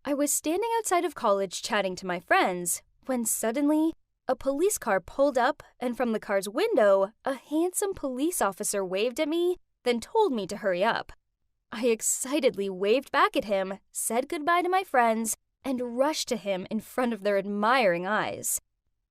I was standing outside of college chatting to my friends when suddenly a police car pulled up, and from the car's window, a handsome police officer waved at me, then told me to hurry up. I excitedly waved back at him, said goodbye to my friends, and rushed to him in front of their admiring eyes.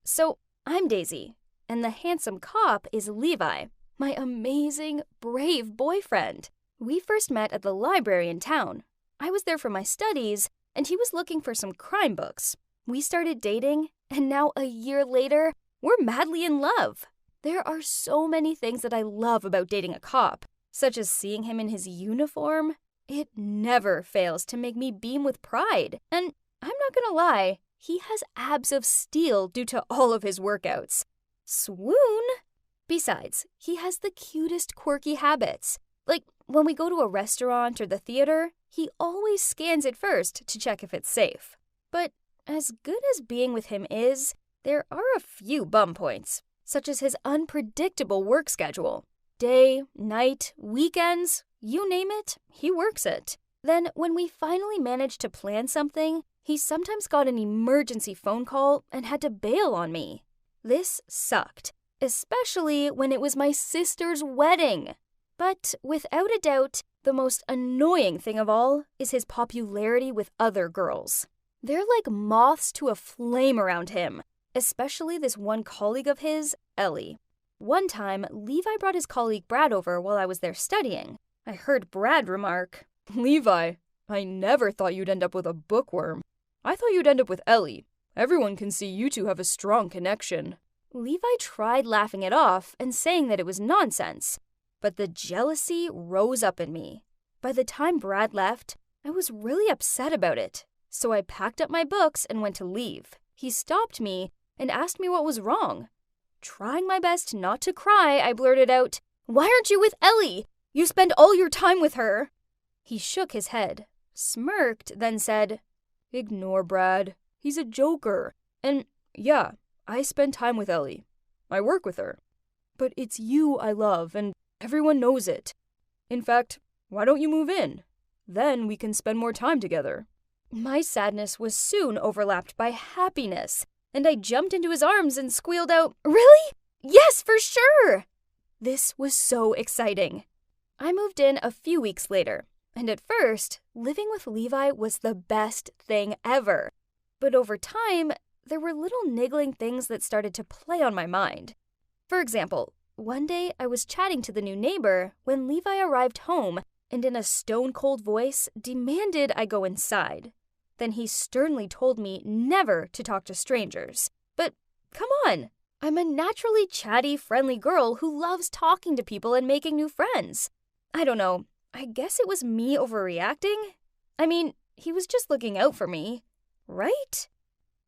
So, I'm Daisy, and the handsome cop is Levi, my amazing, brave boyfriend. We first met at the library in town. I was there for my studies, and he was looking for some crime books. We started dating, and now a year later, we're madly in love. There are so many things that I love about dating a cop, such as seeing him in his uniform. It never fails to make me beam with pride, and I'm not gonna lie, he has abs of steel due to all of his workouts. Swoon! Besides, he has the cutest quirky habits. Like, when we go to a restaurant or the theater, he always scans it first to check if it's safe. But as good as being with him is, there are a few bum points, such as his unpredictable work schedule. Day, night, weekends, you name it, he works it. Then, when we finally managed to plan something, he sometimes got an emergency phone call and had to bail on me. This sucked, especially when it was my sister's wedding. But without a doubt, the most annoying thing of all is his popularity with other girls. They're like moths to a flame around him, especially this one colleague of his, Ellie. One time, Levi brought his colleague Brad over while I was there studying. I heard Brad remark, "Levi, I never thought you'd end up with a bookworm. I thought you'd end up with Ellie. Everyone can see you two have a strong connection." Levi tried laughing it off and saying that it was nonsense, but the jealousy rose up in me. By the time Brad left, I was really upset about it. So I packed up my books and went to leave. He stopped me and asked me what was wrong. Trying my best not to cry, I blurted out, "Why aren't you with Ellie? You spend all your time with her." He shook his head, smirked, then said, "Ignore Brad. He's a joker. And yeah, I spend time with Ellie. I work with her. But it's you I love, and everyone knows it. In fact, why don't you move in? Then we can spend more time together." My sadness was soon overlapped by happiness, and I jumped into his arms and squealed out, "Really? Yes, for sure!" This was so exciting. I moved in a few weeks later, and at first, living with Levi was the best thing ever. But over time, there were little niggling things that started to play on my mind. For example, one day I was chatting to the new neighbor when Levi arrived home and in a stone-cold voice demanded I go inside. Then he sternly told me never to talk to strangers. But come on, I'm a naturally chatty, friendly girl who loves talking to people and making new friends. I don't know, I guess it was me overreacting? I mean, he was just looking out for me, right?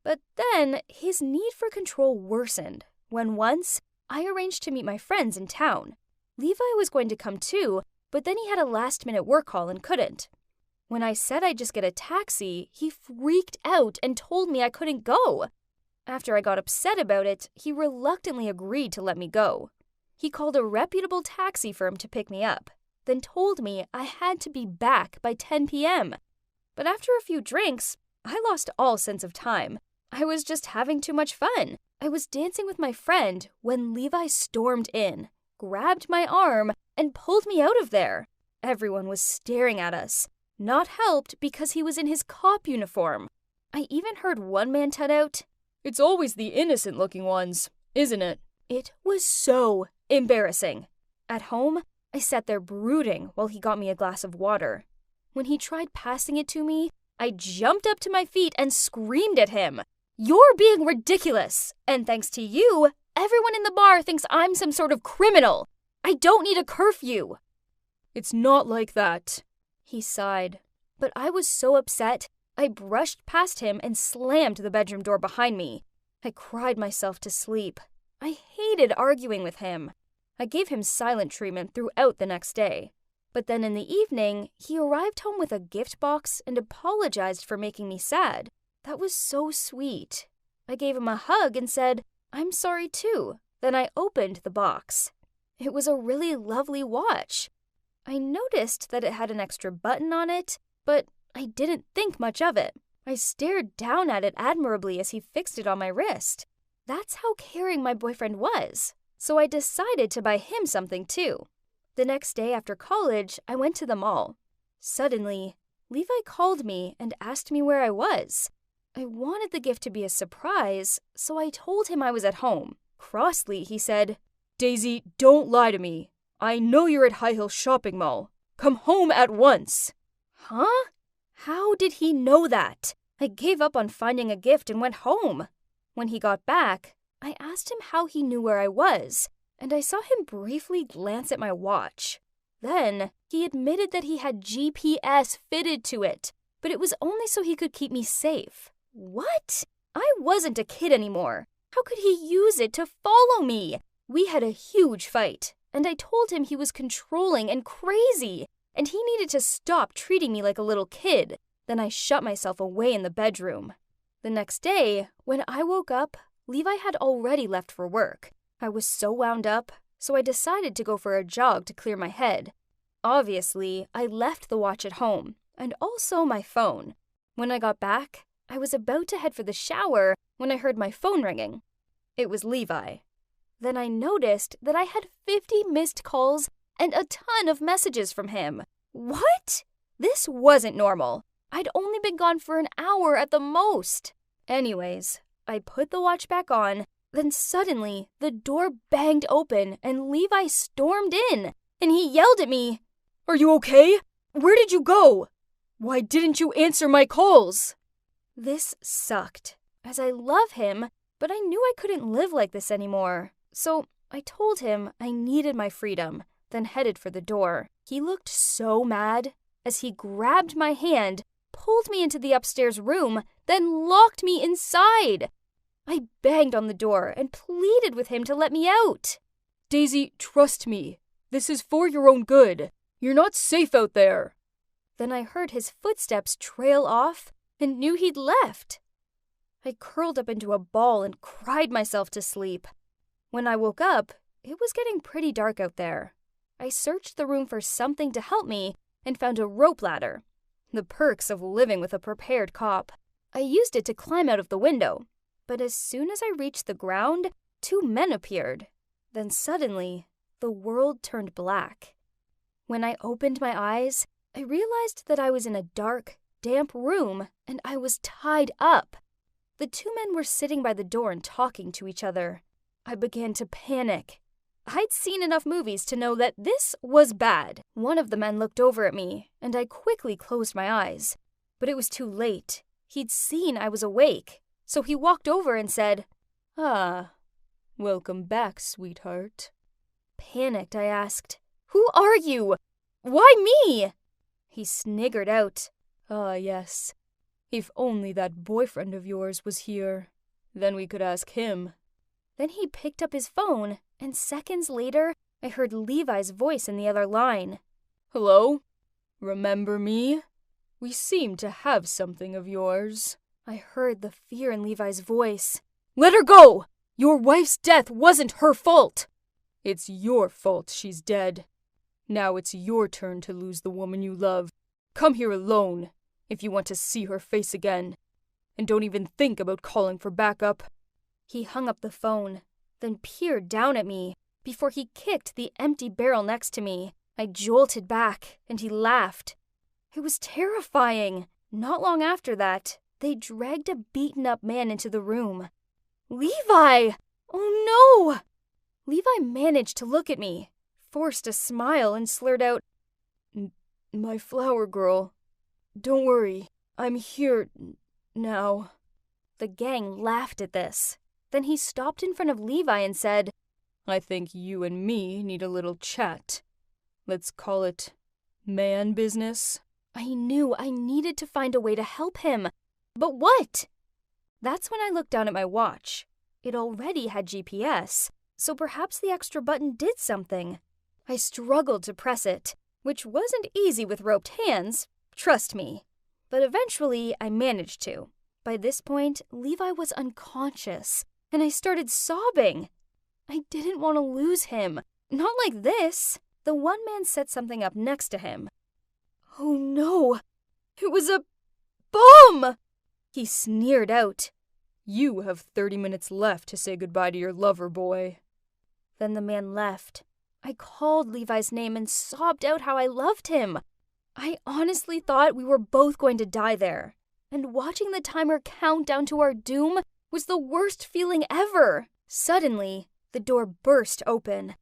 But then his need for control worsened when once I arranged to meet my friends in town. Levi was going to come too, but then he had a last-minute work call and couldn't. When I said I'd just get a taxi, he freaked out and told me I couldn't go. After I got upset about it, he reluctantly agreed to let me go. He called a reputable taxi firm to pick me up, then told me I had to be back by 10 p.m. But after a few drinks, I lost all sense of time. I was just having too much fun. I was dancing with my friend when Levi stormed in, grabbed my arm, and pulled me out of there. Everyone was staring at us, not helped because he was in his cop uniform. I even heard one man tut out, "It's always the innocent-looking ones, isn't it?" It was so embarrassing. At home, I sat there brooding while he got me a glass of water. When he tried passing it to me, I jumped up to my feet and screamed at him, "You're being ridiculous, and thanks to you, everyone in the bar thinks I'm some sort of criminal. I don't need a curfew." "It's not like that," he sighed. But I was so upset, I brushed past him and slammed the bedroom door behind me. I cried myself to sleep. I hated arguing with him. I gave him silent treatment throughout the next day. But then in the evening, he arrived home with a gift box and apologized for making me sad. That was so sweet. I gave him a hug and said, "I'm sorry too." Then I opened the box. It was a really lovely watch. I noticed that it had an extra button on it, but I didn't think much of it. I stared down at it admirably as he fixed it on my wrist. That's how caring my boyfriend was. So I decided to buy him something too. The next day after college, I went to the mall. Suddenly, Levi called me and asked me where I was. I wanted the gift to be a surprise, so I told him I was at home. Crossly, he said, "Daisy, don't lie to me. I know you're at High Hill Shopping Mall. Come home at once." Huh? How did he know that? I gave up on finding a gift and went home. When he got back, I asked him how he knew where I was, and I saw him briefly glance at my watch. Then, he admitted that he had GPS fitted to it, but it was only so he could keep me safe. What? I wasn't a kid anymore. How could he use it to follow me? We had a huge fight, and I told him he was controlling and crazy, and he needed to stop treating me like a little kid. Then I shut myself away in the bedroom. The next day, when I woke up, Levi had already left for work. I was so wound up, so I decided to go for a jog to clear my head. Obviously, I left the watch at home, and also my phone. When I got back, I was about to head for the shower when I heard my phone ringing. It was Levi. Then I noticed that I had 50 missed calls and a ton of messages from him. What? This wasn't normal. I'd only been gone for an hour at the most. Anyways, I put the watch back on, then suddenly the door banged open and Levi stormed in, and he yelled at me, "Are you okay? Where did you go? Why didn't you answer my calls?" This sucked, as I love him, but I knew I couldn't live like this anymore. So I told him I needed my freedom, then headed for the door. He looked so mad as he grabbed my hand, pulled me into the upstairs room, then locked me inside. I banged on the door and pleaded with him to let me out. "Daisy, trust me. This is for your own good. You're not safe out there." Then I heard his footsteps trail off and knew he'd left. I curled up into a ball and cried myself to sleep. When I woke up, it was getting pretty dark out there. I searched the room for something to help me and found a rope ladder. The perks of living with a prepared cop. I used it to climb out of the window, but as soon as I reached the ground, 2 men appeared. Then suddenly, the world turned black. When I opened my eyes, I realized that I was in a dark, damp room and I was tied up. The 2 men were sitting by the door and talking to each other. I began to panic. I'd seen enough movies to know that this was bad. One of the men looked over at me, and I quickly closed my eyes. But it was too late. He'd seen I was awake, so he walked over and said, "Ah, welcome back, sweetheart." Panicked, I asked, "Who are you? Why me?" He sniggered out, "Ah, yes. If only that boyfriend of yours was here, then we could ask him." Then he picked up his phone, and seconds later, I heard Levi's voice in the other line. "Hello? Remember me? We seem to have something of yours." I heard the fear in Levi's voice. "Let her go! Your wife's death wasn't her fault!" "It's your fault she's dead. Now it's your turn to lose the woman you love. Come here alone if you want to see her face again. And don't even think about calling for backup." He hung up the phone, then peered down at me before he kicked the empty barrel next to me. I jolted back, and he laughed. It was terrifying. Not long after that, they dragged a beaten-up man into the room. "Levi! Oh no!" Levi managed to look at me, forced a smile, and slurred out, "My flower girl. Don't worry, I'm here now." The gang laughed at this. Then he stopped in front of Levi and said, "I think you and me need a little chat. Let's call it man business." I knew I needed to find a way to help him. But what? That's when I looked down at my watch. It already had GPS, so perhaps the extra button did something. I struggled to press it, which wasn't easy with roped hands, trust me. But eventually I managed to. By this point, Levi was unconscious, and I started sobbing. I didn't want to lose him. Not like this. The one man set something up next to him. Oh no! It was a bomb! He sneered out, "You have 30 minutes left to say goodbye to your lover boy." Then the man left. I called Levi's name and sobbed out how I loved him. I honestly thought we were both going to die there. And watching the timer count down to our doom was the worst feeling ever. Suddenly, the door burst open.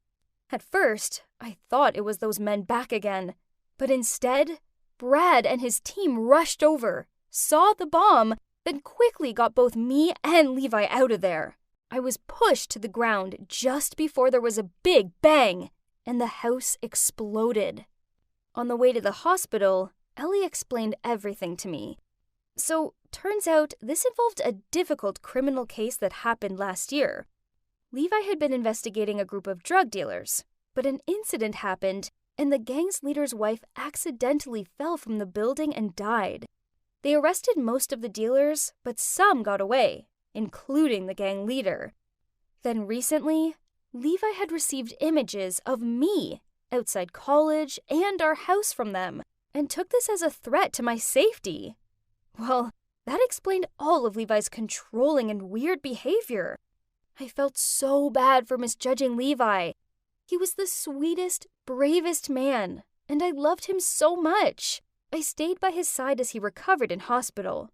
At first, I thought it was those men back again. But instead, Brad and his team rushed over, saw the bomb, then quickly got both me and Levi out of there. I was pushed to the ground just before there was a big bang, and the house exploded. On the way to the hospital, Ellie explained everything to me. So, turns out this involved a difficult criminal case that happened last year. Levi had been investigating a group of drug dealers, but an incident happened, and the gang's leader's wife accidentally fell from the building and died. They arrested most of the dealers, but some got away, including the gang leader. Then recently, Levi had received images of me outside college and our house from them, and took this as a threat to my safety. Well, that explained all of Levi's controlling and weird behavior. I felt so bad for misjudging Levi. He was the sweetest, bravest man, and I loved him so much. I stayed by his side as he recovered in hospital.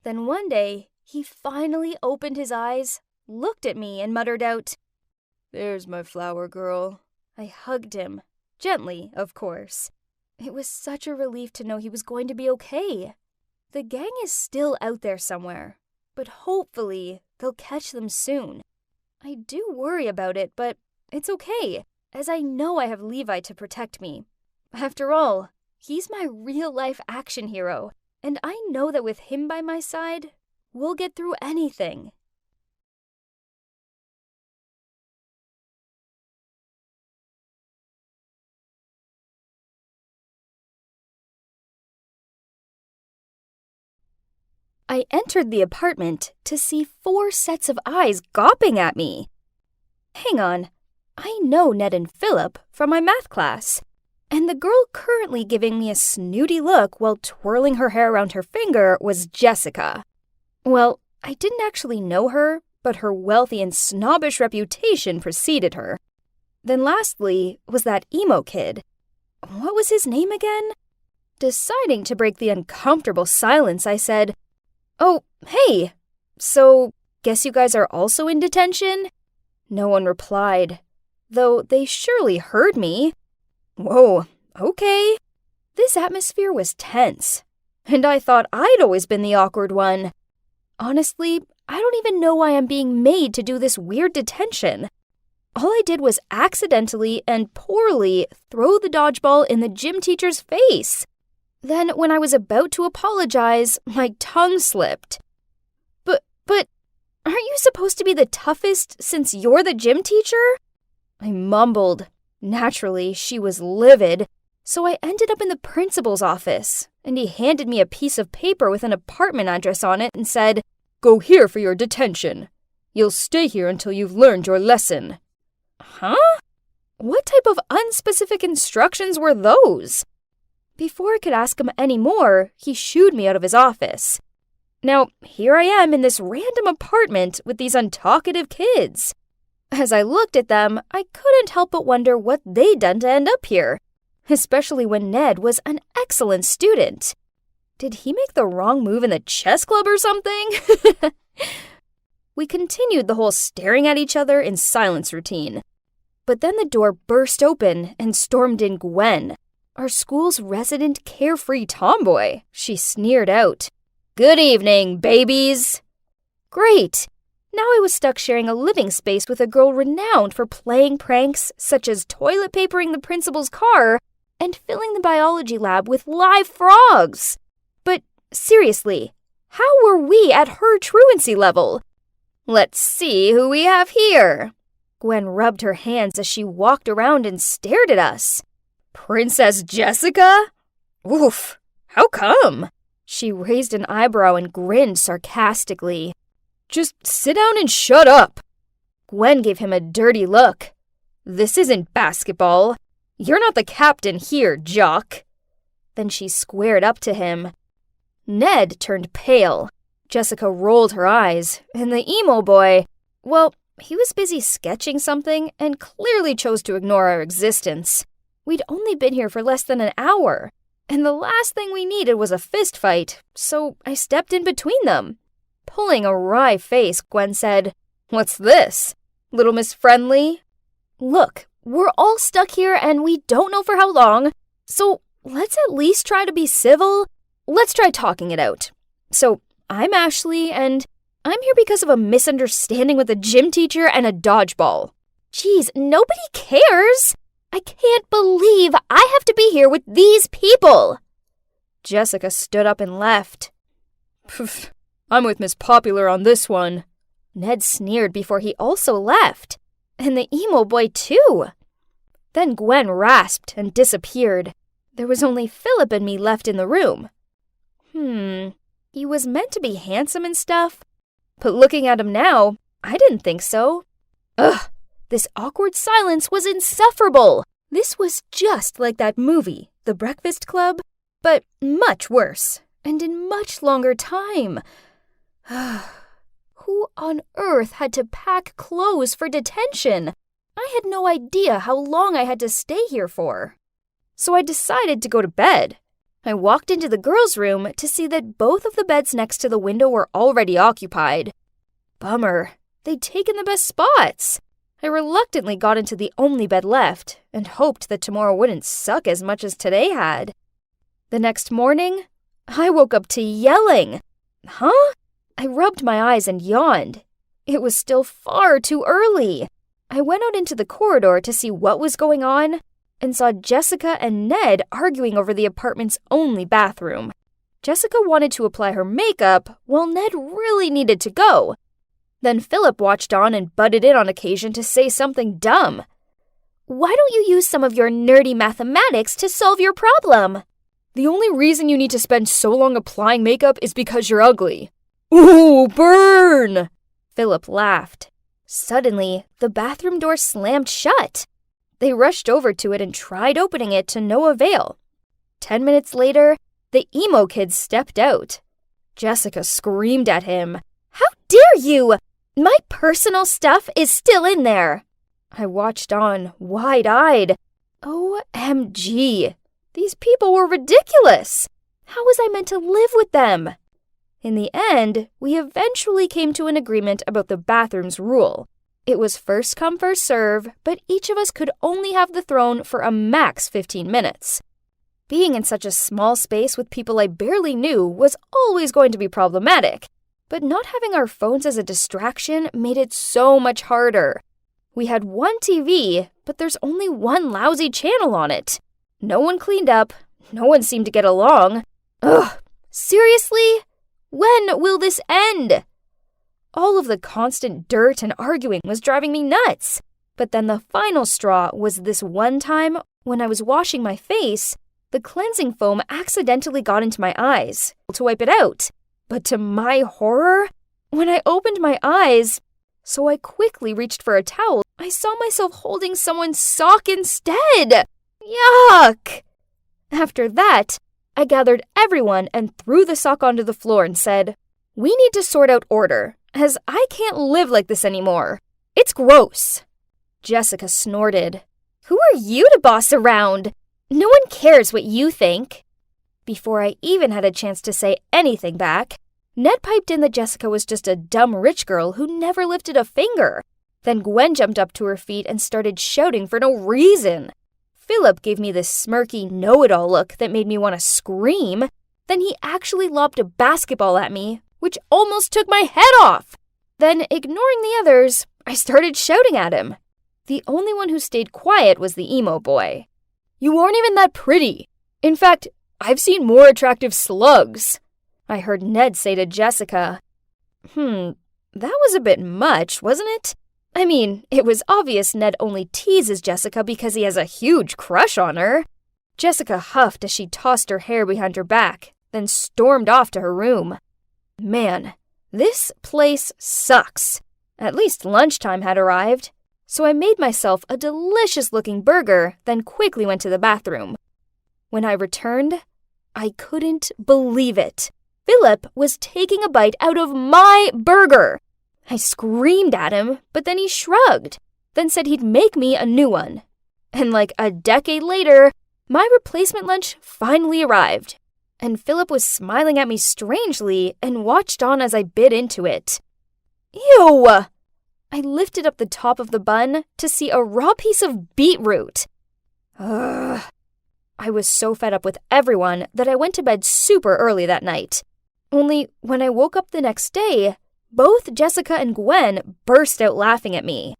Then one day, he finally opened his eyes, looked at me, and muttered out, "There's my flower girl." I hugged him, gently, of course. It was such a relief to know he was going to be okay. The gang is still out there somewhere, but hopefully they'll catch them soon. I do worry about it, but it's okay, as I know I have Levi to protect me. After all, he's my real-life action hero, and I know that with him by my side, we'll get through anything. I entered the apartment to see 4 sets of eyes gawping at me. Hang on, I know Ned and Philip from my math class, and the girl currently giving me a snooty look while twirling her hair around her finger was Jessica. Well, I didn't actually know her, but her wealthy and snobbish reputation preceded her. Then lastly was that emo kid. What was his name again? Deciding to break the uncomfortable silence, I said, "Oh, hey, so guess you guys are also in detention?" No one replied, though they surely heard me. Whoa, okay. This atmosphere was tense, and I thought I'd always been the awkward one. Honestly, I don't even know why I'm being made to do this weird detention. All I did was accidentally and poorly throw the dodgeball in the gym teacher's face. Then, when I was about to apologize, my tongue slipped. But, aren't you supposed to be the toughest since you're the gym teacher? I mumbled. Naturally, she was livid, so I ended up in the principal's office, and he handed me a piece of paper with an apartment address on it and said, "Go here for your detention. You'll stay here until you've learned your lesson." Huh? What type of unspecific instructions were those? Before I could ask him any more, he shooed me out of his office. Now, here I am in this random apartment with these untalkative kids. As I looked at them, I couldn't help but wonder what they'd done to end up here, especially when Ned was an excellent student. Did he make the wrong move in the chess club or something? We continued the whole staring at each other in silence routine. But then the door burst open and stormed in Gwen, our school's resident carefree tomboy. She sneered out, "Good evening, babies." Great! Now I was stuck sharing a living space with a girl renowned for playing pranks such as toilet papering the principal's car and filling the biology lab with live frogs. But seriously, how were we at her truancy level? Let's see who we have here. Gwen rubbed her hands as she walked around and stared at us. Princess Jessica? Oof, how come? She raised an eyebrow and grinned sarcastically. Just sit down and shut up. Gwen gave him a dirty look. This isn't basketball. You're not the captain here, jock. Then she squared up to him. Ned turned pale. Jessica rolled her eyes, and the emo boy, well, he was busy sketching something and clearly chose to ignore our existence. We'd only been here for less than an hour, and the last thing we needed was a fist fight, so I stepped in between them. Pulling a wry face, Gwen said, "What's this? Little Miss Friendly?" "Look, we're all stuck here and we don't know for how long, so let's at least try to be civil. Let's try talking it out. So, I'm Ashley, and I'm here because of a misunderstanding with a gym teacher and a dodgeball." "Geez, nobody cares! I can't believe I have to be here with these people!" Jessica stood up and left. "Pff, I'm with Miss Popular on this one." Ned sneered before he also left. And the emo boy, too. Then Gwen rasped and disappeared. There was only Philip and me left in the room. He was meant to be handsome and stuff, but looking at him now, I didn't think so. Ugh, this awkward silence was insufferable. This was just like that movie, The Breakfast Club, but much worse, and in much longer time. Who on earth had to pack clothes for detention? I had no idea how long I had to stay here for. So I decided to go to bed. I walked into the girls' room to see that both of the beds next to the window were already occupied. Bummer. They'd taken the best spots. I reluctantly got into the only bed left and hoped that tomorrow wouldn't suck as much as today had. The next morning, I woke up to yelling. Huh? I rubbed my eyes and yawned. It was still far too early. I went out into the corridor to see what was going on and saw Jessica and Ned arguing over the apartment's only bathroom. Jessica wanted to apply her makeup while Ned really needed to go. Then Philip watched on and butted in on occasion to say something dumb. "Why don't you use some of your nerdy mathematics to solve your problem?" "The only reason you need to spend so long applying makeup is because you're ugly." "Ooh, burn!" Philip laughed. Suddenly, the bathroom door slammed shut. They rushed over to it and tried opening it to no avail. 10 minutes later, the emo kid stepped out. Jessica screamed at him. "How dare you! My personal stuff is still in there." I watched on, wide-eyed. OMG! These people were ridiculous! How was I meant to live with them? In the end, we eventually came to an agreement about the bathroom's rule. It was first come, first serve, but each of us could only have the throne for a max 15 minutes. Being in such a small space with people I barely knew was always going to be problematic, but not having our phones as a distraction made it so much harder. We had one TV, but there's only one lousy channel on it. No one cleaned up, no one seemed to get along. Ugh, seriously? When will this end? All of the constant dirt and arguing was driving me nuts. But then the final straw was this one time when I was washing my face, the cleansing foam accidentally got into my eyes to wipe it out. But to my horror, when I opened my eyes, so I quickly reached for a towel, I saw myself holding someone's sock instead. Yuck! After that, I gathered everyone and threw the sock onto the floor and said, "We need to sort out order, as I can't live like this anymore. It's gross." Jessica snorted. "Who are you to boss around? No one cares what you think." Before I even had a chance to say anything back, Ned piped in that Jessica was just a dumb rich girl who never lifted a finger. Then Gwen jumped up to her feet and started shouting for no reason. Philip gave me this smirky know-it-all look that made me want to scream. Then he actually lobbed a basketball at me, which almost took my head off. Then, ignoring the others, I started shouting at him. The only one who stayed quiet was the emo boy. "You aren't even that pretty. In fact, I've seen more attractive slugs," I heard Ned say to Jessica. That was a bit much, wasn't it? I mean, it was obvious Ned only teases Jessica because he has a huge crush on her. Jessica huffed as she tossed her hair behind her back, then stormed off to her room. Man, this place sucks. At least lunchtime had arrived, so I made myself a delicious-looking burger, then quickly went to the bathroom. When I returned, I couldn't believe it. Philip was taking a bite out of my burger. I screamed at him, but then he shrugged, then said he'd make me a new one. And like a decade later, my replacement lunch finally arrived, and Philip was smiling at me strangely and watched on as I bit into it. Ew! I lifted up the top of the bun to see a raw piece of beetroot. Ugh. I was so fed up with everyone that I went to bed super early that night. Only when I woke up the next day, both Jessica and Gwen burst out laughing at me.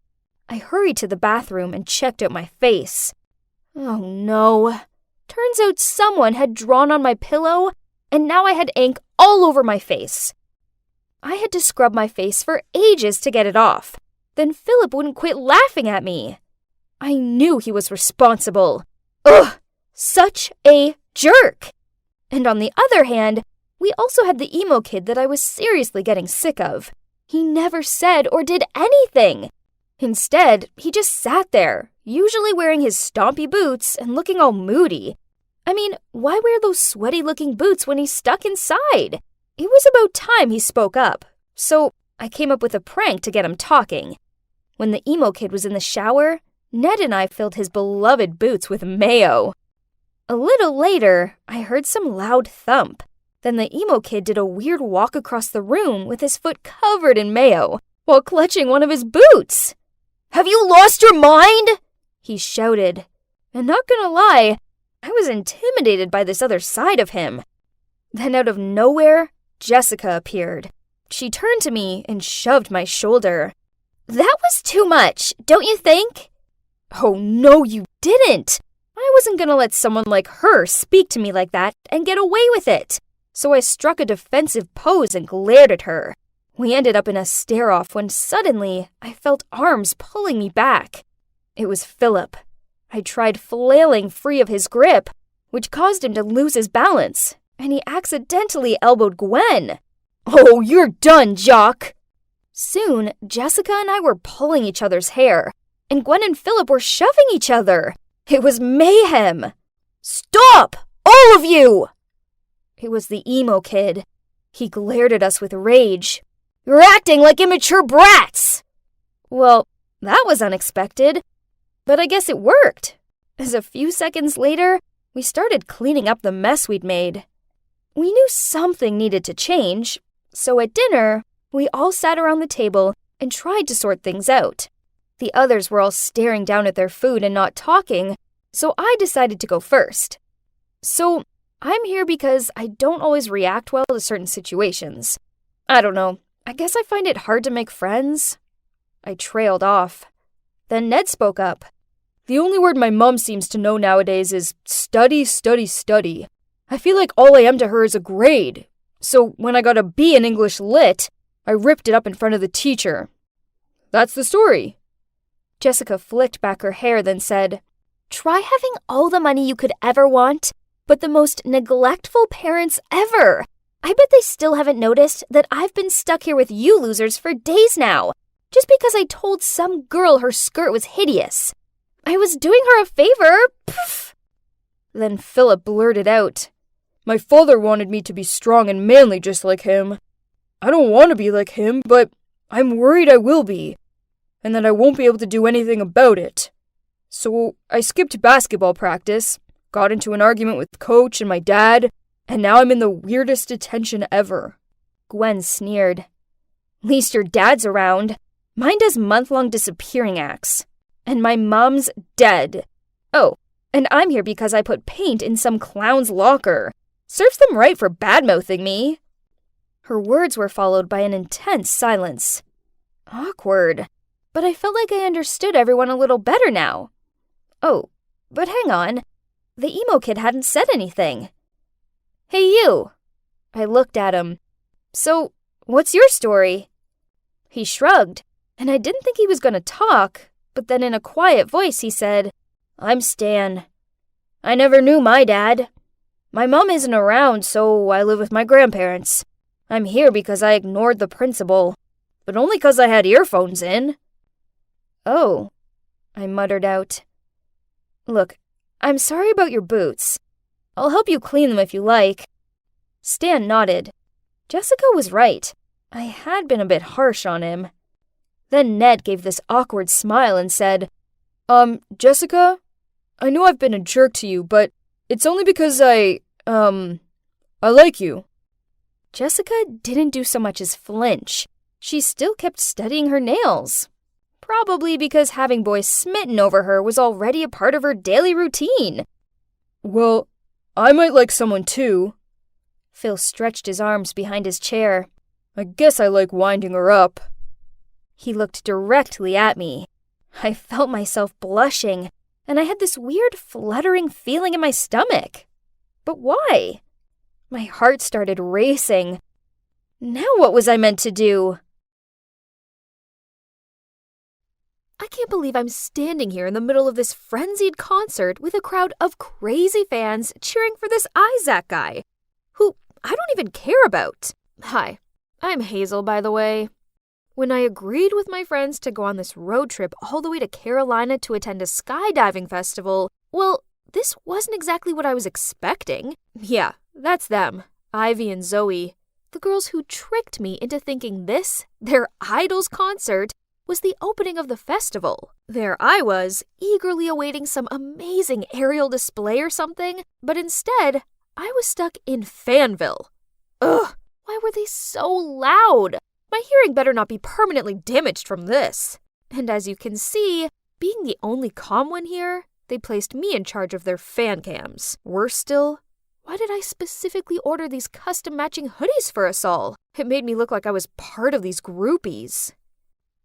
I hurried to the bathroom and checked out my face. Oh no. Turns out someone had drawn on my pillow, and now I had ink all over my face. I had to scrub my face for ages to get it off. Then Philip wouldn't quit laughing at me. I knew he was responsible. Ugh! Such a jerk! And on the other hand, we also had the emo kid that I was seriously getting sick of. He never said or did anything. Instead, he just sat there, usually wearing his stompy boots and looking all moody. I mean, why wear those sweaty-looking boots when he's stuck inside? It was about time he spoke up, so I came up with a prank to get him talking. When the emo kid was in the shower, Ned and I filled his beloved boots with mayo. A little later, I heard some loud thump. Then the emo kid did a weird walk across the room with his foot covered in mayo, while clutching one of his boots. "Have you lost your mind?" he shouted. And not gonna lie, I was intimidated by this other side of him. Then out of nowhere, Jessica appeared. She turned to me and shoved my shoulder. "That was too much, don't you think?" "Oh, no, you didn't. I wasn't gonna let someone like her speak to me like that and get away with it." So I struck a defensive pose and glared at her. We ended up in a stare-off when suddenly I felt arms pulling me back. It was Philip. I tried flailing free of his grip, which caused him to lose his balance, and he accidentally elbowed Gwen. "Oh, you're done, Jock!" Soon, Jessica and I were pulling each other's hair, and Gwen and Philip were shoving each other. It was mayhem. "Stop! All of you!" It was the emo kid. He glared at us with rage. "You're acting like immature brats!" Well, that was unexpected, but I guess it worked, as a few seconds later, we started cleaning up the mess we'd made. We knew something needed to change, so at dinner, we all sat around the table and tried to sort things out. The others were all staring down at their food and not talking, so I decided to go first. So, I'm here because I don't always react well to certain situations. I don't know, I guess I find it hard to make friends. I trailed off. Then Ned spoke up. "The only word my mom seems to know nowadays is study, study, study. I feel like all I am to her is a grade. So when I got a B in English Lit, I ripped it up in front of the teacher. That's the story." Jessica flicked back her hair, then said, "Try having all the money you could ever want, but the most neglectful parents ever. I bet they still haven't noticed that I've been stuck here with you losers for days now, just because I told some girl her skirt was hideous. I was doing her a favor. Poof." Then Philip blurted out, "My father wanted me to be strong and manly just like him. I don't want to be like him, but I'm worried I will be, and that I won't be able to do anything about it. So I skipped basketball practice, got into an argument with coach and my dad, and now I'm in the weirdest detention ever." Gwen sneered. "Least your dad's around. Mine does month-long disappearing acts. And my mom's dead. Oh, and I'm here because I put paint in some clown's locker. Serves them right for bad-mouthing me." Her words were followed by an intense silence. Awkward. But I felt like I understood everyone a little better now. Oh, but hang on. The emo kid hadn't said anything. "Hey, you." I looked at him. "So, what's your story?" He shrugged, and I didn't think he was going to talk, but then in a quiet voice he said, "I'm Stan. I never knew my dad. My mom isn't around, so I live with my grandparents. I'm here because I ignored the principal, but only because I had earphones in." "Oh," I muttered out. "Look, I'm sorry about your boots. I'll help you clean them if you like." Stan nodded. Jessica was right. I had been a bit harsh on him. Then Ned gave this awkward smile and said, Jessica, I know I've been a jerk to you, but it's only because I like you. Jessica didn't do so much as flinch. She still kept studying her nails. Probably because having boys smitten over her was already a part of her daily routine. Well, I might like someone too. Phil stretched his arms behind his chair. I guess I like winding her up. He looked directly at me. I felt myself blushing, and I had this weird fluttering feeling in my stomach. But why? My heart started racing. Now what was I meant to do? I can't believe I'm standing here in the middle of this frenzied concert with a crowd of crazy fans cheering for this Isaac guy, who I don't even care about. Hi, I'm Hazel, by the way. When I agreed with my friends to go on this road trip all the way to Carolina to attend a skydiving festival, well, this wasn't exactly what I was expecting. Yeah, that's them, Ivy and Zoe, the girls who tricked me into thinking this, their idol's concert, was the opening of the festival. There I was, eagerly awaiting some amazing aerial display or something, but instead, I was stuck in Fanville. Ugh, why were they so loud? My hearing better not be permanently damaged from this. And as you can see, being the only calm one here, they placed me in charge of their fan cams. Worse still, why did I specifically order these custom-matching hoodies for us all? It made me look like I was part of these groupies.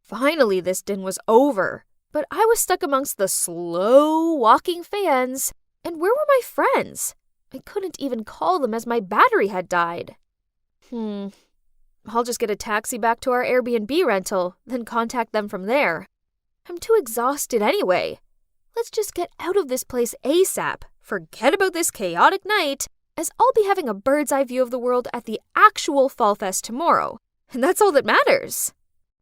Finally, this din was over, but I was stuck amongst the slow-walking fans. And where were my friends? I couldn't even call them as my battery had died. I'll just get a taxi back to our Airbnb rental, then contact them from there. I'm too exhausted anyway. Let's just get out of this place ASAP. Forget about this chaotic night, as I'll be having a bird's eye view of the world at the actual Fall Fest tomorrow. And that's all that matters.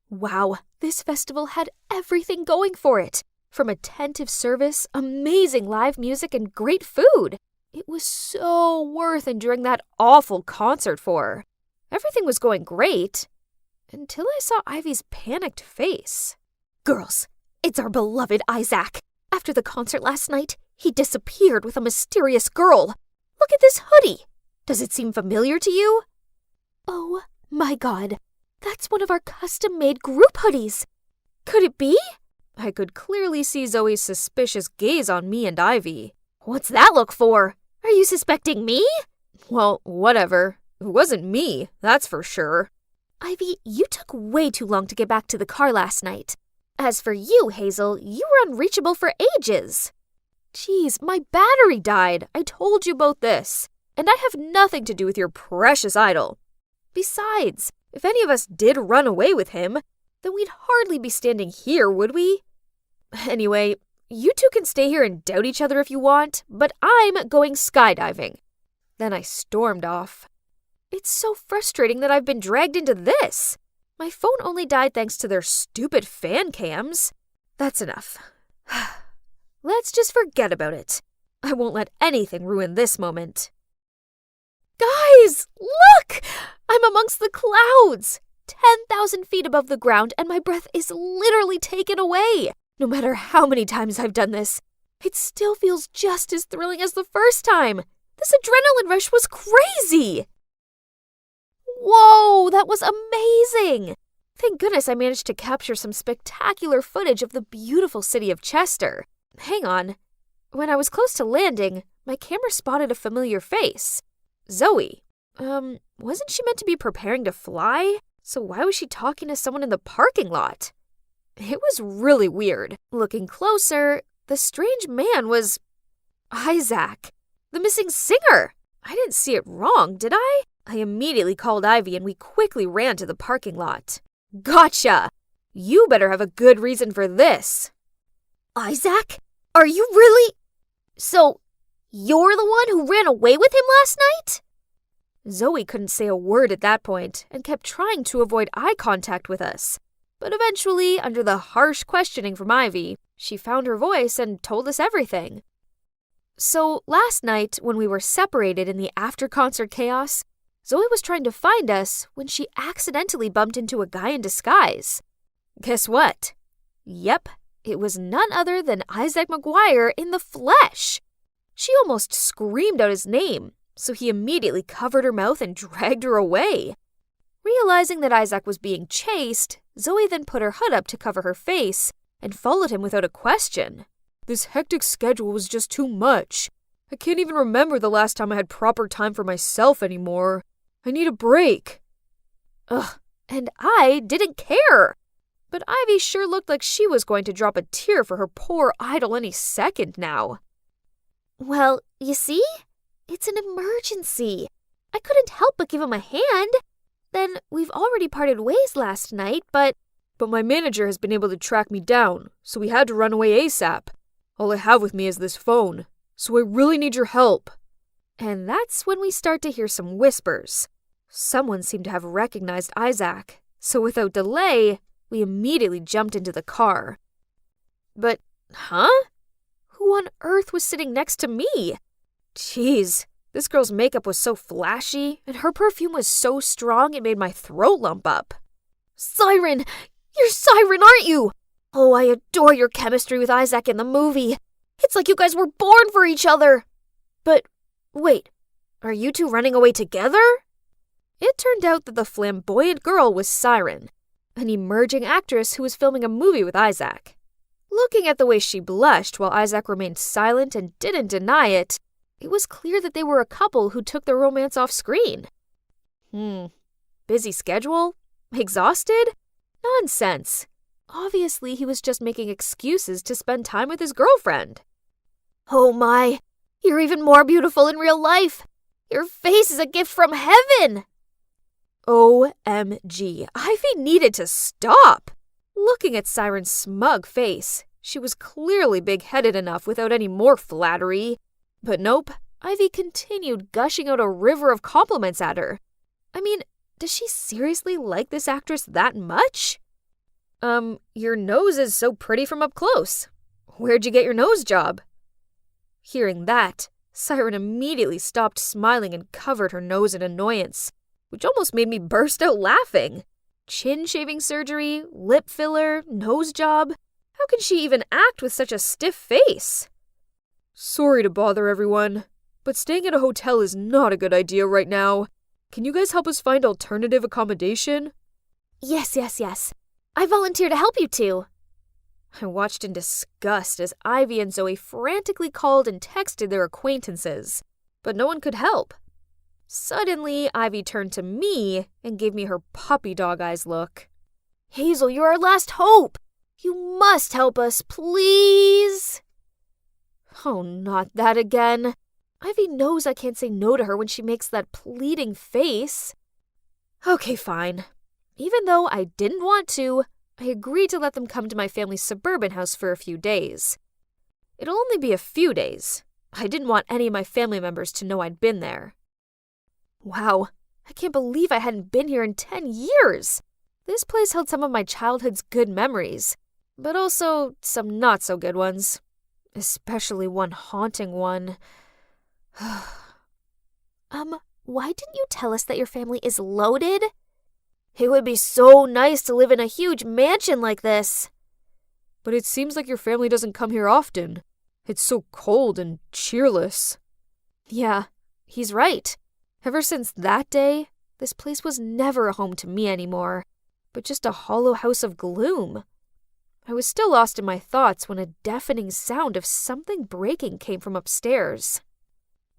Wow, this festival had everything going for it. From attentive service, amazing live music, and great food. It was so worth enduring that awful concert for. Everything was going great, until I saw Ivy's panicked face. Girls, it's our beloved Isaac. After the concert last night, he disappeared with a mysterious girl. Look at this hoodie. Does it seem familiar to you? Oh my God, that's one of our custom-made group hoodies. Could it be? I could clearly see Zoe's suspicious gaze on me and Ivy. What's that look for? Are you suspecting me? Well, whatever. It wasn't me, that's for sure. Ivy, you took way too long to get back to the car last night. As for you, Hazel, you were unreachable for ages. Geez, my battery died. I told you both this. And I have nothing to do with your precious idol. Besides, if any of us did run away with him, then we'd hardly be standing here, would we? Anyway, you two can stay here and doubt each other if you want, but I'm going skydiving. Then I stormed off. It's so frustrating that I've been dragged into this. My phone only died thanks to their stupid fan cams. That's enough. Let's just forget about it. I won't let anything ruin this moment. Guys, look! I'm amongst the clouds! 10,000 feet above the ground, and my breath is literally taken away. No matter how many times I've done this, it still feels just as thrilling as the first time. This adrenaline rush was crazy! Whoa, that was amazing! Thank goodness I managed to capture some spectacular footage of the beautiful city of Chester. Hang on. When I was close to landing, my camera spotted a familiar face. Zoe. Wasn't she meant to be preparing to fly? So why was she talking to someone in the parking lot? It was really weird. Looking closer, the strange man was Isaac, the missing singer. I didn't see it wrong, did I? I immediately called Ivy and we quickly ran to the parking lot. Gotcha! You better have a good reason for this. Isaac? Are you really? So, you're the one who ran away with him last night? Zoe couldn't say a word at that point and kept trying to avoid eye contact with us. But eventually, under the harsh questioning from Ivy, she found her voice and told us everything. So, last night, when we were separated in the after-concert chaos, Zoe was trying to find us when she accidentally bumped into a guy in disguise. Guess what? Yep, it was none other than Isaac McGuire in the flesh. She almost screamed out his name, so he immediately covered her mouth and dragged her away. Realizing that Isaac was being chased, Zoe then put her hood up to cover her face and followed him without a question. This hectic schedule was just too much. I can't even remember the last time I had proper time for myself anymore. I need a break. Ugh, and I didn't care. But Ivy sure looked like she was going to drop a tear for her poor idol any second now. Well, you see? It's an emergency. I couldn't help but give him a hand. Then we've already parted ways last night, but my manager has been able to track me down, so we had to run away ASAP. All I have with me is this phone, so I really need your help. And that's when we start to hear some whispers. Someone seemed to have recognized Isaac, so without delay, we immediately jumped into the car. But, who on earth was sitting next to me? Jeez, this girl's makeup was so flashy, and her perfume was so strong it made my throat lump up. Siren! You're Siren, aren't you? Oh, I adore your chemistry with Isaac in the movie. It's like you guys were born for each other. But, wait, are you two running away together? It turned out that the flamboyant girl was Siren, an emerging actress who was filming a movie with Isaac. Looking at the way she blushed while Isaac remained silent and didn't deny it, it was clear that they were a couple who took their romance off screen. Busy schedule? Exhausted? Nonsense. Obviously, he was just making excuses to spend time with his girlfriend. Oh my, you're even more beautiful in real life. Your face is a gift from heaven. OMG, Ivy needed to stop. Looking at Siren's smug face, she was clearly big-headed enough without any more flattery. But nope, Ivy continued gushing out a river of compliments at her. I mean, does she seriously like this actress that much? Your nose is so pretty from up close. Where'd you get your nose job? Hearing that, Siren immediately stopped smiling and covered her nose in annoyance, which almost made me burst out laughing. Chin shaving surgery, lip filler, nose job. How can she even act with such a stiff face? Sorry to bother everyone, but staying at a hotel is not a good idea right now. Can you guys help us find alternative accommodation? Yes. I volunteer to help you two. I watched in disgust as Ivy and Zoe frantically called and texted their acquaintances, but no one could help. Suddenly, Ivy turned to me and gave me her puppy dog eyes look. Hazel, you're our last hope. You must help us, please. Oh, not that again. Ivy knows I can't say no to her when she makes that pleading face. Okay, fine. Even though I didn't want to, I agreed to let them come to my family's suburban house for a few days. It'll only be a few days. I didn't want any of my family members to know I'd been there. Wow, I can't believe I hadn't been here in 10 years. This place held some of my childhood's good memories, but also some not-so-good ones. Especially one haunting one. Why didn't you tell us that your family is loaded? It would be so nice to live in a huge mansion like this. But it seems like your family doesn't come here often. It's so cold and cheerless. Yeah, he's right. Ever since that day, this place was never a home to me anymore, but just a hollow house of gloom. I was still lost in my thoughts when a deafening sound of something breaking came from upstairs.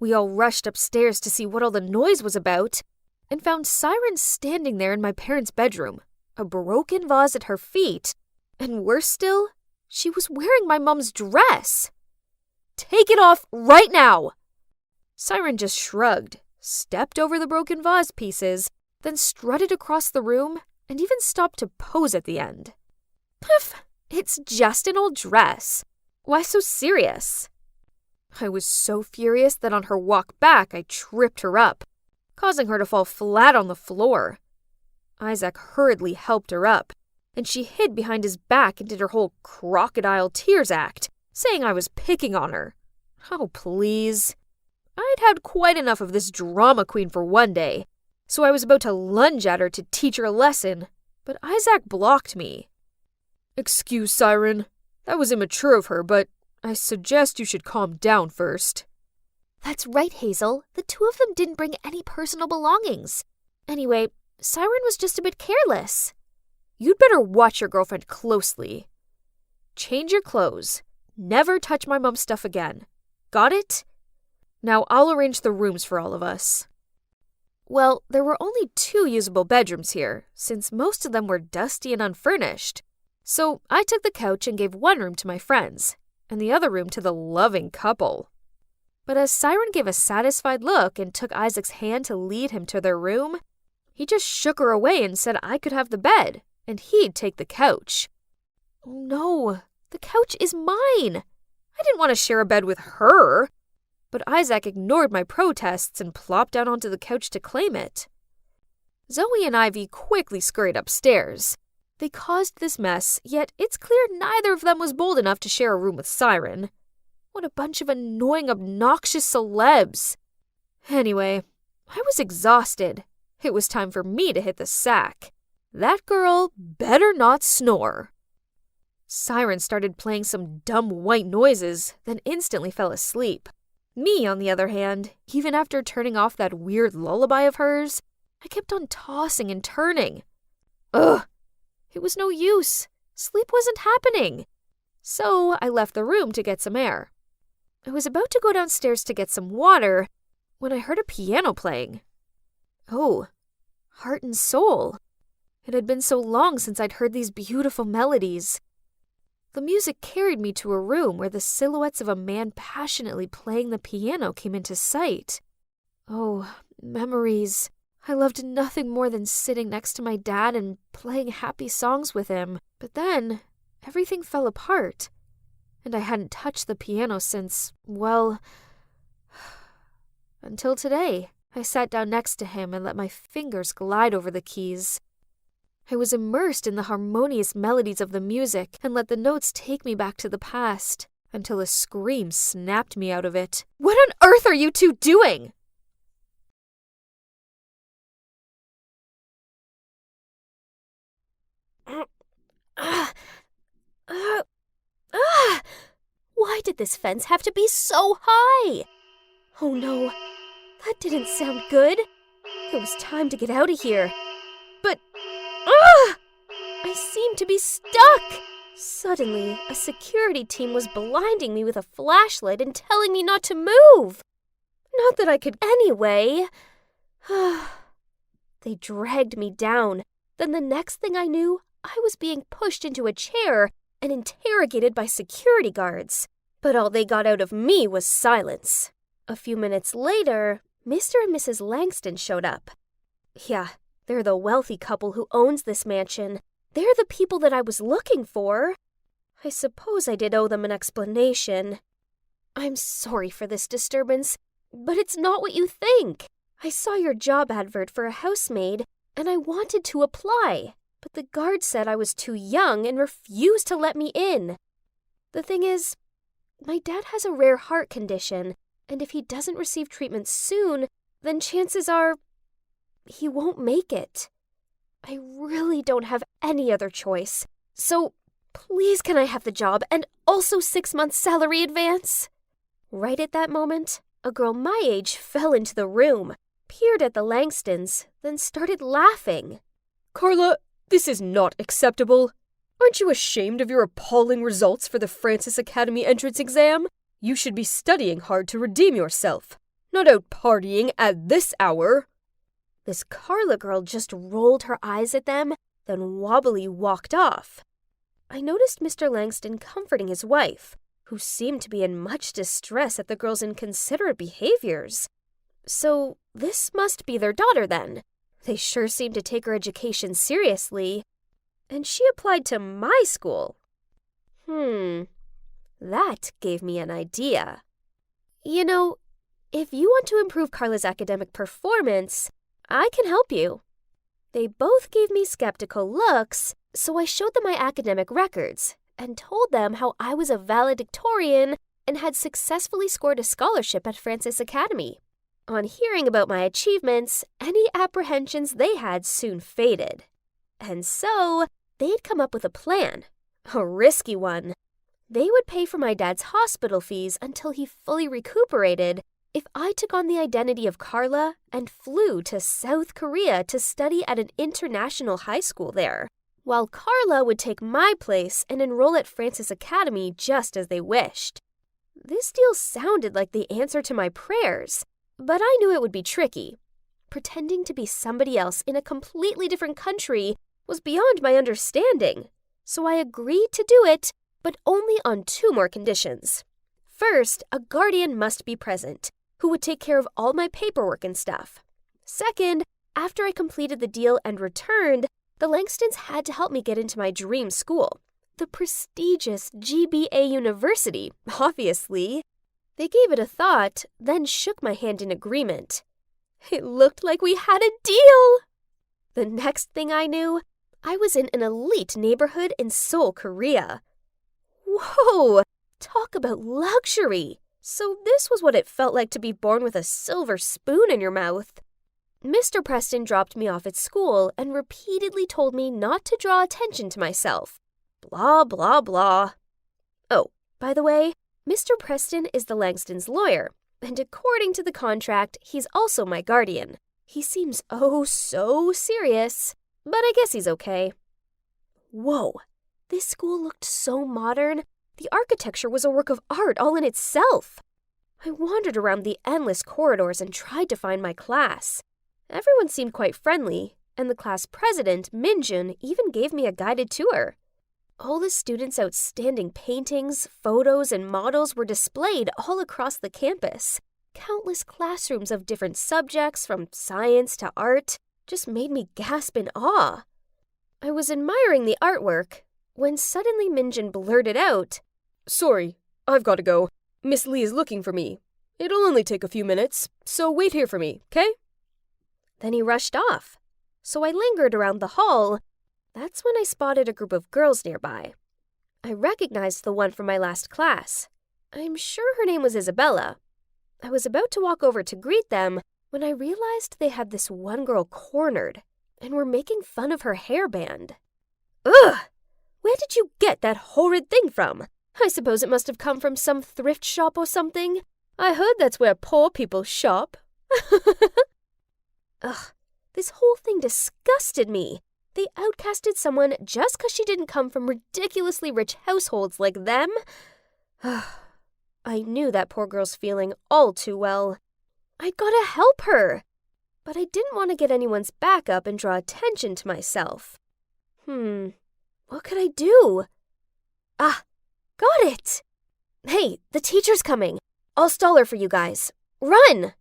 We all rushed upstairs to see what all the noise was about, and found Siren standing there in my parents' bedroom, a broken vase at her feet, and worse still, she was wearing my mom's dress. Take it off right now! Siren just shrugged, stepped over the broken vase pieces, then strutted across the room and even stopped to pose at the end. Pff, it's just an old dress. Why so serious? I was so furious that on her walk back I tripped her up, causing her to fall flat on the floor. Isaac hurriedly helped her up, and she hid behind his back and did her whole crocodile tears act, saying I was picking on her. Oh, please. I'd had quite enough of this drama queen for one day, so I was about to lunge at her to teach her a lesson, but Isaac blocked me. Excuse, Siren. That was immature of her, but I suggest you should calm down first. That's right, Hazel. The two of them didn't bring any personal belongings. Anyway, Siren was just a bit careless. You'd better watch your girlfriend closely. Change your clothes. Never touch my mom's stuff again. Got it? Now I'll arrange the rooms for all of us. Well, there were only 2 usable bedrooms here, since most of them were dusty and unfurnished. So I took the couch and gave one room to my friends, and the other room to the loving couple. But as Siren gave a satisfied look and took Isaac's hand to lead him to their room, he just shook her away and said I could have the bed, and he'd take the couch. Oh no, the couch is mine! I didn't want to share a bed with her. But Isaac ignored my protests and plopped down onto the couch to claim it. Zoe and Ivy quickly scurried upstairs. They caused this mess, yet it's clear neither of them was bold enough to share a room with Siren. What a bunch of annoying, obnoxious celebs. Anyway, I was exhausted. It was time for me to hit the sack. That girl better not snore. Siren started playing some dumb white noises, then instantly fell asleep. Me, on the other hand, even after turning off that weird lullaby of hers, I kept on tossing and turning. Ugh! It was no use. Sleep wasn't happening. So I left the room to get some air. I was about to go downstairs to get some water when I heard a piano playing. Oh, Heart and Soul. It had been so long since I'd heard these beautiful melodies. The music carried me to a room where the silhouettes of a man passionately playing the piano came into sight. Oh, memories. I loved nothing more than sitting next to my dad and playing happy songs with him. But then, everything fell apart. And I hadn't touched the piano since, well, until today. I sat down next to him and let my fingers glide over the keys. I was immersed in the harmonious melodies of the music and let the notes take me back to the past, until a scream snapped me out of it. What on earth are you two doing? Why did this fence have to be so high? Oh no, that didn't sound good. It was time to get out of here. But, I seemed to be stuck. Suddenly, a security team was blinding me with a flashlight and telling me not to move. Not that I could anyway. They dragged me down. Then the next thing I knew, I was being pushed into a chair and interrogated by security guards. But all they got out of me was silence. A few minutes later, Mr. and Mrs. Langston showed up. Yeah, they're the wealthy couple who owns this mansion. They're the people that I was looking for. I suppose I did owe them an explanation. I'm sorry for this disturbance, but it's not what you think. I saw your job advert for a housemaid, and I wanted to apply, but the guard said I was too young and refused to let me in. The thing is, my dad has a rare heart condition, and if he doesn't receive treatment soon, then chances are he won't make it. I really don't have any other choice. So, please can I have the job and also 6 months' salary advance? Right at that moment, a girl my age fell into the room, peered at the Langstons, then started laughing. Carla, this is not acceptable. Aren't you ashamed of your appalling results for the Francis Academy entrance exam? You should be studying hard to redeem yourself, not out partying at this hour. This Carla girl just rolled her eyes at them, then wobbly walked off. I noticed Mr. Langston comforting his wife, who seemed to be in much distress at the girl's inconsiderate behaviors. So this must be their daughter then. They sure seem to take her education seriously. And she applied to my school. That gave me an idea. You know, if you want to improve Carla's academic performance, I can help you. They both gave me skeptical looks, so I showed them my academic records and told them how I was a valedictorian and had successfully scored a scholarship at Francis Academy. On hearing about my achievements, any apprehensions they had soon faded. And so, they'd come up with a plan. A risky one. They would pay for my dad's hospital fees until he fully recuperated if I took on the identity of Carla and flew to South Korea to study at an international high school there, while Carla would take my place and enroll at Francis Academy just as they wished. This deal sounded like the answer to my prayers, but I knew it would be tricky. Pretending to be somebody else in a completely different country was beyond my understanding, so I agreed to do it, but only on 2 more conditions. First, a guardian must be present, who would take care of all my paperwork and stuff. Second, after I completed the deal and returned, the Langstons had to help me get into my dream school, the prestigious GBA University, obviously. They gave it a thought, then shook my hand in agreement. It looked like we had a deal! The next thing I knew, I was in an elite neighborhood in Seoul, Korea. Whoa! Talk about luxury! So this was what it felt like to be born with a silver spoon in your mouth. Mr. Preston dropped me off at school and repeatedly told me not to draw attention to myself. Blah, blah, blah. Oh, by the way, Mr. Preston is the Langstons' lawyer, and according to the contract, he's also my guardian. He seems oh so serious, but I guess he's okay. Whoa, this school looked so modern. The architecture was a work of art all in itself. I wandered around the endless corridors and tried to find my class. Everyone seemed quite friendly, and the class president, Minjun, even gave me a guided tour. All the students' outstanding paintings, photos, and models were displayed all across the campus. Countless classrooms of different subjects, from science to art, just made me gasp in awe. I was admiring the artwork when suddenly Minjun blurted out, "Sorry, I've got to go. Miss Lee is looking for me. It'll only take a few minutes, so wait here for me, okay?" Then he rushed off. So I lingered around the hall. That's when I spotted a group of girls nearby. I recognized the one from my last class. I'm sure her name was Isabella. I was about to walk over to greet them when I realized they had this one girl cornered and were making fun of her hairband. Ugh! Where did you get that horrid thing from? I suppose it must have come from some thrift shop or something. I heard that's where poor people shop. Ugh, this whole thing disgusted me. They outcasted someone just 'cause she didn't come from ridiculously rich households like them. I knew that poor girl's feeling all too well. I gotta help her. But I didn't want to get anyone's back up and draw attention to myself. What could I do? Ah, got it! Hey, the teacher's coming. I'll stall her for you guys. Run!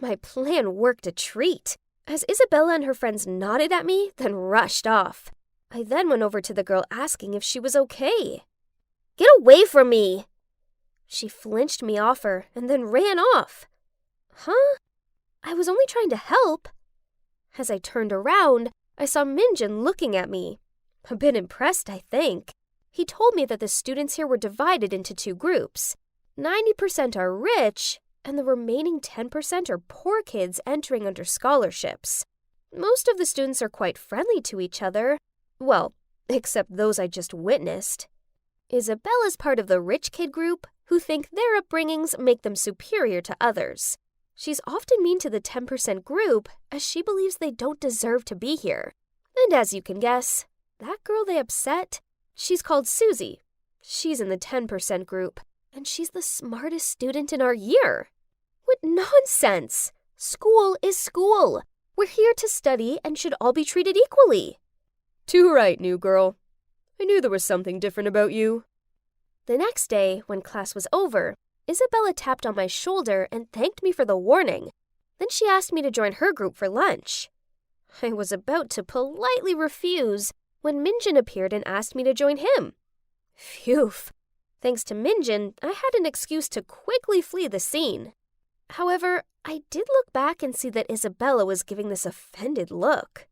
My plan worked a treat, as Isabella and her friends nodded at me, then rushed off. I then went over to the girl asking if she was okay. Get away from me! She flinched me off her and then ran off. Huh? I was only trying to help. As I turned around, I saw Minjun looking at me. A bit impressed, I think. He told me that the students here were divided into 2 groups. 90% are rich, and the remaining 10% are poor kids entering under scholarships. Most of the students are quite friendly to each other. Well, except those I just witnessed. Isabella's part of the rich kid group who think their upbringings make them superior to others. She's often mean to the 10% group as she believes they don't deserve to be here. And as you can guess, that girl they upset, she's called Susie. She's in the 10% group, and she's the smartest student in our year. What nonsense! School is school. We're here to study and should all be treated equally. Too right, new girl. I knew there was something different about you. The next day, when class was over, Isabella tapped on my shoulder and thanked me for the warning. Then she asked me to join her group for lunch. I was about to politely refuse when Minjun appeared and asked me to join him. Phew. Thanks to Minjun, I had an excuse to quickly flee the scene. However, I did look back and see that Isabella was giving this offended look.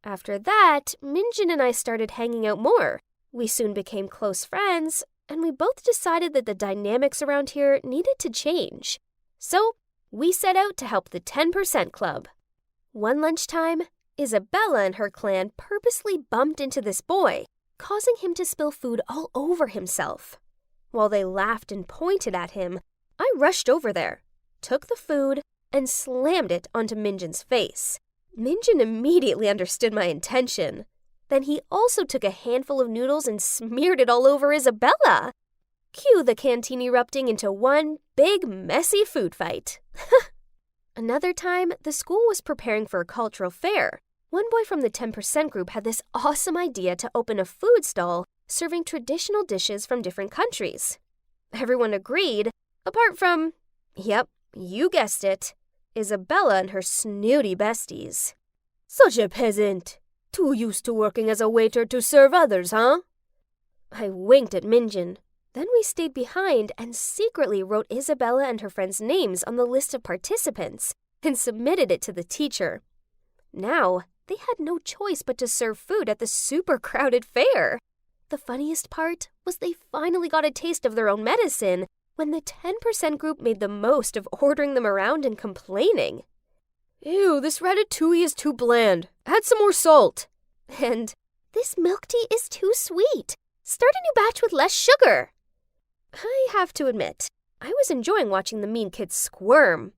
After that, Minjun and I started hanging out more. We soon became close friends, and we both decided that the dynamics around here needed to change. So, we set out to help the 10% Club. One lunchtime, Isabella and her clan purposely bumped into this boy, causing him to spill food all over himself. While they laughed and pointed at him, I rushed over there, took the food, and slammed it onto Minjin's face. Minjin immediately understood my intention. Then he also took a handful of noodles and smeared it all over Isabella. Cue the canteen erupting into one big, messy food fight. Another time, the school was preparing for a cultural fair. One boy from the 10% group had this awesome idea to open a food stall serving traditional dishes from different countries. Everyone agreed, apart from, yep, you guessed it, Isabella and her snooty besties. Such a peasant! Too used to working as a waiter to serve others, huh? I winked at Minjin. Then we stayed behind and secretly wrote Isabella and her friends' names on the list of participants and submitted it to the teacher. Now, they had no choice but to serve food at the super crowded fair. The funniest part was they finally got a taste of their own medicine when the 10% group made the most of ordering them around and complaining. Ew, this ratatouille is too bland. Add some more salt. And this milk tea is too sweet. Start a new batch with less sugar. I have to admit, I was enjoying watching the mean kids squirm.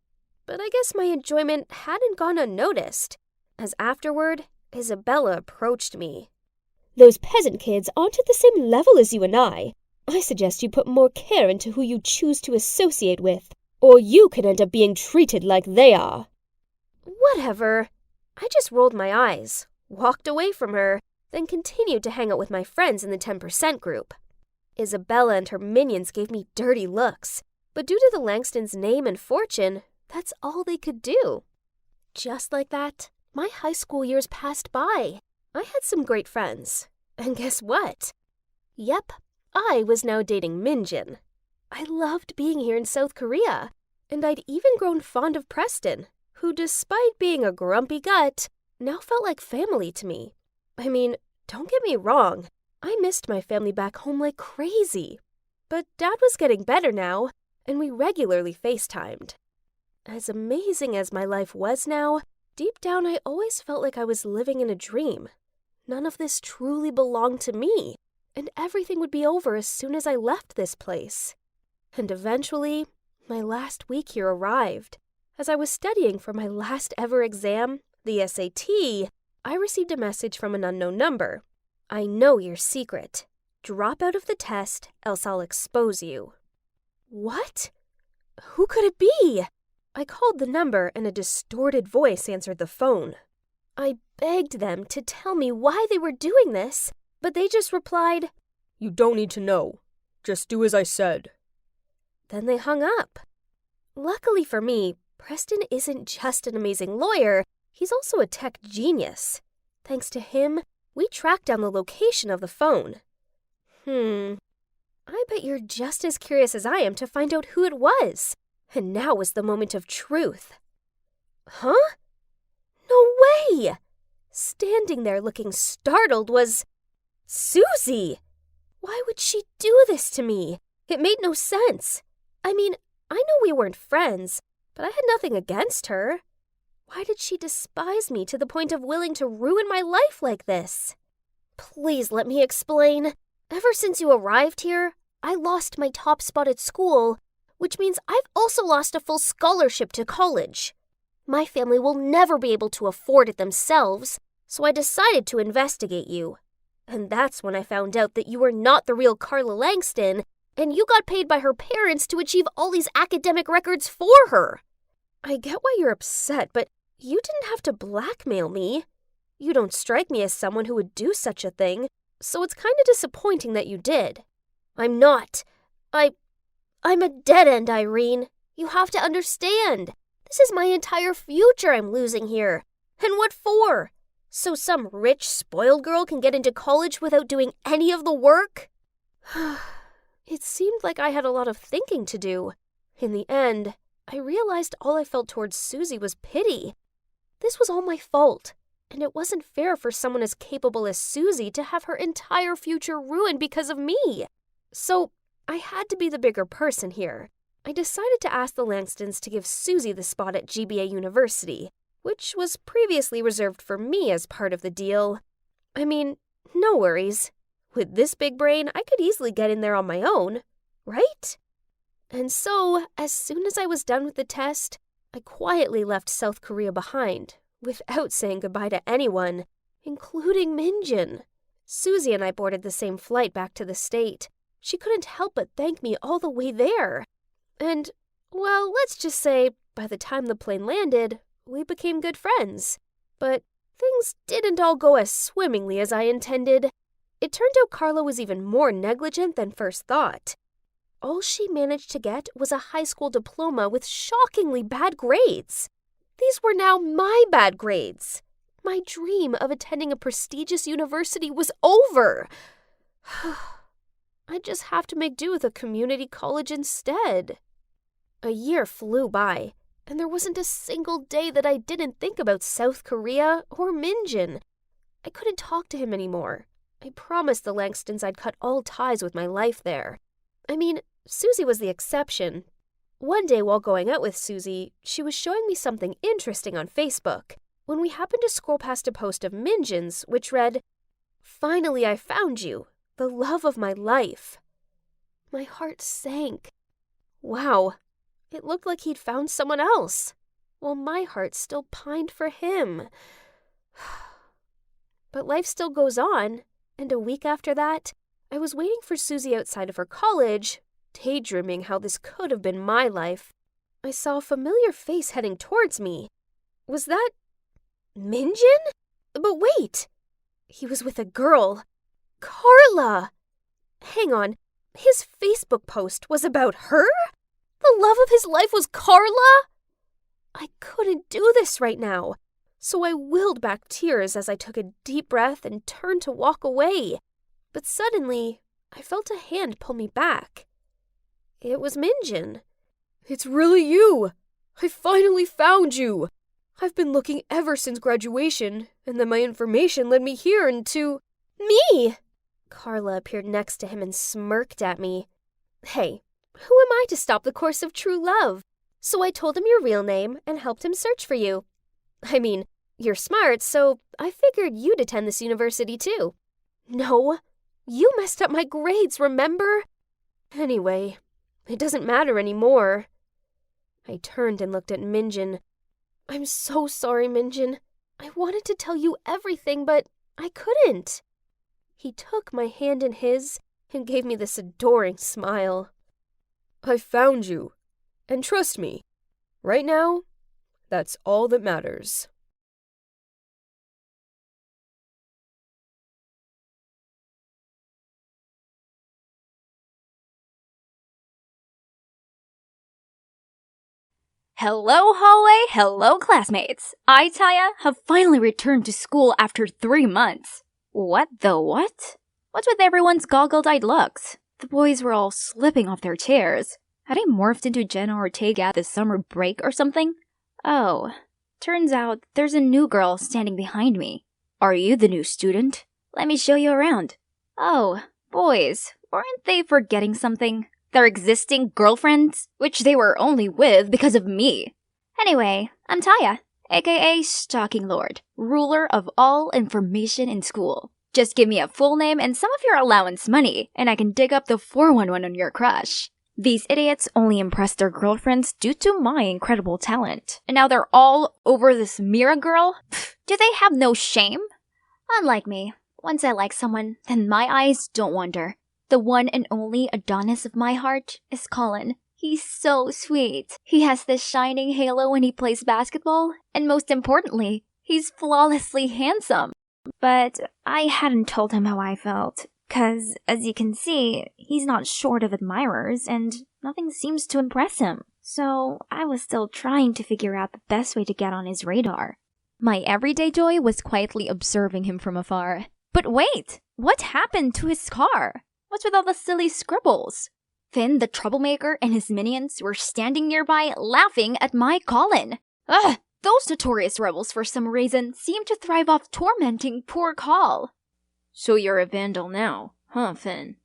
But I guess my enjoyment hadn't gone unnoticed, as afterward, Isabella approached me. Those peasant kids aren't at the same level as you and I. I suggest you put more care into who you choose to associate with, or you can end up being treated like they are. Whatever. I just rolled my eyes, walked away from her, then continued to hang out with my friends in the 10% group. Isabella and her minions gave me dirty looks, but due to the Langstons' name and fortune, that's all they could do. Just like that, my high school years passed by. I had some great friends. And guess what? Yep, I was now dating Minjin. I loved being here in South Korea, and I'd even grown fond of Preston, who, despite being a grumpy gut, now felt like family to me. I mean, don't get me wrong, I missed my family back home like crazy. But Dad was getting better now, and we regularly FaceTimed. As amazing as my life was now, deep down I always felt like I was living in a dream. None of this truly belonged to me, and everything would be over as soon as I left this place. And eventually, my last week here arrived. As I was studying for my last ever exam, the SAT, I received a message from an unknown number. I know your secret. Drop out of the test, else I'll expose you. What? Who could it be? I called the number and a distorted voice answered the phone. I begged them to tell me why they were doing this, but they just replied, "You don't need to know. Just do as I said." Then they hung up. Luckily for me, Preston isn't just an amazing lawyer, he's also a tech genius. Thanks to him, we tracked down the location of the phone. I bet you're just as curious as I am to find out who it was. And now was the moment of truth. Huh? No way! Standing there looking startled was Susie! Why would she do this to me? It made no sense. I mean, I know we weren't friends, but I had nothing against her. Why did she despise me to the point of willing to ruin my life like this? Please let me explain. Ever since you arrived here, I lost my top spot at school, which means I've also lost a full scholarship to college. My family will never be able to afford it themselves, so I decided to investigate you. And that's when I found out that you were not the real Carla Langston, and you got paid by her parents to achieve all these academic records for her. I get why you're upset, but you didn't have to blackmail me. You don't strike me as someone who would do such a thing, so it's kind of disappointing that you did. I'm not. I'm a dead end, Irene. You have to understand. This is my entire future I'm losing here. And what for? So some rich, spoiled girl can get into college without doing any of the work? It seemed like I had a lot of thinking to do. In the end, I realized all I felt towards Susie was pity. This was all my fault, and it wasn't fair for someone as capable as Susie to have her entire future ruined because of me. So I had to be the bigger person here. I decided to ask the Langstons to give Susie the spot at GBA University, which was previously reserved for me as part of the deal. I mean, no worries. With this big brain, I could easily get in there on my own, right? And so, as soon as I was done with the test, I quietly left South Korea behind, without saying goodbye to anyone, including Minjin. Susie and I boarded the same flight back to the state. She couldn't help but thank me all the way there. And, well, let's just say, by the time the plane landed, we became good friends. But things didn't all go as swimmingly as I intended. It turned out Carla was even more negligent than first thought. All she managed to get was a high school diploma with shockingly bad grades. These were now my bad grades. My dream of attending a prestigious university was over. I just have to make do with a community college instead. A year flew by, and there wasn't a single day that I didn't think about South Korea or Minjin. I couldn't talk to him anymore. I promised the Langstons I'd cut all ties with my life there. I mean, Susie was the exception. One day while going out with Susie, she was showing me something interesting on Facebook, when we happened to scroll past a post of Minjin's, which read, "Finally I found you, the love of my life." My heart sank. Wow, it looked like he'd found someone else, while my heart still pined for him. But life still goes on, and a week after that, I was waiting for Susie outside of her college, daydreaming how this could have been my life. I saw a familiar face heading towards me. Was that Minjin? But wait! He was with a girl. Carla! Hang on, his Facebook post was about her? The love of his life was Carla? I couldn't do this right now, so I willed back tears as I took a deep breath and turned to walk away. But suddenly, I felt a hand pull me back. It was Minjin. "It's really you! I finally found you! I've been looking ever since graduation, and then my information led me here and to—" "Me!" Carla appeared next to him and smirked at me. "Hey, who am I to stop the course of true love? So I told him your real name and helped him search for you. I mean, you're smart, so I figured you'd attend this university too." "No, you messed up my grades, remember? Anyway, it doesn't matter anymore." I turned and looked at Minjin. "I'm so sorry, Minjin. I wanted to tell you everything, but I couldn't." He took my hand in his and gave me this adoring smile. "I found you. And trust me, right now, that's all that matters." Hello, hallway. Hello, classmates. I, Taya, have finally returned to school after 3 months. What the what? What's with everyone's goggled-eyed looks? The boys were all slipping off their chairs. Had I morphed into Jenna Ortega this summer break or something? Oh, turns out there's a new girl standing behind me. Are you the new student? Let me show you around. Oh, boys, weren't they forgetting something? Their existing girlfriends, which they were only with because of me. Anyway, I'm Taya, aka Stalking Lord, ruler of all information in school. Just give me a full name and some of your allowance money, and I can dig up the 411 on your crush. These idiots only impress their girlfriends due to my incredible talent. And now they're all over this Mira girl? Pfft, do they have no shame? Unlike me, once I like someone, then my eyes don't wander. The one and only Adonis of my heart is Colin. He's so sweet. He has this shining halo when he plays basketball, and most importantly, he's flawlessly handsome. But I hadn't told him how I felt, 'cause, as you can see, he's not short of admirers, and nothing seems to impress him. So I was still trying to figure out the best way to get on his radar. My everyday joy was quietly observing him from afar. But wait! What happened to his car? What's with all the silly scribbles? Finn, the troublemaker, and his minions were standing nearby laughing at my Colin. Ugh! Those notorious rebels, for some reason, seem to thrive off tormenting poor Col. So you're a vandal now, huh, Finn?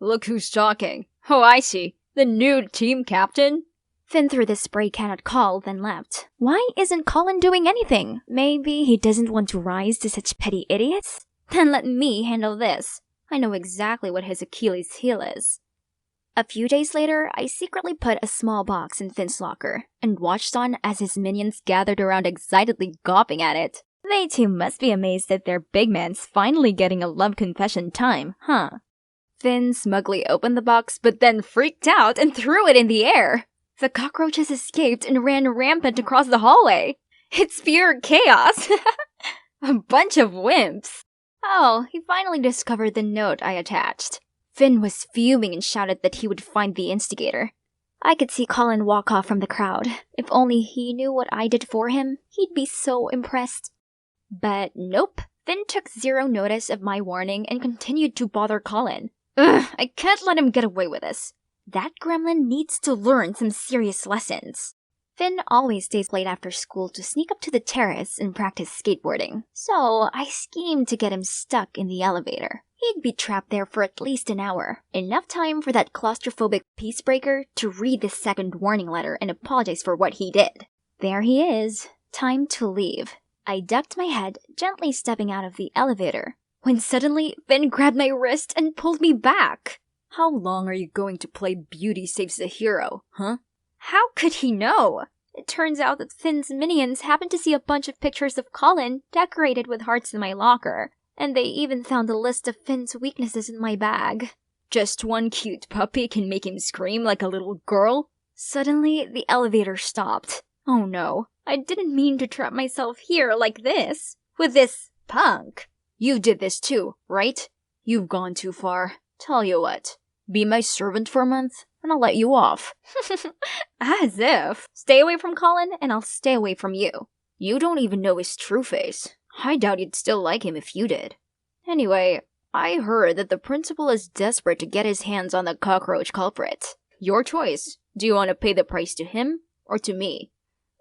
Look who's talking. Oh, I see. The new team captain? Finn threw the spray can at Call, then left. Why isn't Colin doing anything? Maybe he doesn't want to rise to such petty idiots? Then let me handle this. I know exactly what his Achilles heel is. A few days later, I secretly put a small box in Finn's locker and watched on as his minions gathered around excitedly gawping at it. They too must be amazed that their big man's finally getting a love confession time, huh? Finn smugly opened the box but then freaked out and threw it in the air. The cockroaches escaped and ran rampant across the hallway. It's pure chaos. A bunch of wimps. Oh, he finally discovered the note I attached. Finn was fuming and shouted that he would find the instigator. I could see Colin walk off from the crowd. If only he knew what I did for him, he'd be so impressed. But nope, Finn took zero notice of my warning and continued to bother Colin. Ugh, I can't let him get away with this. That gremlin needs to learn some serious lessons. Finn always stays late after school to sneak up to the terrace and practice skateboarding, so I schemed to get him stuck in the elevator. He'd be trapped there for at least an hour, enough time for that claustrophobic peacebreaker to read the second warning letter and apologize for what he did. There he is. Time to leave. I ducked my head, gently stepping out of the elevator, when suddenly Finn grabbed my wrist and pulled me back. How long are you going to play Beauty Saves the Hero, huh? How could he know? It turns out that Finn's minions happened to see a bunch of pictures of Colin decorated with hearts in my locker, and they even found a list of Finn's weaknesses in my bag. Just one cute puppy can make him scream like a little girl? Suddenly, the elevator stopped. Oh no, I didn't mean to trap myself here like this, with this punk. You did this too, right? You've gone too far. Tell you what, be my servant for a month, and I'll let you off. As if. Stay away from Colin, and I'll stay away from you. You don't even know his true face. I doubt you'd still like him if you did. Anyway, I heard that the principal is desperate to get his hands on the cockroach culprit. Your choice. Do you want to pay the price to him, or to me?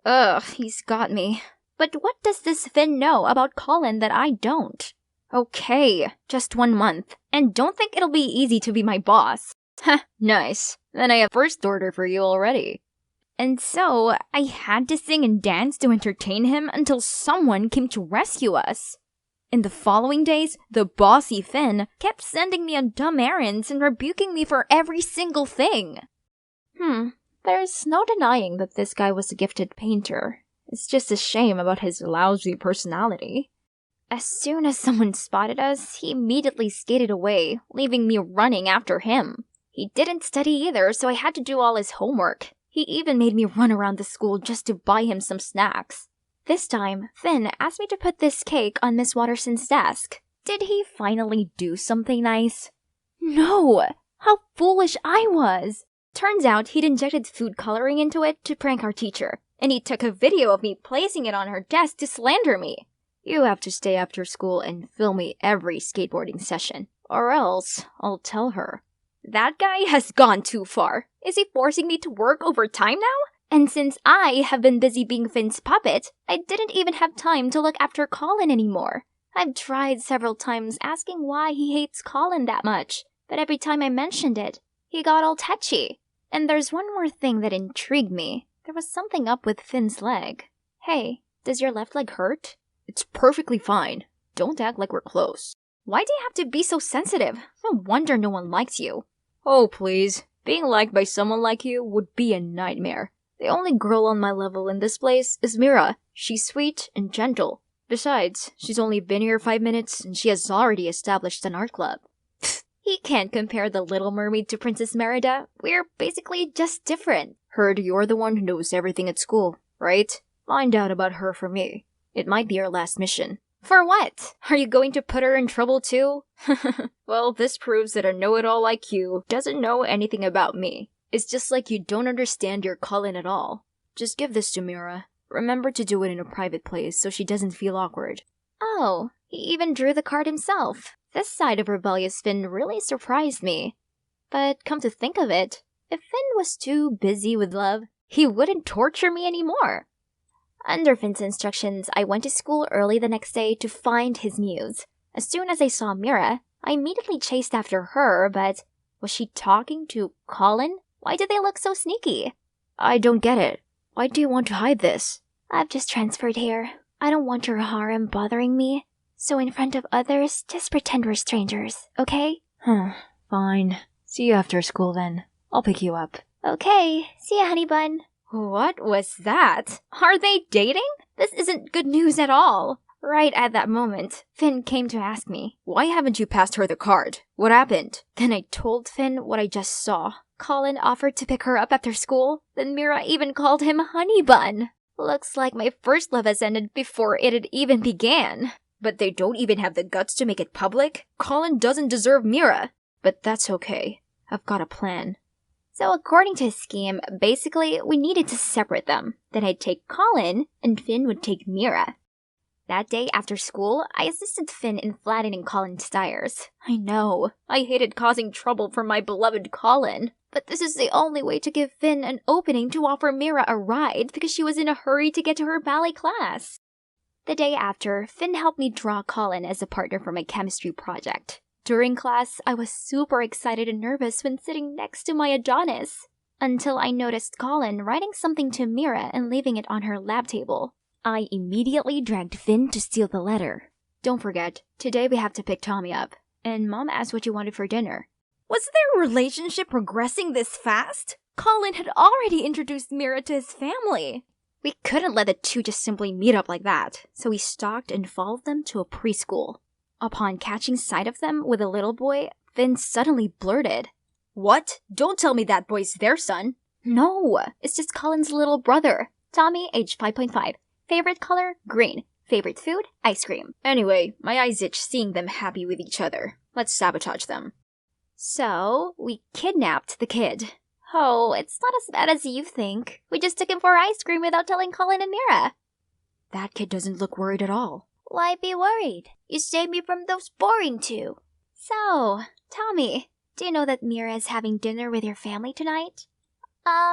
Ugh, he's got me. But what does this Finn know about Colin that I don't? Okay, just 1 month. And don't think it'll be easy to be my boss. Heh, nice. Then I have first order for you already. And so, I had to sing and dance to entertain him until someone came to rescue us. In the following days, the bossy Finn kept sending me on dumb errands and rebuking me for every single thing. There's no denying that this guy was a gifted painter. It's just a shame about his lousy personality. As soon as someone spotted us, he immediately skated away, leaving me running after him. He didn't study either, so I had to do all his homework. He even made me run around the school just to buy him some snacks. This time, Finn asked me to put this cake on Miss Watterson's desk. Did he finally do something nice? No! How foolish I was! Turns out he'd injected food coloring into it to prank our teacher, and he took a video of me placing it on her desk to slander me. You have to stay after school and film me every skateboarding session, or else I'll tell her. That guy has gone too far. Is he forcing me to work overtime now? And since I have been busy being Finn's puppet, I didn't even have time to look after Colin anymore. I've tried several times asking why he hates Colin that much, but every time I mentioned it, he got all touchy. And there's one more thing that intrigued me. There was something up with Finn's leg. Hey, does your left leg hurt? It's perfectly fine. Don't act like we're close. Why do you have to be so sensitive? No wonder no one likes you. Oh, please. Being liked by someone like you would be a nightmare. The only girl on my level in this place is Mira. She's sweet and gentle. Besides, she's only been here 5 minutes and she has already established an art club. He can't compare the Little Mermaid to Princess Merida. We're basically just different. Heard you're the one who knows everything at school, right? Find out about her for me. It might be our last mission. For what? Are you going to put her in trouble too? Well, this proves that a know-it-all like you doesn't know anything about me. It's just like you don't understand your Colin at all. Just give this to Mira. Remember to do it in a private place so she doesn't feel awkward. Oh, he even drew the card himself. This side of rebellious Finn really surprised me. But come to think of it, if Finn was too busy with love, he wouldn't torture me anymore. Under Finn's instructions, I went to school early the next day to find his muse. As soon as I saw Mira, I immediately chased after her, but was she talking to Colin? Why do they look so sneaky? I don't get it. Why do you want to hide this? I've just transferred here. I don't want your harem bothering me. So in front of others, just pretend we're strangers, okay? Fine. See you after school then. I'll pick you up. Okay, see ya, honey bun. What was that? Are they dating? This isn't good news at all. Right at that moment, Finn came to ask me, "Why haven't you passed her the card? What happened?" Then I told Finn what I just saw. Colin offered to pick her up after school. Then Mira even called him Honey Bun. Looks like my first love has ended before it had even began. But they don't even have the guts to make it public? Colin doesn't deserve Mira. But that's okay. I've got a plan. So according to his scheme, basically, we needed to separate them. Then I'd take Colin, and Finn would take Mira. That day after school, I assisted Finn in flattening Colin's tires. I know, I hated causing trouble for my beloved Colin. But this is the only way to give Finn an opening to offer Mira a ride because she was in a hurry to get to her ballet class. The day after, Finn helped me draw Colin as a partner for my chemistry project. During class, I was super excited and nervous when sitting next to my Adonis, until I noticed Colin writing something to Mira and leaving it on her lab table. I immediately dragged Finn to steal the letter. Don't forget, today we have to pick Tommy up, and Mom asked what you wanted for dinner. Was their relationship progressing this fast? Colin had already introduced Mira to his family. We couldn't let the two just simply meet up like that, so we stalked and followed them to a preschool. Upon catching sight of them with a little boy, Finn suddenly blurted, "What? Don't tell me that boy's their son." "No, it's just Colin's little brother. Tommy, age 5.5. Favorite color? Green. Favorite food? Ice cream." Anyway, my eyes itch seeing them happy with each other. Let's sabotage them. So, we kidnapped the kid. Oh, it's not as bad as you think. We just took him for ice cream without telling Colin and Mira. That kid doesn't look worried at all. Why be worried? You saved me from those boring two. So, Tommy, do you know that Mira is having dinner with your family tonight?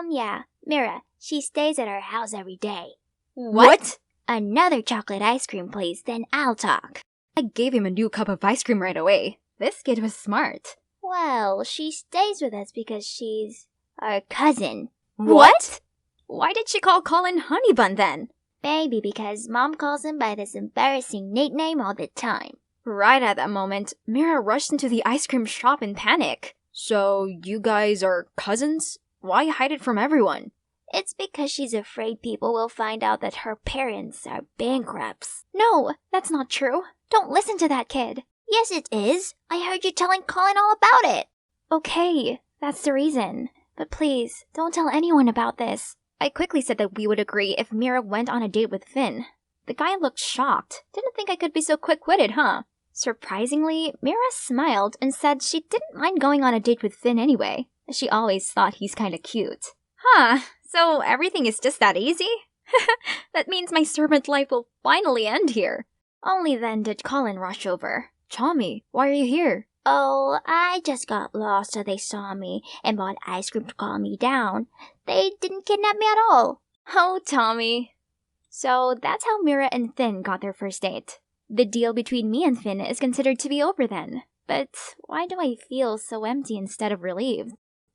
Yeah. Mira, she stays at our house every day. What? Another chocolate ice cream, please, then I'll talk. I gave him a new cup of ice cream right away. This kid was smart. Well, she stays with us because she's our cousin. What? Why did she call Colin Honey Bun then? Maybe because Mom calls him by this embarrassing nickname all the time. Right at that moment, Mira rushed into the ice cream shop in panic. So, you guys are cousins? Why hide it from everyone? It's because she's afraid people will find out that her parents are bankrupts. No, that's not true. Don't listen to that kid. Yes, it is. I heard you telling Colin all about it. Okay, that's the reason. But please, don't tell anyone about this. I quickly said that we would agree if Mira went on a date with Finn. The guy looked shocked. Didn't think I could be so quick-witted, huh? Surprisingly, Mira smiled and said she didn't mind going on a date with Finn anyway. She always thought he's kinda cute. Huh, so everything is just that easy? That means my servant life will finally end here. Only then did Colin rush over. Tommy, why are you here? Oh, I just got lost so they saw me and bought ice cream to calm me down. They didn't kidnap me at all. Oh, Tommy. So that's how Mira and Finn got their first date. The deal between me and Finn is considered to be over then. But why do I feel so empty instead of relieved?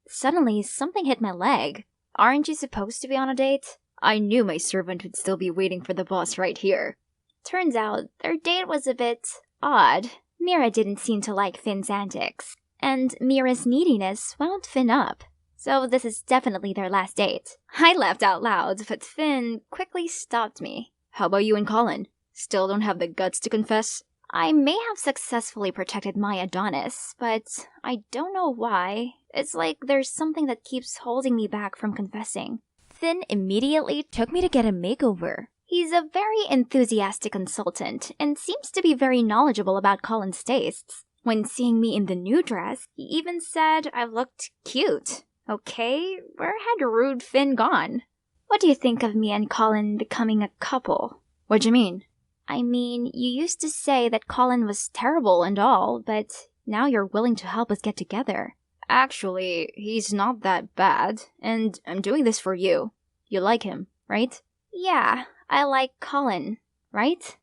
Suddenly, something hit my leg. Aren't you supposed to be on a date? I knew my servant would still be waiting for the boss right here. Turns out, their date was a bit odd. Mira didn't seem to like Finn's antics, and Mira's neediness wound Finn up. So this is definitely their last date. I laughed out loud, but Finn quickly stopped me. How about you and Colin? Still don't have the guts to confess? I may have successfully protected my Adonis, but I don't know why. It's like there's something that keeps holding me back from confessing. Finn immediately took me to get a makeover. He's a very enthusiastic consultant and seems to be very knowledgeable about Colin's tastes. When seeing me in the new dress, he even said I looked cute. Okay, where had rude Finn gone? What do you think of me and Colin becoming a couple? What do you mean? I mean, you used to say that Colin was terrible and all, but now you're willing to help us get together. Actually, he's not that bad, and I'm doing this for you. You like him, right? Yeah, I like Colin, right?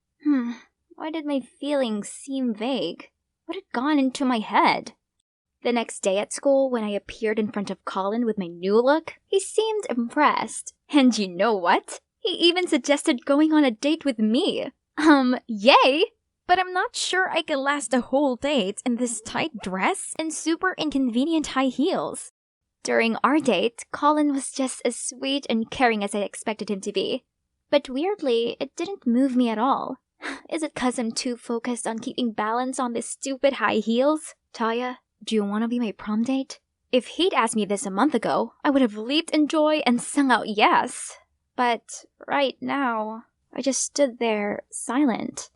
Why did my feelings seem vague? What had gone into my head? The next day at school, when I appeared in front of Colin with my new look, he seemed impressed. And you know what? He even suggested going on a date with me. Yay! But I'm not sure I can last a whole date in this tight dress and super inconvenient high heels. During our date, Colin was just as sweet and caring as I expected him to be. But weirdly, it didn't move me at all. Is it 'cause I'm too focused on keeping balance on these stupid high heels? Taya, do you want to be my prom date? If he'd asked me this a month ago, I would have leaped in joy and sung out yes. But right now, I just stood there, silent.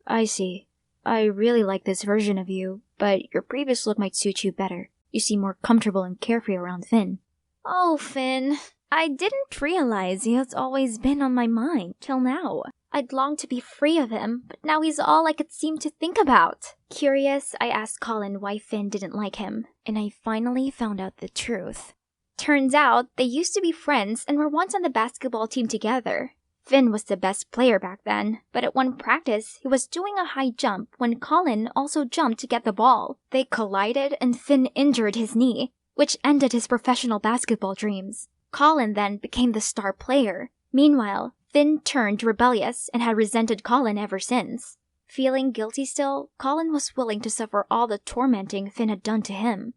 I see. I really like this version of you, but your previous look might suit you better. You seem more comfortable and carefree around Finn. Oh, Finn. I didn't realize he has always been on my mind till now. I'd longed to be free of him, but now he's all I could seem to think about. Curious, I asked Colin why Finn didn't like him, and I finally found out the truth. Turns out, they used to be friends and were once on the basketball team together. Finn was the best player back then, but at one practice, he was doing a high jump when Colin also jumped to get the ball. They collided and Finn injured his knee, which ended his professional basketball dreams. Colin then became the star player. Meanwhile, Finn turned rebellious and had resented Colin ever since. Feeling guilty still, Colin was willing to suffer all the tormenting Finn had done to him.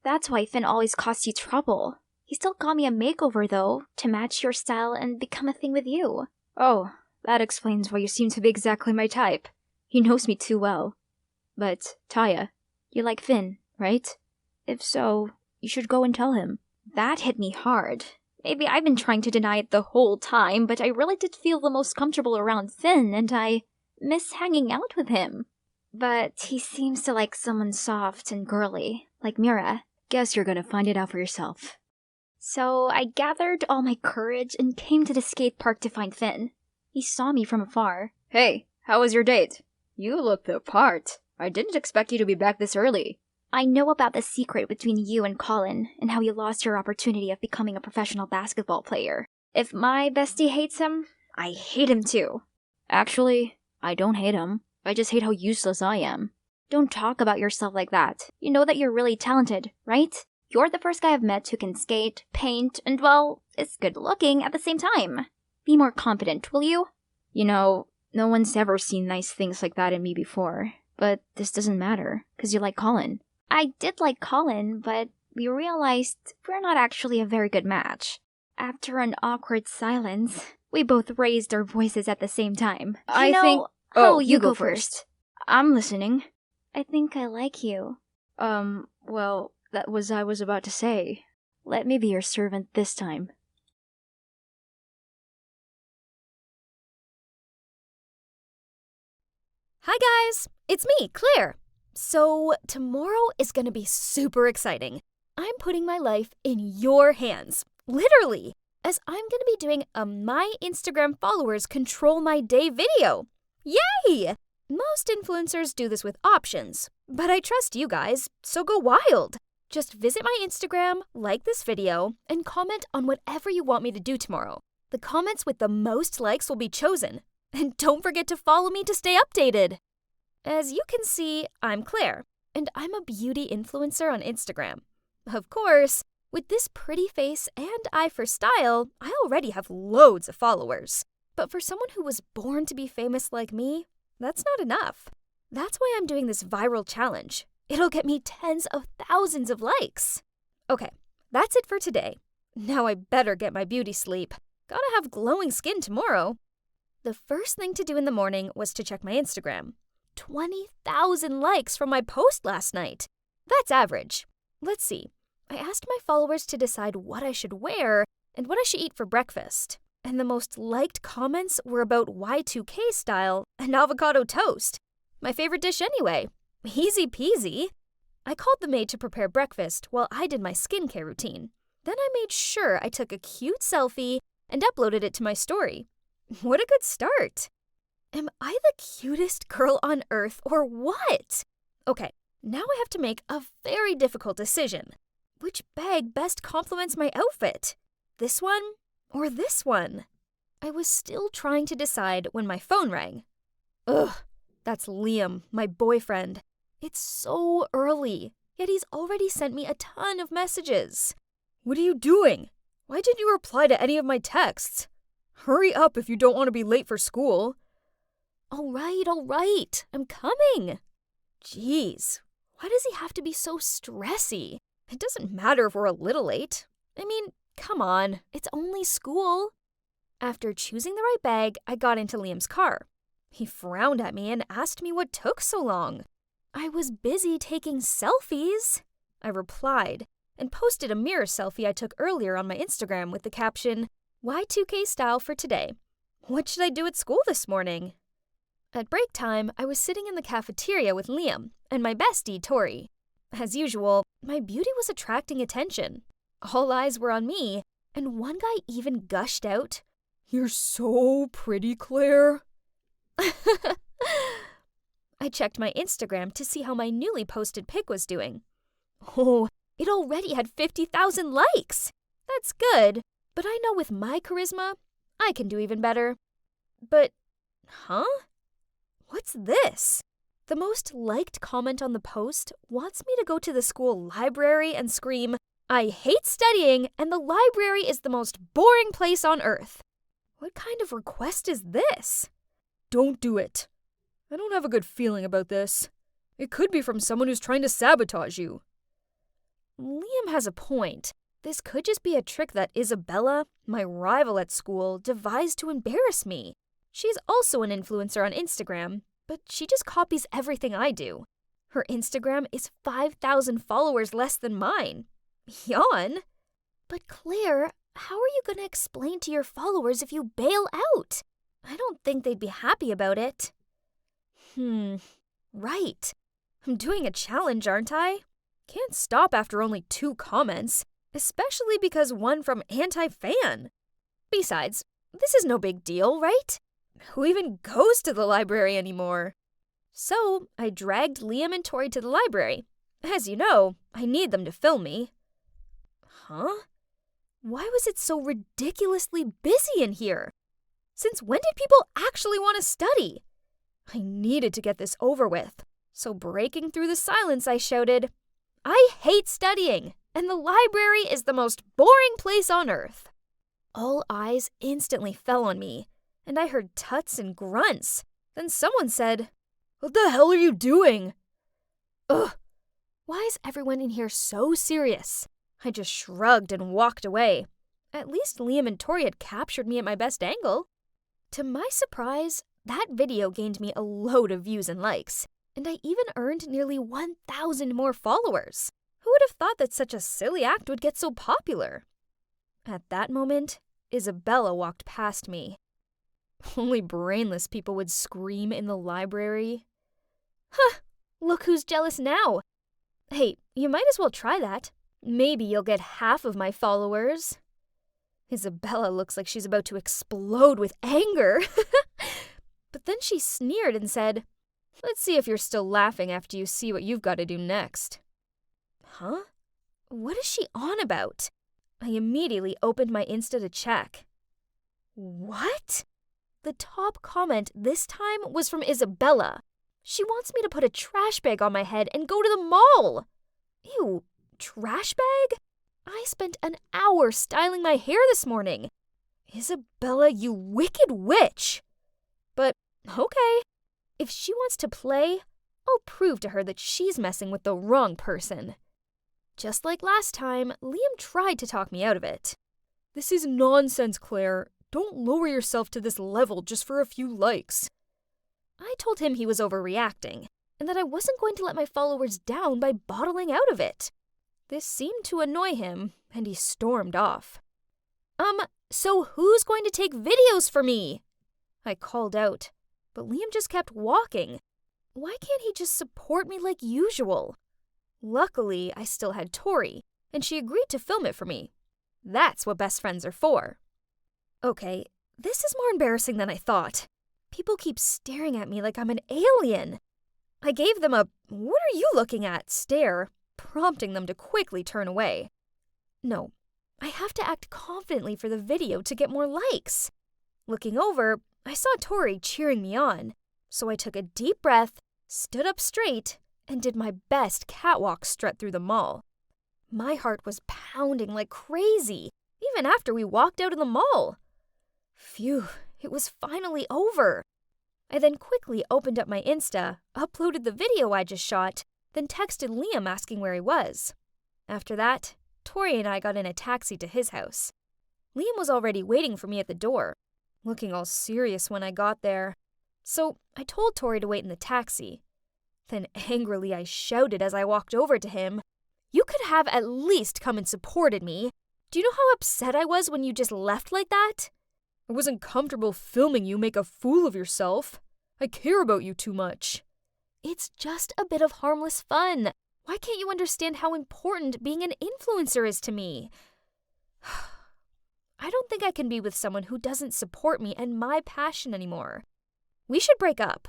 That's why Finn always caused you trouble. He still got me a makeover, though, to match your style and become a thing with you. Oh, that explains why you seem to be exactly my type. He knows me too well. But, Taya, you like Finn, right? If so, you should go and tell him. That hit me hard. Maybe I've been trying to deny it the whole time, but I really did feel the most comfortable around Finn, and I miss hanging out with him. But he seems to like someone soft and girly, like Mira. Guess you're gonna find it out for yourself. So I gathered all my courage and came to the skate park to find Finn. He saw me from afar. Hey, how was your date? You look the part. I didn't expect you to be back this early. I know about the secret between you and Colin, and how you lost your opportunity of becoming a professional basketball player. If my bestie hates him, I hate him too. Actually, I don't hate him. I just hate how useless I am. Don't talk about yourself like that. You know that you're really talented, right? You're the first guy I've met who can skate, paint, and, well, is good-looking at the same time. Be more confident, will you? You know, no one's ever seen nice things like that in me before. But this doesn't matter, because you like Colin. I did like Colin, but we realized we're not actually a very good match. After an awkward silence, we both raised our voices at the same time. I think... Oh, you go first. I'm listening. I think I like you. Well... That was I was about to say. Let me be your servant this time. Hi guys, it's me, Claire. So tomorrow is gonna be super exciting. I'm putting my life in your hands, literally, as I'm gonna be doing a My Instagram Followers Control My Day video. Yay! Most influencers do this with options, but I trust you guys, so go wild. Just visit my Instagram, like this video, and comment on whatever you want me to do tomorrow. The comments with the most likes will be chosen. And don't forget to follow me to stay updated. As you can see, I'm Claire, and I'm a beauty influencer on Instagram. Of course, with this pretty face and eye for style, I already have loads of followers. But for someone who was born to be famous like me, that's not enough. That's why I'm doing this viral challenge. It'll get me tens of thousands of likes. Okay, that's it for today. Now I better get my beauty sleep. Gotta have glowing skin tomorrow. The first thing to do in the morning was to check my Instagram. 20,000 likes from my post last night. That's average. Let's see. I asked my followers to decide what I should wear and what I should eat for breakfast. And the most liked comments were about Y2K style and avocado toast. My favorite dish anyway. Easy peasy. I called the maid to prepare breakfast while I did my skincare routine. Then I made sure I took a cute selfie and uploaded it to my story. What a good start. Am I the cutest girl on earth or what? Okay, now I have to make a very difficult decision. Which bag best complements my outfit? This one or this one? I was still trying to decide when my phone rang. Ugh, that's Liam, my boyfriend. It's so early. yet he's already sent me a ton of messages. What are you doing? Why didn't you reply to any of my texts? Hurry up if you don't want to be late for school. All right, I'm coming. Jeez, why does he have to be so stressy? It doesn't matter if we're a little late. I mean, come on, it's only school. After choosing the right bag, I got into Liam's car. He frowned at me and asked me what took so long. I was busy taking selfies, I replied, and posted a mirror selfie I took earlier on my Instagram with the caption, Y2K style for today. What should I do at school this morning? At break time, I was sitting in the cafeteria with Liam and my bestie, Tori. As usual, my beauty was attracting attention. All eyes were on me, and one guy even gushed out, "You're so pretty, Claire." I checked my Instagram to see how my newly posted pic was doing. Oh, it already had 50,000 likes. That's good, but I know with my charisma, I can do even better. But, What's this? The most liked comment on the post wants me to go to the school library and scream, "I hate studying and the library is the most boring place on earth." What kind of request is this? Don't do it. I don't have a good feeling about this. It could be from someone who's trying to sabotage you. Liam has a point. This could just be a trick that Isabella, my rival at school, devised to embarrass me. She's also an influencer on Instagram, but she just copies everything I do. Her Instagram is 5,000 followers less than mine. Yawn. But Claire, how are you going to explain to your followers if you bail out? I don't think they'd be happy about it. Right. I'm doing a challenge, aren't I? Can't stop after only 2 comments, especially because one from anti-fan. Besides, this is no big deal, right? Who even goes to the library anymore? So, I dragged Liam and Tori to the library. As you know, I need them to film me. Huh? Why was it so ridiculously busy in here? Since when did people actually want to study? I needed to get this over with, so breaking through the silence, I shouted, "I hate studying, and the library is the most boring place on earth." All eyes instantly fell on me, and I heard tuts and grunts. Then someone said, "What the hell are you doing?" Ugh, why is everyone in here so serious? I just shrugged and walked away. At least Liam and Tori had captured me at my best angle. To my surprise, that video gained me a load of views and likes, and I even earned nearly 1,000 more followers. Who would have thought that such a silly act would get so popular? At that moment, Isabella walked past me. Only brainless people would scream in the library. Huh, look who's jealous now. Hey, you might as well try that. Maybe you'll get half of my followers. Isabella looks like she's about to explode with anger. But then she sneered and said, "Let's see if you're still laughing after you see what you've got to do next." Huh? What is she on about? I immediately opened my Insta to check. What? The top comment this time was from Isabella. She wants me to put a trash bag on my head and go to the mall. Ew, trash bag? I spent an hour styling my hair this morning. Isabella, you wicked witch. But, okay. If she wants to play, I'll prove to her that she's messing with the wrong person. Just like last time, Liam tried to talk me out of it. This is nonsense, Claire. Don't lower yourself to this level just for a few likes. I told him he was overreacting, and that I wasn't going to let my followers down by bottling out of it. This seemed to annoy him, and he stormed off. So who's going to take videos for me? I called out, but Liam just kept walking. Why can't he just support me like usual? Luckily, I still had Tori, and she agreed to film it for me. That's what best friends are for. Okay, this is more embarrassing than I thought. People keep staring at me like I'm an alien. I gave them a "what are you looking at" stare, prompting them to quickly turn away. No, I have to act confidently for the video to get more likes. Looking over, I saw Tori cheering me on, so I took a deep breath, stood up straight, and did my best catwalk strut through the mall. My heart was pounding like crazy, even after we walked out of the mall. Phew, it was finally over. I then quickly opened up my Insta, uploaded the video I just shot, then texted Liam asking where he was. After that, Tori and I got in a taxi to his house. Liam was already waiting for me at the door, looking all serious when I got there. So I told Tori to wait in the taxi. Then angrily I shouted as I walked over to him, "You could have at least come and supported me. Do you know how upset I was when you just left like that? I wasn't comfortable filming you make a fool of yourself. I care about you too much." It's just a bit of harmless fun. Why can't you understand how important being an influencer is to me? I don't think I can be with someone who doesn't support me and my passion anymore. We should break up.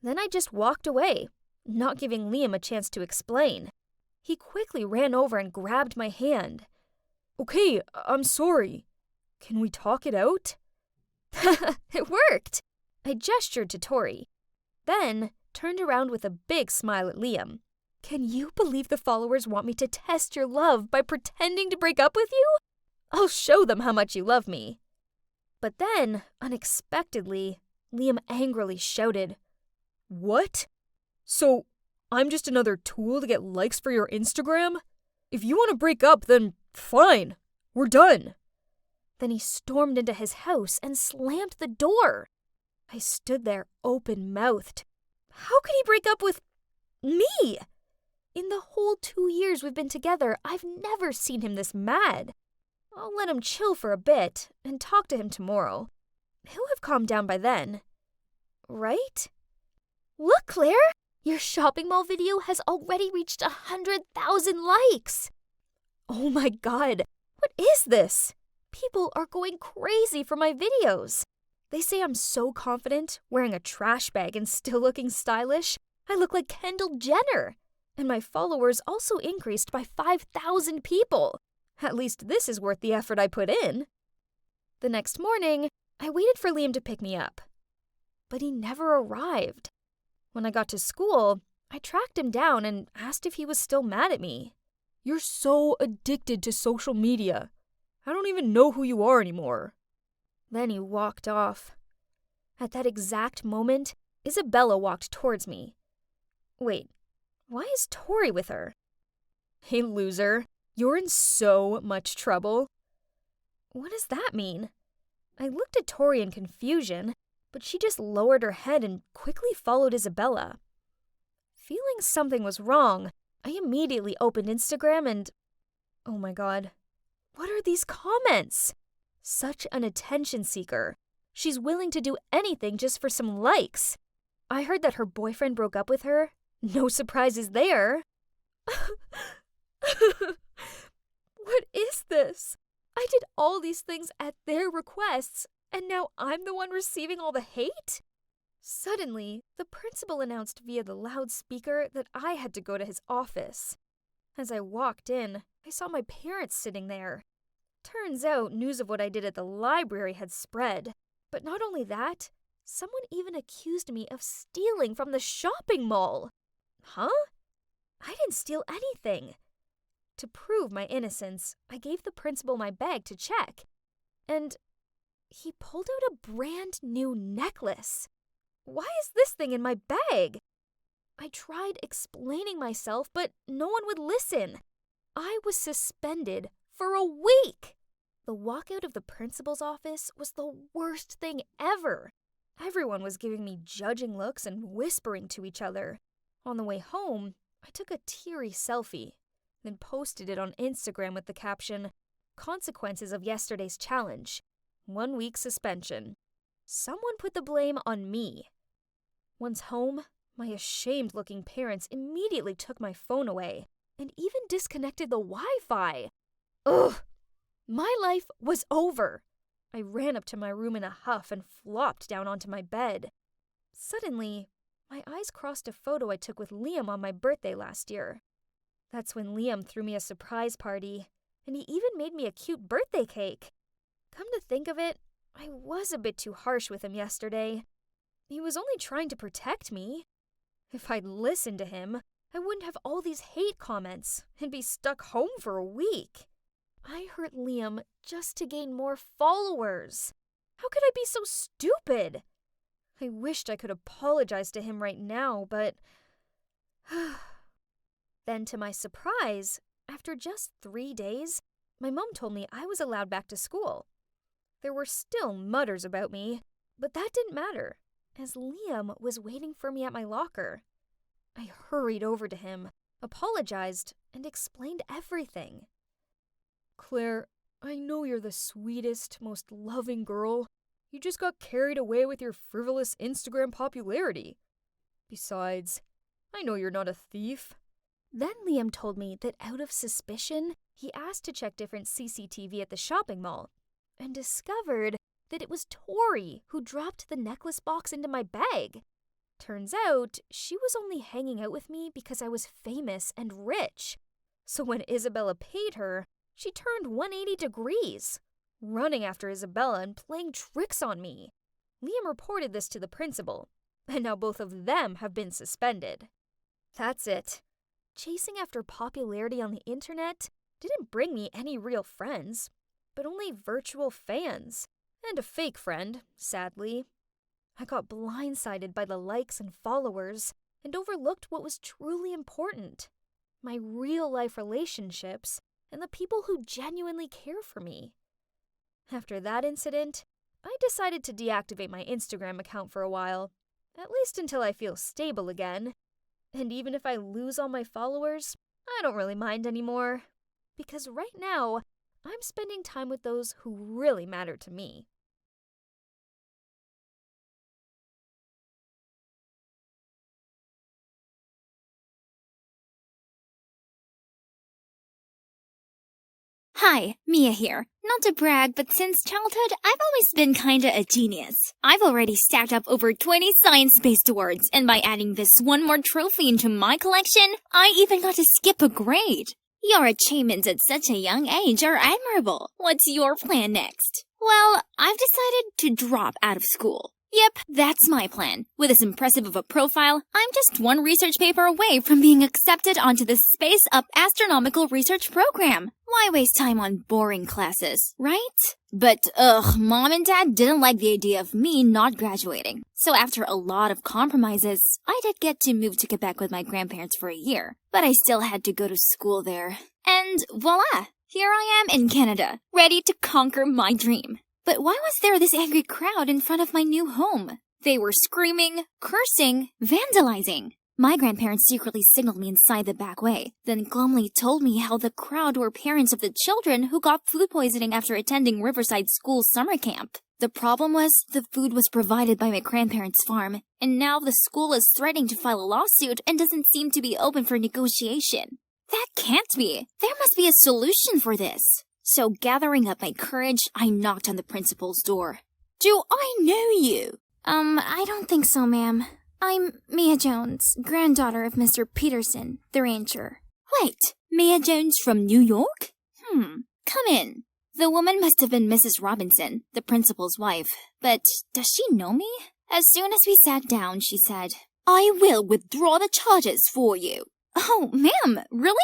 Then I just walked away, not giving Liam a chance to explain. He quickly ran over and grabbed my hand. "Okay, I'm sorry. Can we talk it out?" It worked! I gestured to Tori, then turned around with a big smile at Liam. "Can you believe the followers want me to test your love by pretending to break up with you? I'll show them how much you love me." But then, unexpectedly, Liam angrily shouted, "What? So, I'm just another tool to get likes for your Instagram? If you want to break up, then fine. We're done." Then he stormed into his house and slammed the door. I stood there open-mouthed. How could he break up with me? In the whole 2 years we've been together, I've never seen him this mad. I'll let him chill for a bit and talk to him tomorrow. He'll have calmed down by then. Right? Look, Claire! Your shopping mall video has already reached 100,000 likes! Oh my god, what is this? People are going crazy for my videos. They say I'm so confident, wearing a trash bag and still looking stylish. I look like Kendall Jenner. And my followers also increased by 5,000 people. At least this is worth the effort I put in. The next morning, I waited for Liam to pick me up. But he never arrived. When I got to school, I tracked him down and asked if he was still mad at me. "You're so addicted to social media. I don't even know who you are anymore." Then he walked off. At that exact moment, Isabella walked towards me. Wait, why is Tori with her? "Hey, loser, you're in so much trouble." What does that mean? I looked at Tori in confusion, but she just lowered her head and quickly followed Isabella. Feeling something was wrong, I immediately opened Instagram and... oh my god. What are these comments? Such an attention seeker. She's willing to do anything just for some likes. I heard that her boyfriend broke up with her. No surprises there. What is this? I did all these things at their requests, and now I'm the one receiving all the hate? Suddenly, the principal announced via the loudspeaker that I had to go to his office. As I walked in, I saw my parents sitting there. Turns out news of what I did at the library had spread. But not only that, someone even accused me of stealing from the shopping mall. Huh? I didn't steal anything. To prove my innocence, I gave the principal my bag to check. And he pulled out a brand new necklace. Why is this thing in my bag? I tried explaining myself, but no one would listen. I was suspended for a week. The walkout of the principal's office was the worst thing ever. Everyone was giving me judging looks and whispering to each other. On the way home, I took a teary selfie, then posted it on Instagram with the caption, "Consequences of yesterday's challenge. 1 week suspension." Someone put the blame on me. Once home, my ashamed-looking parents immediately took my phone away and even disconnected the Wi-Fi. Ugh! My life was over. I ran up to my room in a huff and flopped down onto my bed. Suddenly, my eyes crossed a photo I took with Liam on my birthday last year. That's when Liam threw me a surprise party, and he even made me a cute birthday cake. Come to think of it, I was a bit too harsh with him yesterday. He was only trying to protect me. If I'd listened to him, I wouldn't have all these hate comments and be stuck home for a week. I hurt Liam just to gain more followers. How could I be so stupid? I wished I could apologize to him right now, but... Then, to my surprise, after just 3 days, my mom told me I was allowed back to school. There were still mutters about me, but that didn't matter, as Liam was waiting for me at my locker. I hurried over to him, apologized, and explained everything. Claire, I know you're the sweetest, most loving girl. You just got carried away with your frivolous Instagram popularity. Besides, I know you're not a thief. Then Liam told me that out of suspicion, he asked to check different CCTV at the shopping mall and discovered that it was Tori who dropped the necklace box into my bag. Turns out, she was only hanging out with me because I was famous and rich. So when Isabella paid her, she turned 180 degrees, running after Isabella and playing tricks on me. Liam reported this to the principal, and now both of them have been suspended. That's it. Chasing after popularity on the internet didn't bring me any real friends, but only virtual fans, and a fake friend, sadly. I got blindsided by the likes and followers and overlooked what was truly important, my real-life relationships and the people who genuinely care for me. After that incident, I decided to deactivate my Instagram account for a while, at least until I feel stable again. And even if I lose all my followers, I don't really mind anymore, because right now, I'm spending time with those who really matter to me. Hi, Mia here. Not to brag, but since childhood, I've always been kinda a genius. I've already stacked up over 20 science-based awards, and by adding this one more trophy into my collection, I even got to skip a grade. Your achievements at such a young age are admirable. What's your plan next? Well, I've decided to drop out of school. Yep, that's my plan. With as impressive of a profile, I'm just one research paper away from being accepted onto the Space Up Astronomical Research Program. Why waste time on boring classes, right? But, Mom and Dad didn't like the idea of me not graduating. So after a lot of compromises, I did get to move to Quebec with my grandparents for a year. But I still had to go to school there. And voila! Here I am in Canada, ready to conquer my dream. But why was there this angry crowd in front of my new home? They were screaming, cursing, vandalizing. My grandparents secretly signaled me inside the back way, then glumly told me how the crowd were parents of the children who got food poisoning after attending Riverside School summer camp. The problem was, the food was provided by my grandparents' farm, and now the school is threatening to file a lawsuit and doesn't seem to be open for negotiation. That can't be. There must be a solution for this. So gathering up my courage, I knocked on the principal's door. Do I know you? I don't think so, ma'am. I'm Mia Jones, granddaughter of Mr. Peterson, the rancher. Wait, Mia Jones from New York? Come in. The woman must have been Mrs. Robinson, the principal's wife. But does she know me? As soon as we sat down, she said, I will withdraw the charges for you. Oh, ma'am, really?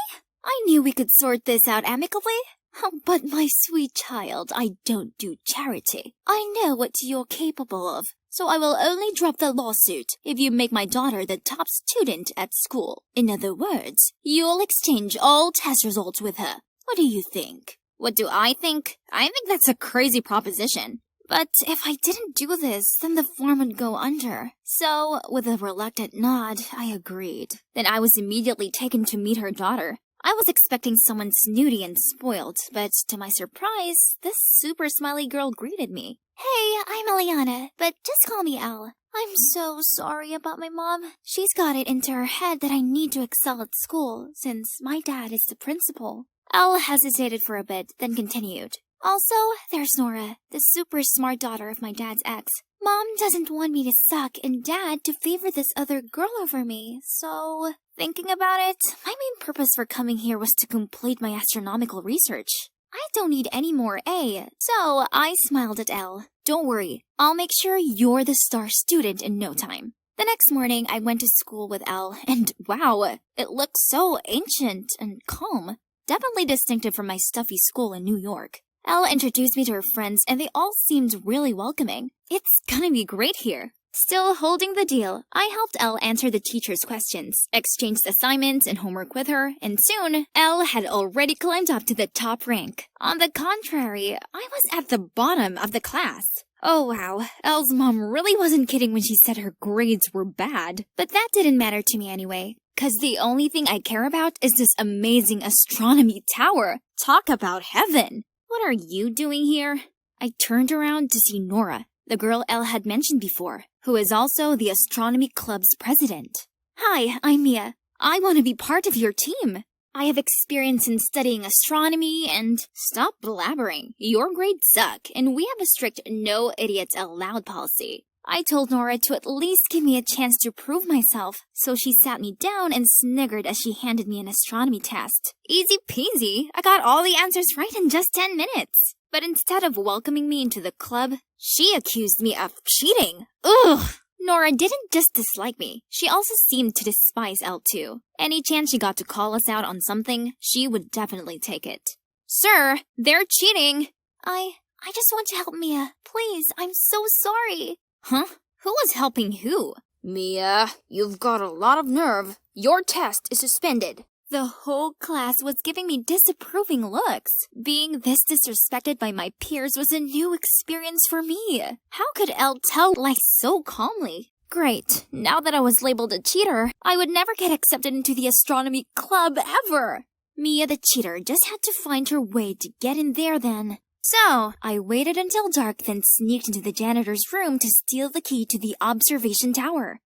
I knew we could sort this out amicably. Oh, but my sweet child, I don't do charity. I know what you're capable of, so I will only drop the lawsuit if you make my daughter the top student at school. In other words, you'll exchange all test results with her. What do you think? What do I think? I think that's a crazy proposition. But if I didn't do this, then the farm would go under. So, with a reluctant nod, I agreed. Then I was immediately taken to meet her daughter. I was expecting someone snooty and spoiled, but to my surprise, this super smiley girl greeted me. Hey, I'm Eliana, but just call me Elle. I'm so sorry about my mom. She's got it into her head that I need to excel at school, since my dad is the principal. Elle hesitated for a bit, then continued. Also, there's Nora, the super smart daughter of my dad's ex. Mom doesn't want me to suck and Dad to favor this other girl over me, so... Thinking about it, my main purpose for coming here was to complete my astronomical research. I don't need any more A, so I smiled at Elle. Don't worry, I'll make sure you're the star student in no time. The next morning, I went to school with Elle, and wow, it looked so ancient and calm. Definitely distinctive from my stuffy school in New York. Elle introduced me to her friends, and they all seemed really welcoming. It's gonna be great here. Still holding the deal, I helped Elle answer the teacher's questions, exchanged assignments and homework with her, and soon, Elle had already climbed up to the top rank. On the contrary, I was at the bottom of the class. Oh wow, Elle's mom really wasn't kidding when she said her grades were bad. But that didn't matter to me anyway, cause the only thing I care about is this amazing astronomy tower. Talk about heaven! What are you doing here? I turned around to see Nora, the girl Elle had mentioned before, who is also the astronomy club's president. Hi, I'm Mia. I want to be part of your team. I have experience in studying astronomy and... Stop blabbering. Your grades suck, and we have a strict no idiots allowed policy. I told Nora to at least give me a chance to prove myself, so she sat me down and sniggered as she handed me an astronomy test. Easy peasy. I got all the answers right in just 10 minutes. But instead of welcoming me into the club, she accused me of cheating. Ugh! Nora didn't just dislike me. She also seemed to despise Elle too. Any chance she got to call us out on something, she would definitely take it. Sir, they're cheating! I just want to help Mia. Please, I'm so sorry. Huh? Who was helping who? Mia, you've got a lot of nerve. Your test is suspended. The whole class was giving me disapproving looks. Being this disrespected by my peers was a new experience for me. How could Elle tell lies so calmly? Great. Now that I was labeled a cheater, I would never get accepted into the astronomy club ever. Mia the cheater just had to find her way to get in there then. So, I waited until dark, then sneaked into the janitor's room to steal the key to the observation tower.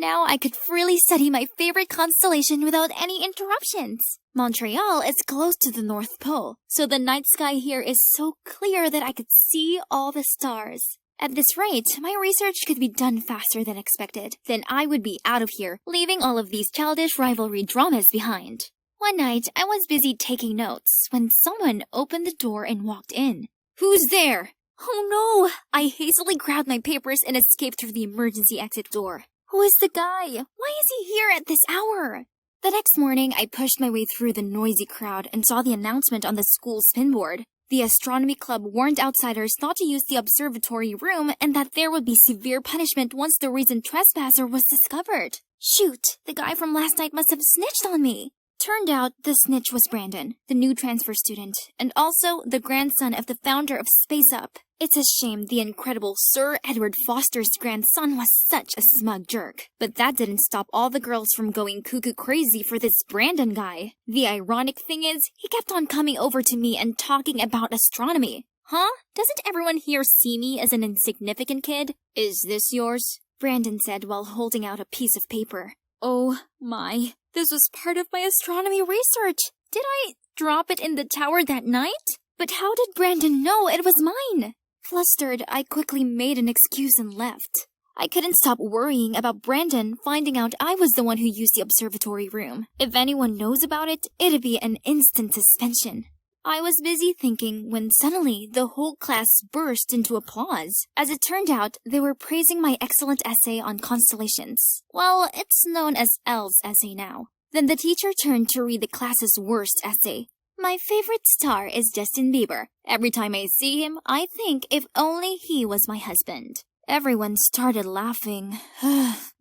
Now I could freely study my favorite constellation without any interruptions. Montreal is close to the North Pole, so the night sky here is so clear that I could see all the stars. At this rate, my research could be done faster than expected. Then I would be out of here, leaving all of these childish rivalry dramas behind. One night, I was busy taking notes when someone opened the door and walked in. Who's there? Oh no! I hastily grabbed my papers and escaped through the emergency exit door. Who is the guy? Why is he here at this hour? The next morning, I pushed my way through the noisy crowd and saw the announcement on the school spinboard. The astronomy club warned outsiders not to use the observatory room and that there would be severe punishment once the recent trespasser was discovered. Shoot, the guy from last night must have snitched on me. Turned out the snitch was Brandon, the new transfer student, and also the grandson of the founder of Space Up. It's a shame the incredible Sir Edward Foster's grandson was such a smug jerk. But that didn't stop all the girls from going cuckoo crazy for this Brandon guy. The ironic thing is, he kept on coming over to me and talking about astronomy. Huh? Doesn't everyone here see me as an insignificant kid? Is this yours? Brandon said while holding out a piece of paper. Oh my, this was part of my astronomy research. Did I drop it in the tower that night? But how did Brandon know it was mine? Flustered, I quickly made an excuse and left. I couldn't stop worrying about Brandon finding out I was the one who used the observatory room. If anyone knows about it, it'd be an instant suspension. I was busy thinking when suddenly the whole class burst into applause. As it turned out, they were praising my excellent essay on constellations. Well, it's known as Elle's essay now. Then the teacher turned to read the class's worst essay. My favorite star is Justin Bieber. Every time I see him, I think if only he was my husband. Everyone started laughing.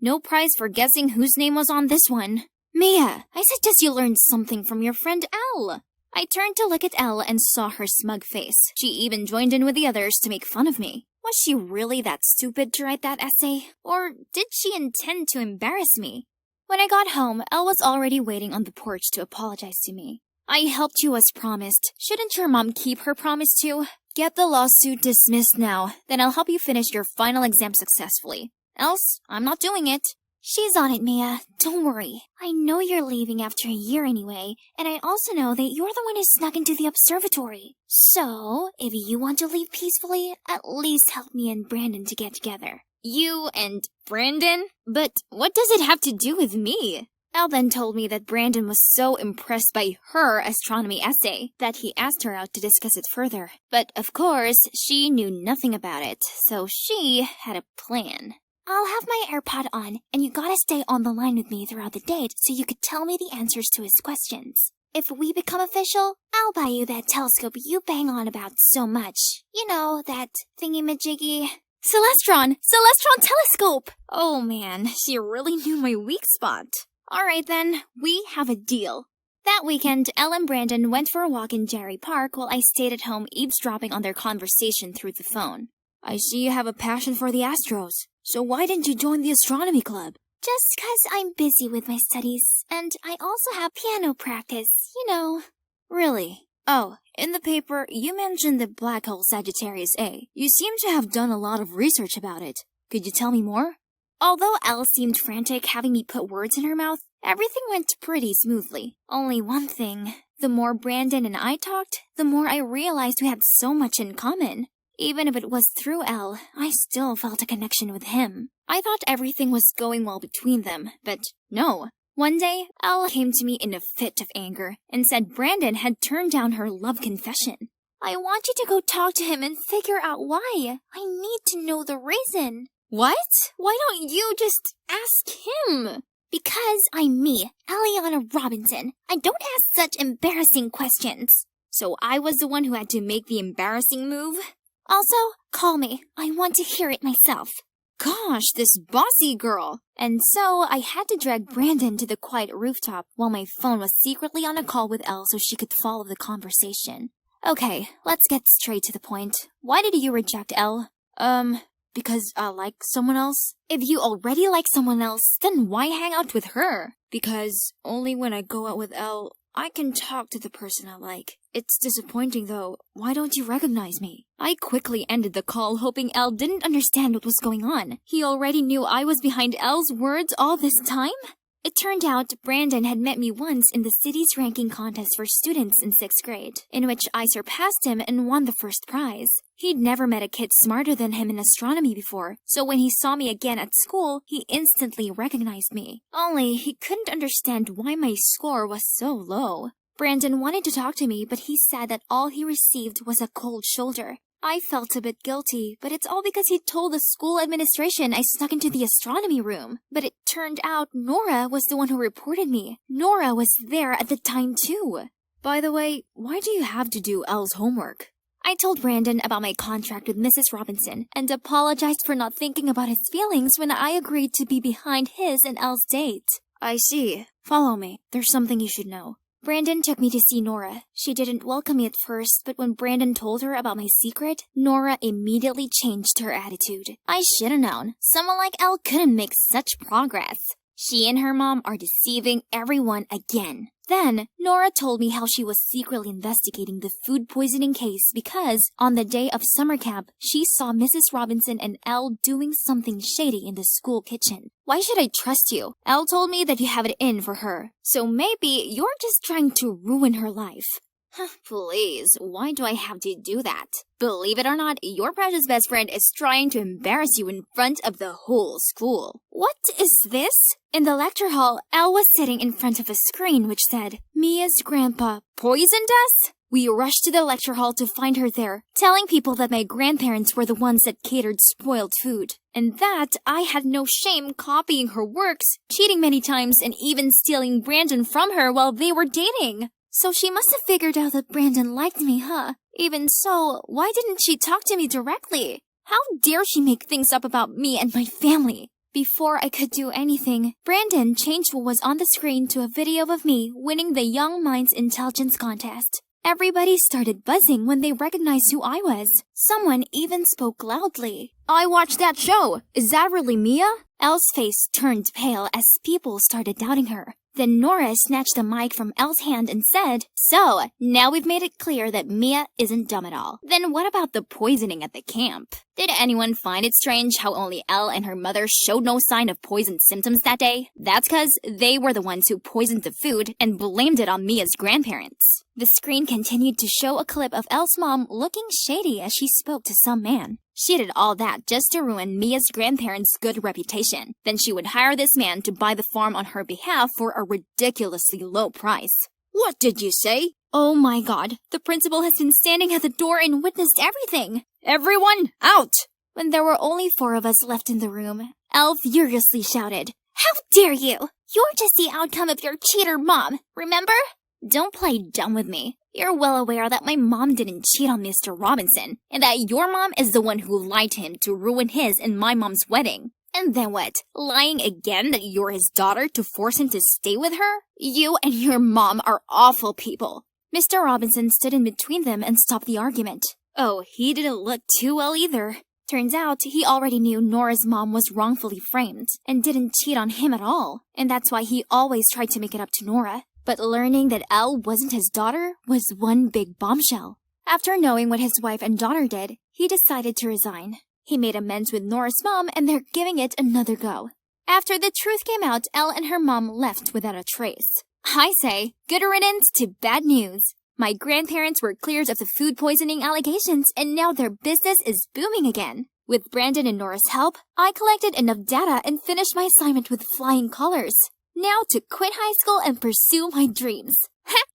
No prize for guessing whose name was on this one. Mia, I suggest you learn something from your friend Elle. I turned to look at Elle and saw her smug face. She even joined in with the others to make fun of me. Was she really that stupid to write that essay? Or did she intend to embarrass me? When I got home, Elle was already waiting on the porch to apologize to me. I helped you as promised. Shouldn't your mom keep her promise too? Get the lawsuit dismissed now, then I'll help you finish your final exam successfully. Else, I'm not doing it. She's on it, Mia. Don't worry. I know you're leaving after a year anyway, and I also know that you're the one who snuck into the observatory. So, if you want to leave peacefully, at least help me and Brandon to get together. You and Brandon? But what does it have to do with me? Elle then told me that Brandon was so impressed by her astronomy essay that he asked her out to discuss it further. But of course, she knew nothing about it, so she had a plan. I'll have my AirPod on, and you gotta stay on the line with me throughout the date so you could tell me the answers to his questions. If we become official, I'll buy you that telescope you bang on about so much. You know, that thingy-majiggy... Celestron telescope! Oh man, she really knew my weak spot. Alright then, we have a deal. That weekend, Elle and Brandon went for a walk in Jerry Park while I stayed at home eavesdropping on their conversation through the phone. I see you have a passion for the Astros, so why didn't you join the astronomy club? Just 'cause I'm busy with my studies, and I also have piano practice, you know. Really? Oh, in the paper, you mentioned the black hole Sagittarius A. You seem to have done a lot of research about it. Could you tell me more? Although Elle seemed frantic having me put words in her mouth, everything went pretty smoothly. Only one thing. The more Brandon and I talked, the more I realized we had so much in common. Even if it was through Elle, I still felt a connection with him. I thought everything was going well between them, but no. One day, Elle came to me in a fit of anger and said Brandon had turned down her love confession. I want you to go talk to him and figure out why. I need to know the reason. What? Why don't you just ask him? Because I'm me, Eliana Robinson. I don't ask such embarrassing questions. So I was the one who had to make the embarrassing move? Also, call me. I want to hear it myself. Gosh, this bossy girl. And so I had to drag Brandon to the quiet rooftop while my phone was secretly on a call with Elle so she could follow the conversation. Okay, let's get straight to the point. Why did you reject Elle? Because I like someone else? If you already like someone else, then why hang out with her? Because only when I go out with Elle, I can talk to the person I like. It's disappointing though. Why don't you recognize me? I quickly ended the call hoping Elle didn't understand what was going on. He already knew I was behind Elle's words all this time? It turned out Brandon had met me once in the city's ranking contest for students in 6th grade, in which I surpassed him and won the first prize. He'd never met a kid smarter than him in astronomy before, so when he saw me again at school, he instantly recognized me. Only, he couldn't understand why my score was so low. Brandon wanted to talk to me, but he said that all he received was a cold shoulder. I felt a bit guilty, but it's all because he told the school administration I snuck into the astronomy room. But it turned out Nora was the one who reported me. Nora was there at the time too. By the way, why do you have to do Elle's homework? I told Brandon about my contract with Mrs. Robinson and apologized for not thinking about his feelings when I agreed to be behind his and Elle's date. I see. Follow me. There's something you should know. Brandon took me to see Nora. She didn't welcome me at first, but when Brandon told her about my secret, Nora immediately changed her attitude. I should have known. Someone like Elle couldn't make such progress. She and her mom are deceiving everyone again. Then, Nora told me how she was secretly investigating the food poisoning case because, on the day of summer camp, she saw Mrs. Robinson and Elle doing something shady in the school kitchen. Why should I trust you? Elle told me that you have it in for her. So maybe you're just trying to ruin her life. Please, why do I have to do that? Believe it or not, your precious best friend is trying to embarrass you in front of the whole school. What is this? In the lecture hall, Elle was sitting in front of a screen which said, Mia's grandpa poisoned us? We rushed to the lecture hall to find her there, telling people that my grandparents were the ones that catered spoiled food. And that I had no shame copying her works, cheating many times, and even stealing Brandon from her while they were dating. So she must have figured out that Brandon liked me, huh? Even so, why didn't she talk to me directly? How dare she make things up about me and my family? Before I could do anything, Brandon changed what was on the screen to a video of me winning the Young Minds Intelligence Contest. Everybody started buzzing when they recognized who I was. Someone even spoke loudly. I watched that show. Is that really Mia? Elle's face turned pale as people started doubting her. Then Nora snatched the mic from Elle's hand and said, So, now we've made it clear that Mia isn't dumb at all. Then what about the poisoning at the camp? Did anyone find it strange how only Elle and her mother showed no sign of poison symptoms that day? That's because they were the ones who poisoned the food and blamed it on Mia's grandparents. The screen continued to show a clip of Elle's mom looking shady as she spoke to some man. She did all that just to ruin Mia's grandparents' good reputation. Then she would hire this man to buy the farm on her behalf for a ridiculously low price. What did you say? Oh my god, the principal has been standing at the door and witnessed everything. Everyone, out! When there were only 4 of us left in the room, Elle furiously shouted, "How dare you! You're just the outcome of your cheater mom, remember? Don't play dumb with me. You're well aware that my mom didn't cheat on Mr. Robinson, and that your mom is the one who lied to him to ruin his and my mom's wedding. And then what? Lying again that you're his daughter to force him to stay with her? You and your mom are awful people." Mr. Robinson stood in between them and stopped the argument. Oh, he didn't look too well either. Turns out he already knew Nora's mom was wrongfully framed and didn't cheat on him at all, and that's why he always tried to make it up to Nora. But learning that Elle wasn't his daughter was one big bombshell. After knowing what his wife and daughter did, he decided to resign. He made amends with Nora's mom and they're giving it another go. After the truth came out, Elle and her mom left without a trace. I say, good riddance to bad news. My grandparents were cleared of the food poisoning allegations and now their business is booming again. With Brandon and Nora's help, I collected enough data and finished my assignment with flying colors. Now to quit high school and pursue my dreams.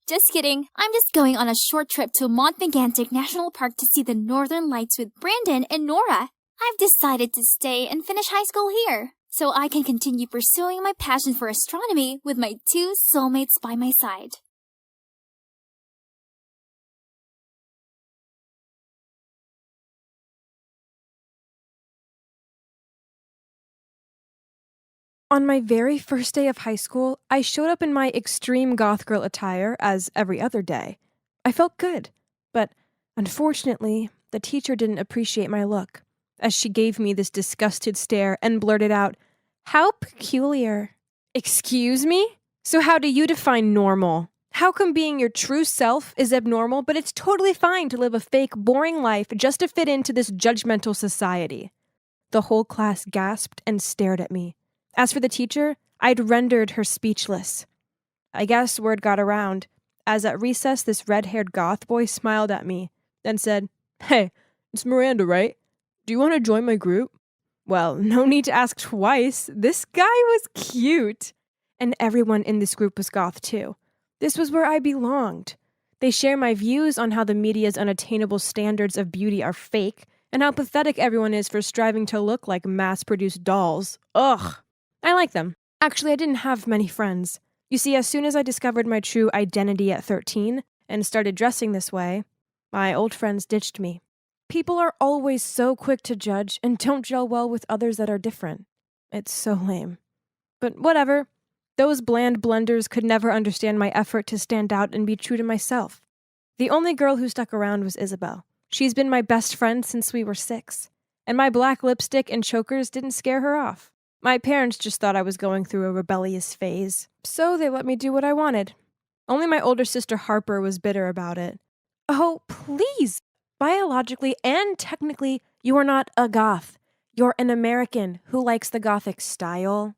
Just kidding. I'm just going on a short trip to Mont Megantic National Park to see the Northern Lights with Brandon and Nora. I've decided to stay and finish high school here, so I can continue pursuing my passion for astronomy with my two soulmates by my side. On my very first day of high school, I showed up in my extreme goth girl attire as every other day. I felt good, but unfortunately, the teacher didn't appreciate my look, as she gave me this disgusted stare and blurted out, "How peculiar." Excuse me? So how do you define normal? How come being your true self is abnormal, but it's totally fine to live a fake, boring life just to fit into this judgmental society? The whole class gasped and stared at me. As for the teacher, I'd rendered her speechless. I guess word got around, as at recess this red-haired goth boy smiled at me, then said, "Hey, it's Miranda, right? Do you want to join my group?" Well, no need to ask twice. This guy was cute. And everyone in this group was goth too. This was where I belonged. They share my views on how the media's unattainable standards of beauty are fake, and how pathetic everyone is for striving to look like mass-produced dolls. Ugh. I like them. Actually, I didn't have many friends. You see, as soon as I discovered my true identity at 13 and started dressing this way, my old friends ditched me. People are always so quick to judge and don't gel well with others that are different. It's so lame. But whatever. Those bland blenders could never understand my effort to stand out and be true to myself. The only girl who stuck around was Isabel. She's been my best friend since we were 6. And my black lipstick and chokers didn't scare her off. My parents just thought I was going through a rebellious phase, so they let me do what I wanted. Only my older sister Harper was bitter about it. Oh, please! Biologically and technically, you are not a goth. You're an American who likes the gothic style.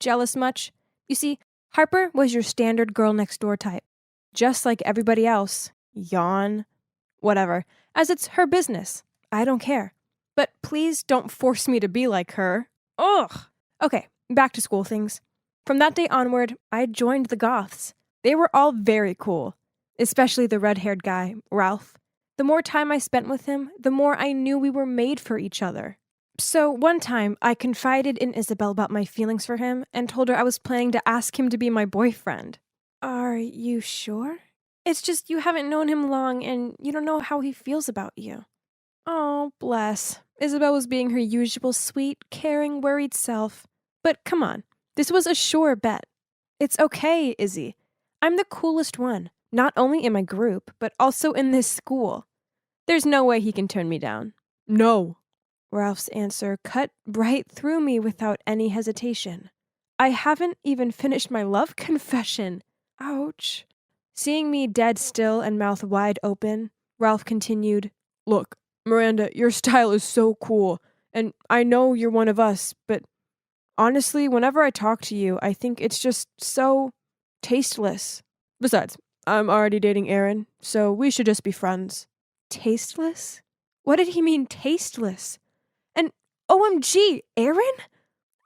Jealous much? You see, Harper was your standard girl next door type. Just like everybody else. Yawn. Whatever. As it's her business. I don't care. But please don't force me to be like her. Ugh! Okay, back to school things. From that day onward, I joined the goths. They were all very cool. Especially the red-haired guy, Ralph. The more time I spent with him, the more I knew we were made for each other. So one time, I confided in Isabel about my feelings for him and told her I was planning to ask him to be my boyfriend. Are you sure? It's just you haven't known him long and you don't know how he feels about you. Oh, bless. Isabel was being her usual sweet, caring, worried self. But come on, this was a sure bet. It's okay, Izzy. I'm the coolest one, not only in my group, but also in this school. There's no way he can turn me down. No. Ralph's answer cut right through me without any hesitation. I haven't even finished my love confession. Ouch. Seeing me dead still and mouth wide open, Ralph continued, "Look, Miranda, your style is so cool, and I know you're one of us, but honestly, whenever I talk to you, I think it's just so tasteless. Besides, I'm already dating Aaron, so we should just be friends." Tasteless? What did he mean, tasteless? And OMG, Aaron?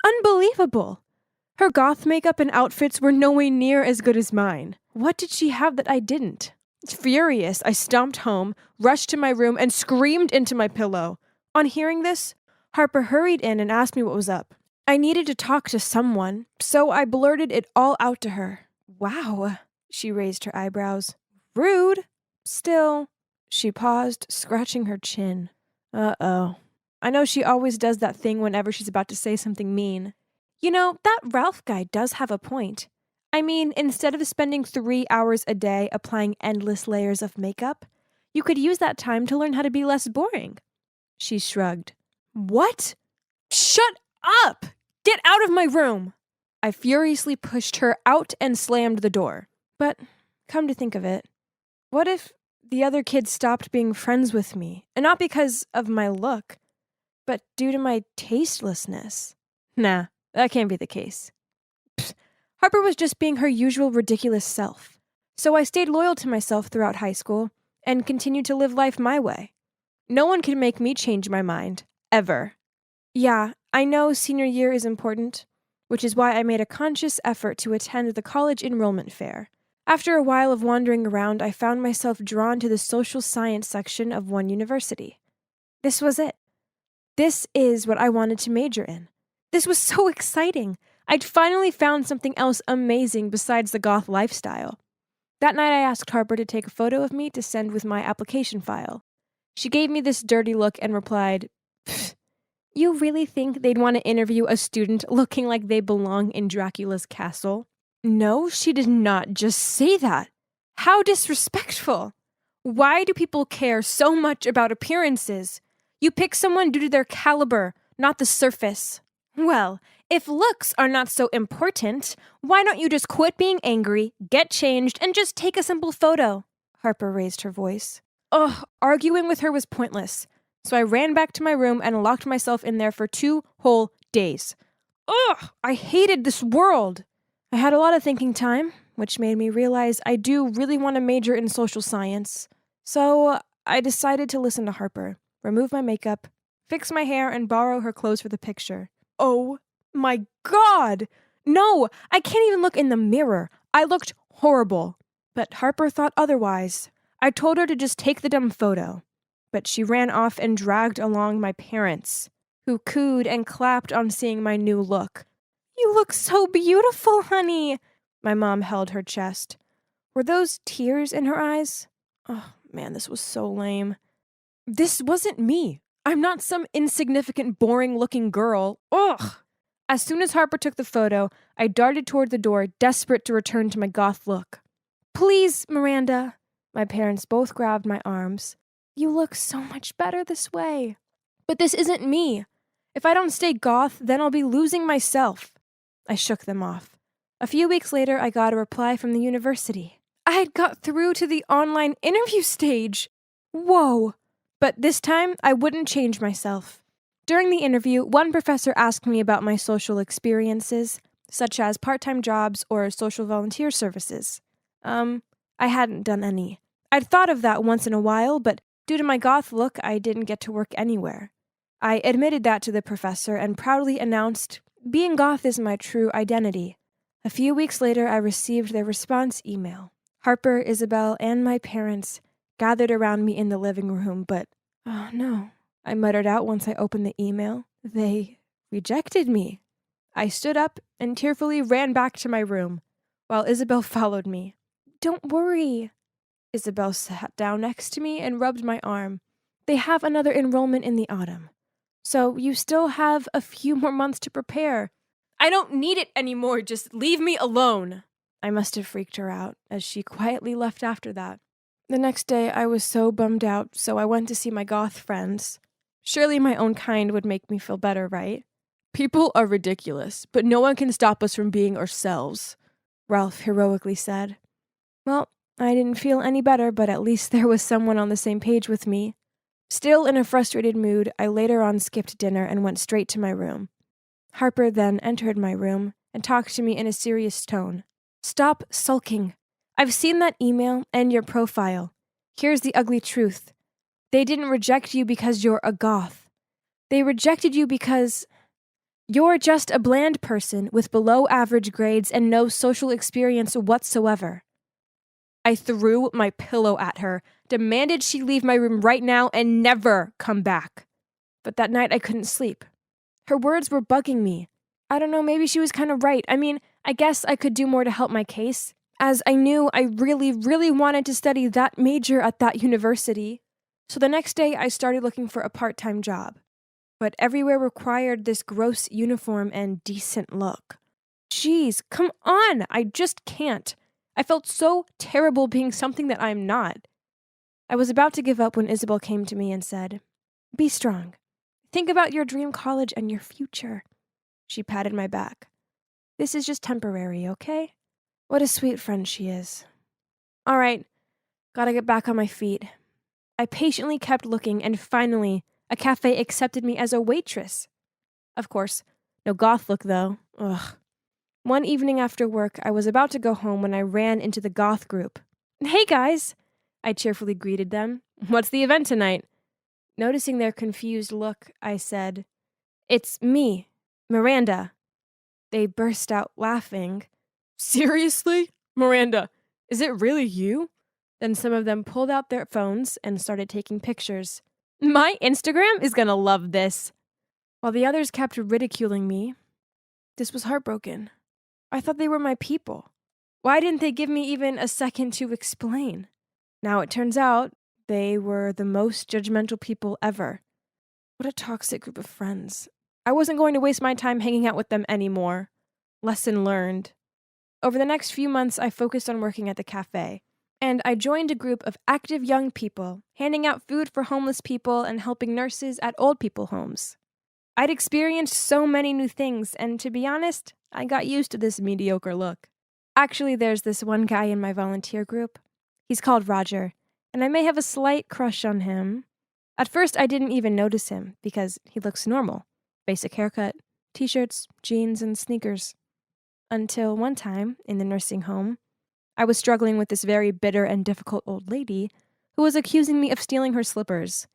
Unbelievable. Her goth makeup and outfits were no way near as good as mine. What did she have that I didn't? Furious, I stomped home, rushed to my room, and screamed into my pillow. On hearing this, Harper hurried in and asked me what was up. I needed to talk to someone, so I blurted it all out to her. Wow, she raised her eyebrows. Rude. Still, she paused, scratching her chin. Uh-oh. I know she always does that thing whenever she's about to say something mean. You know, that Ralph guy does have a point. I mean, instead of spending 3 hours a day applying endless layers of makeup, you could use that time to learn how to be less boring. She shrugged. What? Shut up! Get out of my room! I furiously pushed her out and slammed the door. But, come to think of it, what if the other kids stopped being friends with me, and not because of my look, but due to my tastelessness? Nah, that can't be the case. Pfft, Harper was just being her usual ridiculous self. So I stayed loyal to myself throughout high school and continued to live life my way. No one can make me change my mind, ever. Yeah, I know senior year is important, which is why I made a conscious effort to attend the college enrollment fair. After a while of wandering around, I found myself drawn to the social science section of one university. This was it. This is what I wanted to major in. This was so exciting. I'd finally found something else amazing besides the goth lifestyle. That night I asked Harper to take a photo of me to send with my application file. She gave me this dirty look and replied, "You really think they'd want to interview a student looking like they belong in Dracula's castle?" No, she did not just say that. How disrespectful. Why do people care so much about appearances? You pick someone due to their caliber, not the surface. Well, if looks are not so important, why don't you just quit being angry, get changed, and just take a simple photo? Harper raised her voice. Ugh, arguing with her was pointless. So I ran back to my room and locked myself in there for 2 whole days. Ugh, I hated this world. I had a lot of thinking time, which made me realize I do really want to major in social science. So I decided to listen to Harper, remove my makeup, fix my hair, and borrow her clothes for the picture. Oh my God! No, I can't even look in the mirror. I looked horrible. But Harper thought otherwise. I told her to just take the dumb photo. But she ran off and dragged along my parents, who cooed and clapped on seeing my new look. You look so beautiful, honey. My mom held her chest. Were those tears in her eyes? Oh, man, this was so lame. This wasn't me. I'm not some insignificant, boring-looking girl. Ugh! As soon as Harper took the photo, I darted toward the door, desperate to return to my goth look. Please, Miranda. My parents both grabbed my arms. You look so much better this way. But this isn't me. If I don't stay goth, then I'll be losing myself. I shook them off. A few weeks later, I got a reply from the university. I had got through to the online interview stage. Whoa! But this time, I wouldn't change myself. During the interview, one professor asked me about my social experiences, such as part-time jobs or social volunteer services. I hadn't done any. I'd thought of that once in a while, but due to my goth look, I didn't get to work anywhere. I admitted that to the professor and proudly announced, being goth is my true identity. A few weeks later, I received their response email. Harper, Isabel, and my parents gathered around me in the living room, but, oh no, I muttered out once I opened the email. They rejected me. I stood up and tearfully ran back to my room, while Isabel followed me. Don't worry. Isabel sat down next to me and rubbed my arm. They have another enrollment in the autumn. So you still have a few more months to prepare. I don't need it anymore, just leave me alone. I must have freaked her out, as she quietly left after that. The next day, I was so bummed out, so I went to see my goth friends. Surely my own kind would make me feel better, right? People are ridiculous, but no one can stop us from being ourselves, Ralph heroically said. Well, I didn't feel any better, but at least there was someone on the same page with me. Still in a frustrated mood, I later on skipped dinner and went straight to my room. Harper then entered my room and talked to me in a serious tone. Stop sulking. I've seen that email and your profile. Here's the ugly truth. They didn't reject you because you're a goth. They rejected you because you're just a bland person with below-average grades and no social experience whatsoever. I threw my pillow at her, demanded she leave my room right now and never come back. But that night I couldn't sleep. Her words were bugging me. I don't know, maybe she was kind of right. I mean, I guess I could do more to help my case, as I knew I really, really wanted to study that major at that university. So the next day I started looking for a part-time job. But everywhere required this gross uniform and decent look. Jeez, come on! I just can't. I felt so terrible being something that I'm not. I was about to give up when Isabel came to me and said, "Be strong. Think about your dream college and your future." She patted my back. "This is just temporary, okay?" What a sweet friend she is. All right, gotta get back on my feet. I patiently kept looking, and finally, a cafe accepted me as a waitress. Of course, no goth look though. Ugh. One evening after work, I was about to go home when I ran into the goth group. "Hey guys!" I cheerfully greeted them. "What's the event tonight?" Noticing their confused look, I said, "It's me, Miranda." They burst out laughing. "Seriously? Miranda, is it really you?" Then some of them pulled out their phones and started taking pictures. "My Instagram is gonna love this." While the others kept ridiculing me, this was heartbroken. I thought they were my people. Why didn't they give me even a second to explain? Now it turns out they were the most judgmental people ever. What a toxic group of friends. I wasn't going to waste my time hanging out with them anymore. Lesson learned. Over the next few months, I focused on working at the cafe, and I joined a group of active young people, handing out food for homeless people and helping nurses at old people homes. I'd experienced so many new things, and to be honest, I got used to this mediocre look. Actually, there's this one guy in my volunteer group. He's called Roger, and I may have a slight crush on him. At first, I didn't even notice him, because he looks normal. Basic haircut, t-shirts, jeans, and sneakers. Until one time, in the nursing home, I was struggling with this very bitter and difficult old lady who was accusing me of stealing her slippers.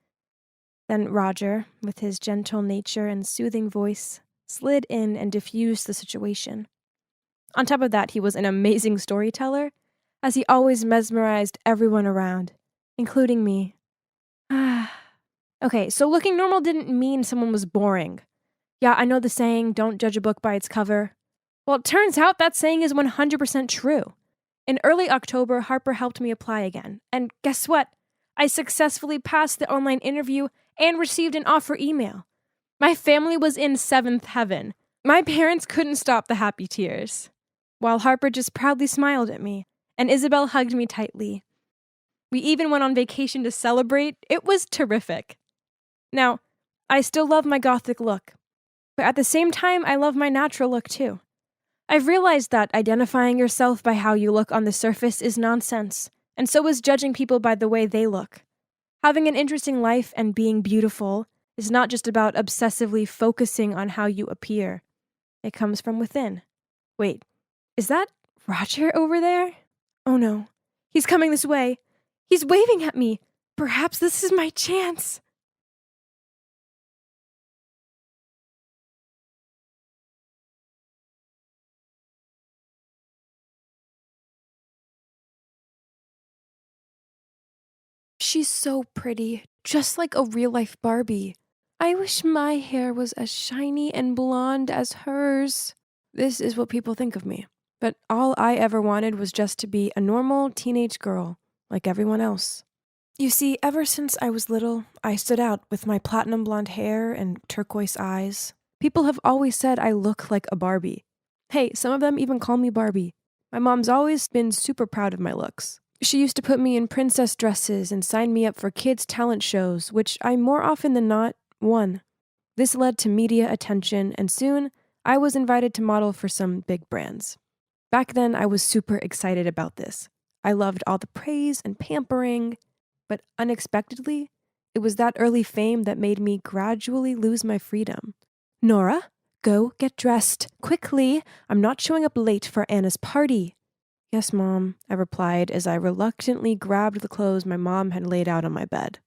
Then Roger, with his gentle nature and soothing voice, slid in and diffused the situation. On top of that, he was an amazing storyteller, as he always mesmerized everyone around, including me. Okay, so looking normal didn't mean someone was boring. Yeah, I know the saying, don't judge a book by its cover. Well, it turns out that saying is 100% true. In early October, Harper helped me apply again. And guess what? I successfully passed the online interview and received an offer email. My family was in seventh heaven. My parents couldn't stop the happy tears, while Harper just proudly smiled at me, and Isabel hugged me tightly. We even went on vacation to celebrate. It was terrific. Now, I still love my gothic look, but at the same time, I love my natural look too. I've realized that identifying yourself by how you look on the surface is nonsense, and so is judging people by the way they look. Having an interesting life and being beautiful is not just about obsessively focusing on how you appear. It comes from within. Wait, is that Roger over there? Oh no, he's coming this way. He's waving at me. Perhaps this is my chance. She's so pretty, just like a real-life Barbie. I wish my hair was as shiny and blonde as hers. This is what people think of me. But all I ever wanted was just to be a normal teenage girl, like everyone else. You see, ever since I was little, I stood out with my platinum blonde hair and turquoise eyes. People have always said I look like a Barbie. Hey, some of them even call me Barbie. My mom's always been super proud of my looks. She used to put me in princess dresses and sign me up for kids' talent shows, which I more often than not won. This led to media attention, and soon I was invited to model for some big brands. Back then, I was super excited about this. I loved all the praise and pampering, but unexpectedly, it was that early fame that made me gradually lose my freedom. "Nora, go get dressed, quickly. I'm not showing up late for Anna's party." "Yes, Mom," I replied as I reluctantly grabbed the clothes my mom had laid out on my bed.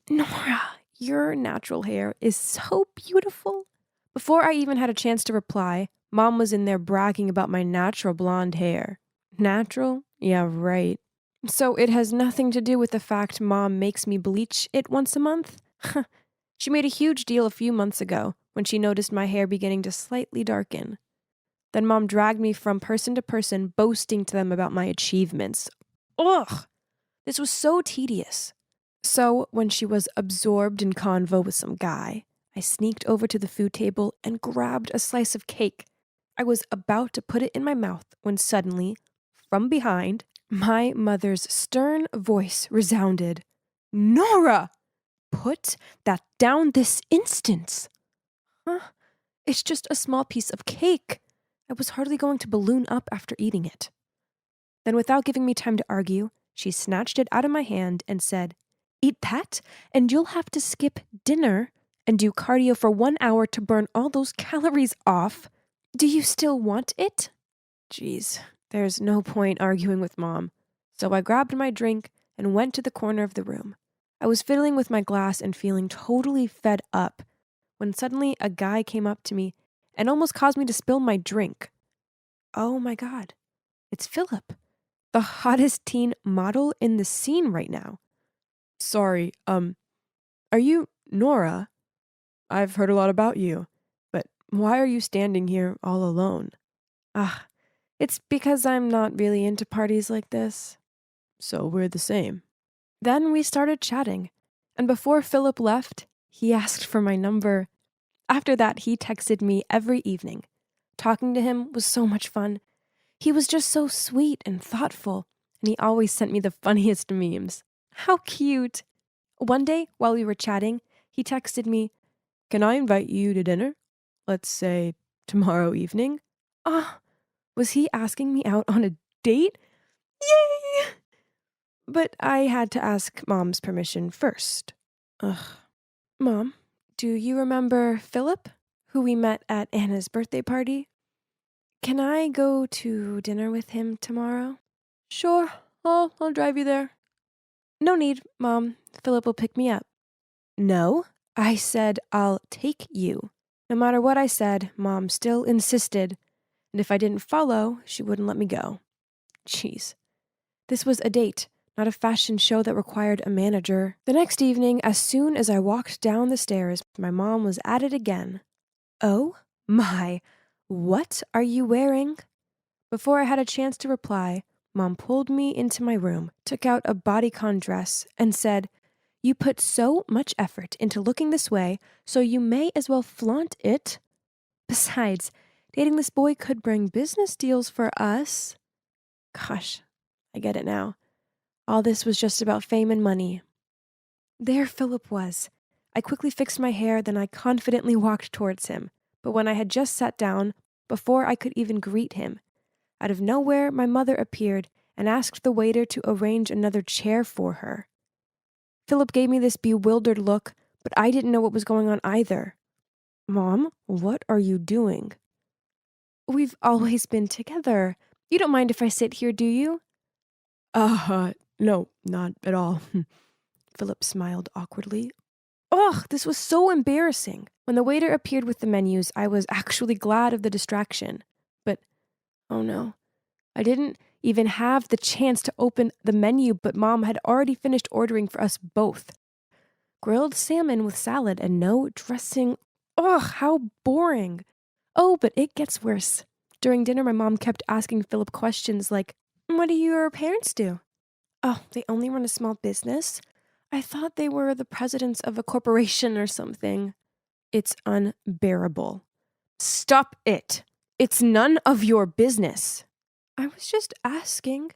"Nora, your natural hair is so beautiful." Before I even had a chance to reply, Mom was in there bragging about my natural blonde hair. Natural? Yeah, right. So it has nothing to do with the fact Mom makes me bleach it once a month? She made a huge deal a few months ago when she noticed my hair beginning to slightly darken. Then Mom dragged me from person to person, boasting to them about my achievements. Ugh! This was so tedious. So, when she was absorbed in convo with some guy, I sneaked over to the food table and grabbed a slice of cake. I was about to put it in my mouth when suddenly, from behind, my mother's stern voice resounded. "Nora! Put that down this instant!" Huh? It's just a small piece of cake. I was hardly going to balloon up after eating it. Then, without giving me time to argue, she snatched it out of my hand and said, "Eat that, and you'll have to skip dinner and do cardio for 1 hour to burn all those calories off. Do you still want it?" Jeez, there's no point arguing with Mom. So I grabbed my drink and went to the corner of the room. I was fiddling with my glass and feeling totally fed up when suddenly a guy came up to me and almost caused me to spill my drink. Oh my God, it's Philip, the hottest teen model in the scene right now. "Sorry, are you Nora? I've heard a lot about you, but why are you standing here all alone?" It's because I'm not really into parties like this. So we're the same. Then we started chatting, and before Philip left, he asked for my number. After that, he texted me every evening. Talking to him was so much fun. He was just so sweet and thoughtful, and he always sent me the funniest memes. How cute! One day, while we were chatting, he texted me, "Can I invite you to dinner? Let's say tomorrow evening?" Was he asking me out on a date? Yay! But I had to ask Mom's permission first. Mom, do you remember Philip, who we met at Anna's birthday party? Can I go to dinner with him tomorrow? Sure, I'll drive you there. No need, Mom. Philip will pick me up. No, I said I'll take you. No matter what I said, Mom still insisted, and if I didn't follow, she wouldn't let me go. Jeez. This was a date, not a fashion show that required a manager. The next evening, as soon as I walked down the stairs, my mom was at it again. "Oh my, what are you wearing?" Before I had a chance to reply, Mom pulled me into my room, took out a bodycon dress, and said, "You put so much effort into looking this way, so you may as well flaunt it. Besides, dating this boy could bring business deals for us." Gosh, I get it now. All this was just about fame and money. There Philip was. I quickly fixed my hair, then I confidently walked towards him. But when I had just sat down, before I could even greet him, out of nowhere my mother appeared and asked the waiter to arrange another chair for her. Philip gave me this bewildered look, but I didn't know what was going on either. "Mom, what are you doing?" "We've always been together. You don't mind if I sit here, do you?" No, not at all." Philip smiled awkwardly. This was so embarrassing. When the waiter appeared with the menus, I was actually glad of the distraction. But, oh no, I didn't even have the chance to open the menu, but Mom had already finished ordering for us both. Grilled salmon with salad and no dressing. How boring. But it gets worse. During dinner, my mom kept asking Philip questions like, "What do your parents do?" They only run a small business? I thought they were the presidents of a corporation or something. It's unbearable. Stop it. It's none of your business. I was just asking.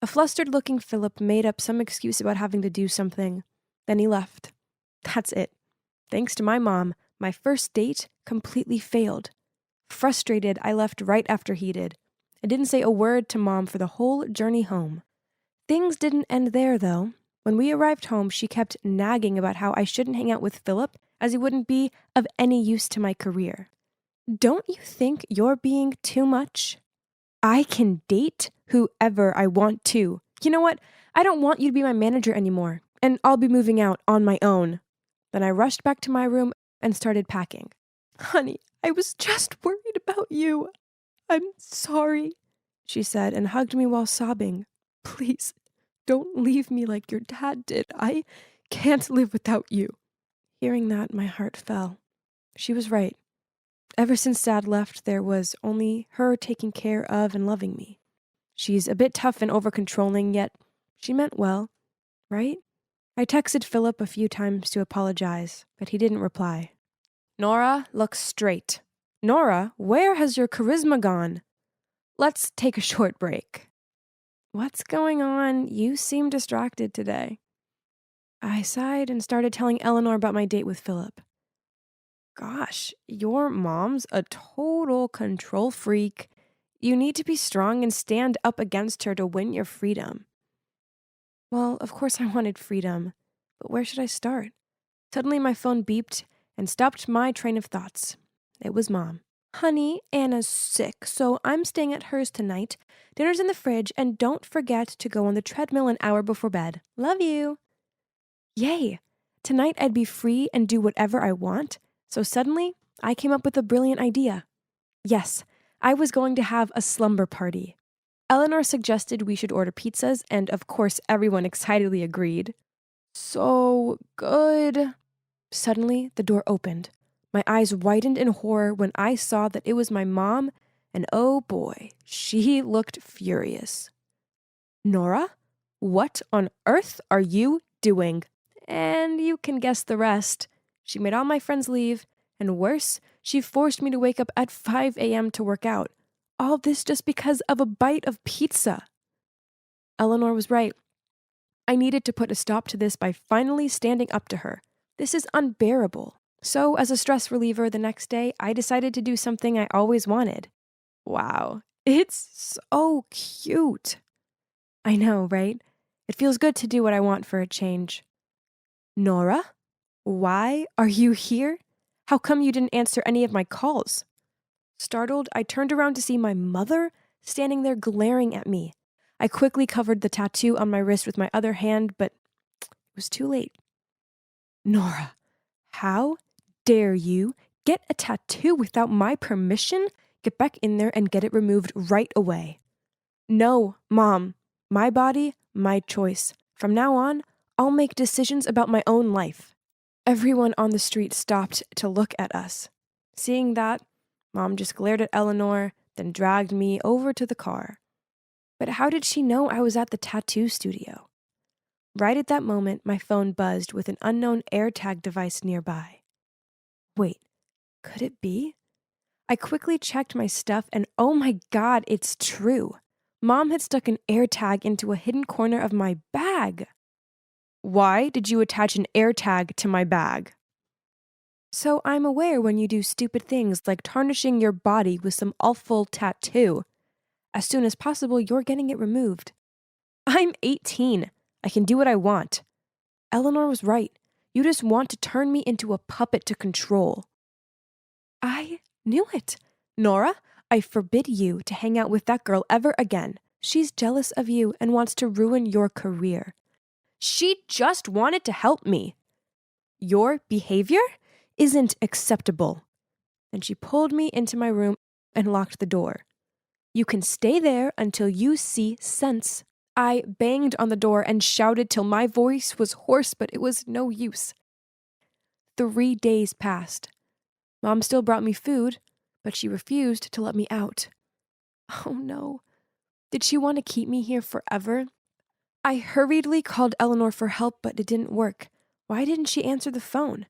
A flustered-looking Philip made up some excuse about having to do something. Then he left. That's it. Thanks to my mom, my first date completely failed. Frustrated, I left right after he did. I didn't say a word to Mom for the whole journey home. Things didn't end there, though. When we arrived home, she kept nagging about how I shouldn't hang out with Philip, as he wouldn't be of any use to my career. Don't you think you're being too much? I can date whoever I want to. You know what? I don't want you to be my manager anymore, and I'll be moving out on my own. Then I rushed back to my room and started packing. "Honey, I was just worried about you. I'm sorry," she said and hugged me while sobbing. "Please, don't leave me like your dad did. I can't live without you." Hearing that, my heart fell. She was right. Ever since Dad left, there was only her taking care of and loving me. She's a bit tough and over-controlling, yet she meant well, right? I texted Philip a few times to apologize, but he didn't reply. Nora, look straight. Nora, where has your charisma gone? Let's take a short break. What's going on? You seem distracted today. I sighed and started telling Eleanor about my date with Philip. Gosh, your mom's a total control freak. You need to be strong and stand up against her to win your freedom. Well, of course I wanted freedom, but where should I start? Suddenly my phone beeped and stopped my train of thoughts. It was Mom. Honey, Anna's sick, so I'm staying at hers tonight. Dinner's in the fridge, and don't forget to go on the treadmill an hour before bed. Love you. Yay! Tonight I'd be free and do whatever I want, so suddenly I came up with a brilliant idea. Yes, I was going to have a slumber party. Eleanor suggested we should order pizzas, and of course everyone excitedly agreed. So good. Suddenly, the door opened. My eyes widened in horror when I saw that it was my mom, and oh boy, she looked furious. Nora, what on earth are you doing? And you can guess the rest. She made all my friends leave, and worse, she forced me to wake up at 5 a.m. to work out. All this just because of a bite of pizza. Eleanor was right. I needed to put a stop to this by finally standing up to her. This is unbearable. So, as a stress reliever the next day, I decided to do something I always wanted. Wow, it's so cute. I know, right? It feels good to do what I want for a change. Nora, why are you here? How come you didn't answer any of my calls? Startled, I turned around to see my mother standing there glaring at me. I quickly covered the tattoo on my wrist with my other hand, but it was too late. Nora, how dare you get a tattoo without my permission? Get back in there and get it removed right away. No, Mom. My body, my choice. From now on, I'll make decisions about my own life. Everyone on the street stopped to look at us. Seeing that, Mom just glared at Eleanor, then dragged me over to the car. But how did she know I was at the tattoo studio? Right at that moment, my phone buzzed with an unknown AirTag device nearby. Wait, could it be? I quickly checked my stuff and oh my God, it's true. Mom had stuck an AirTag into a hidden corner of my bag. Why did you attach an AirTag to my bag? So I'm aware when you do stupid things like tarnishing your body with some awful tattoo. As soon as possible, you're getting it removed. I'm 18. I can do what I want. Eleanor was right. You just want to turn me into a puppet to control. I knew it. Nora, I forbid you to hang out with that girl ever again. She's jealous of you and wants to ruin your career. She just wanted to help me. Your behavior isn't acceptable. And she pulled me into my room and locked the door. You can stay there until you see sense. I banged on the door and shouted till my voice was hoarse, but it was no use. 3 days passed. Mom still brought me food, but she refused to let me out. Oh no. Did she want to keep me here forever? I hurriedly called Eleanor for help, but it didn't work. Why didn't she answer the phone?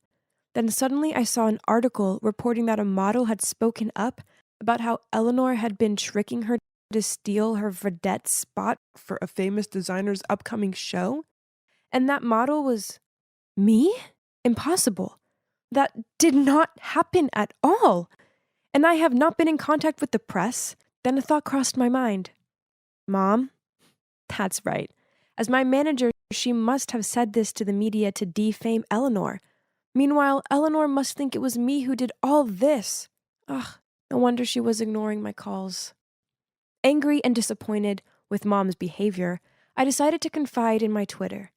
Then suddenly I saw an article reporting that a model had spoken up about how Eleanor had been tricking her to steal her vedette spot for a famous designer's upcoming show. And that model was me? Impossible. That did not happen at all. And I have not been in contact with the press. Then a thought crossed my mind. Mom? That's right. As my manager, she must have said this to the media to defame Eleanor. Meanwhile, Eleanor must think it was me who did all this. Ugh, no wonder she was ignoring my calls. Angry and disappointed with Mom's behavior, I decided to confide in my Twitter.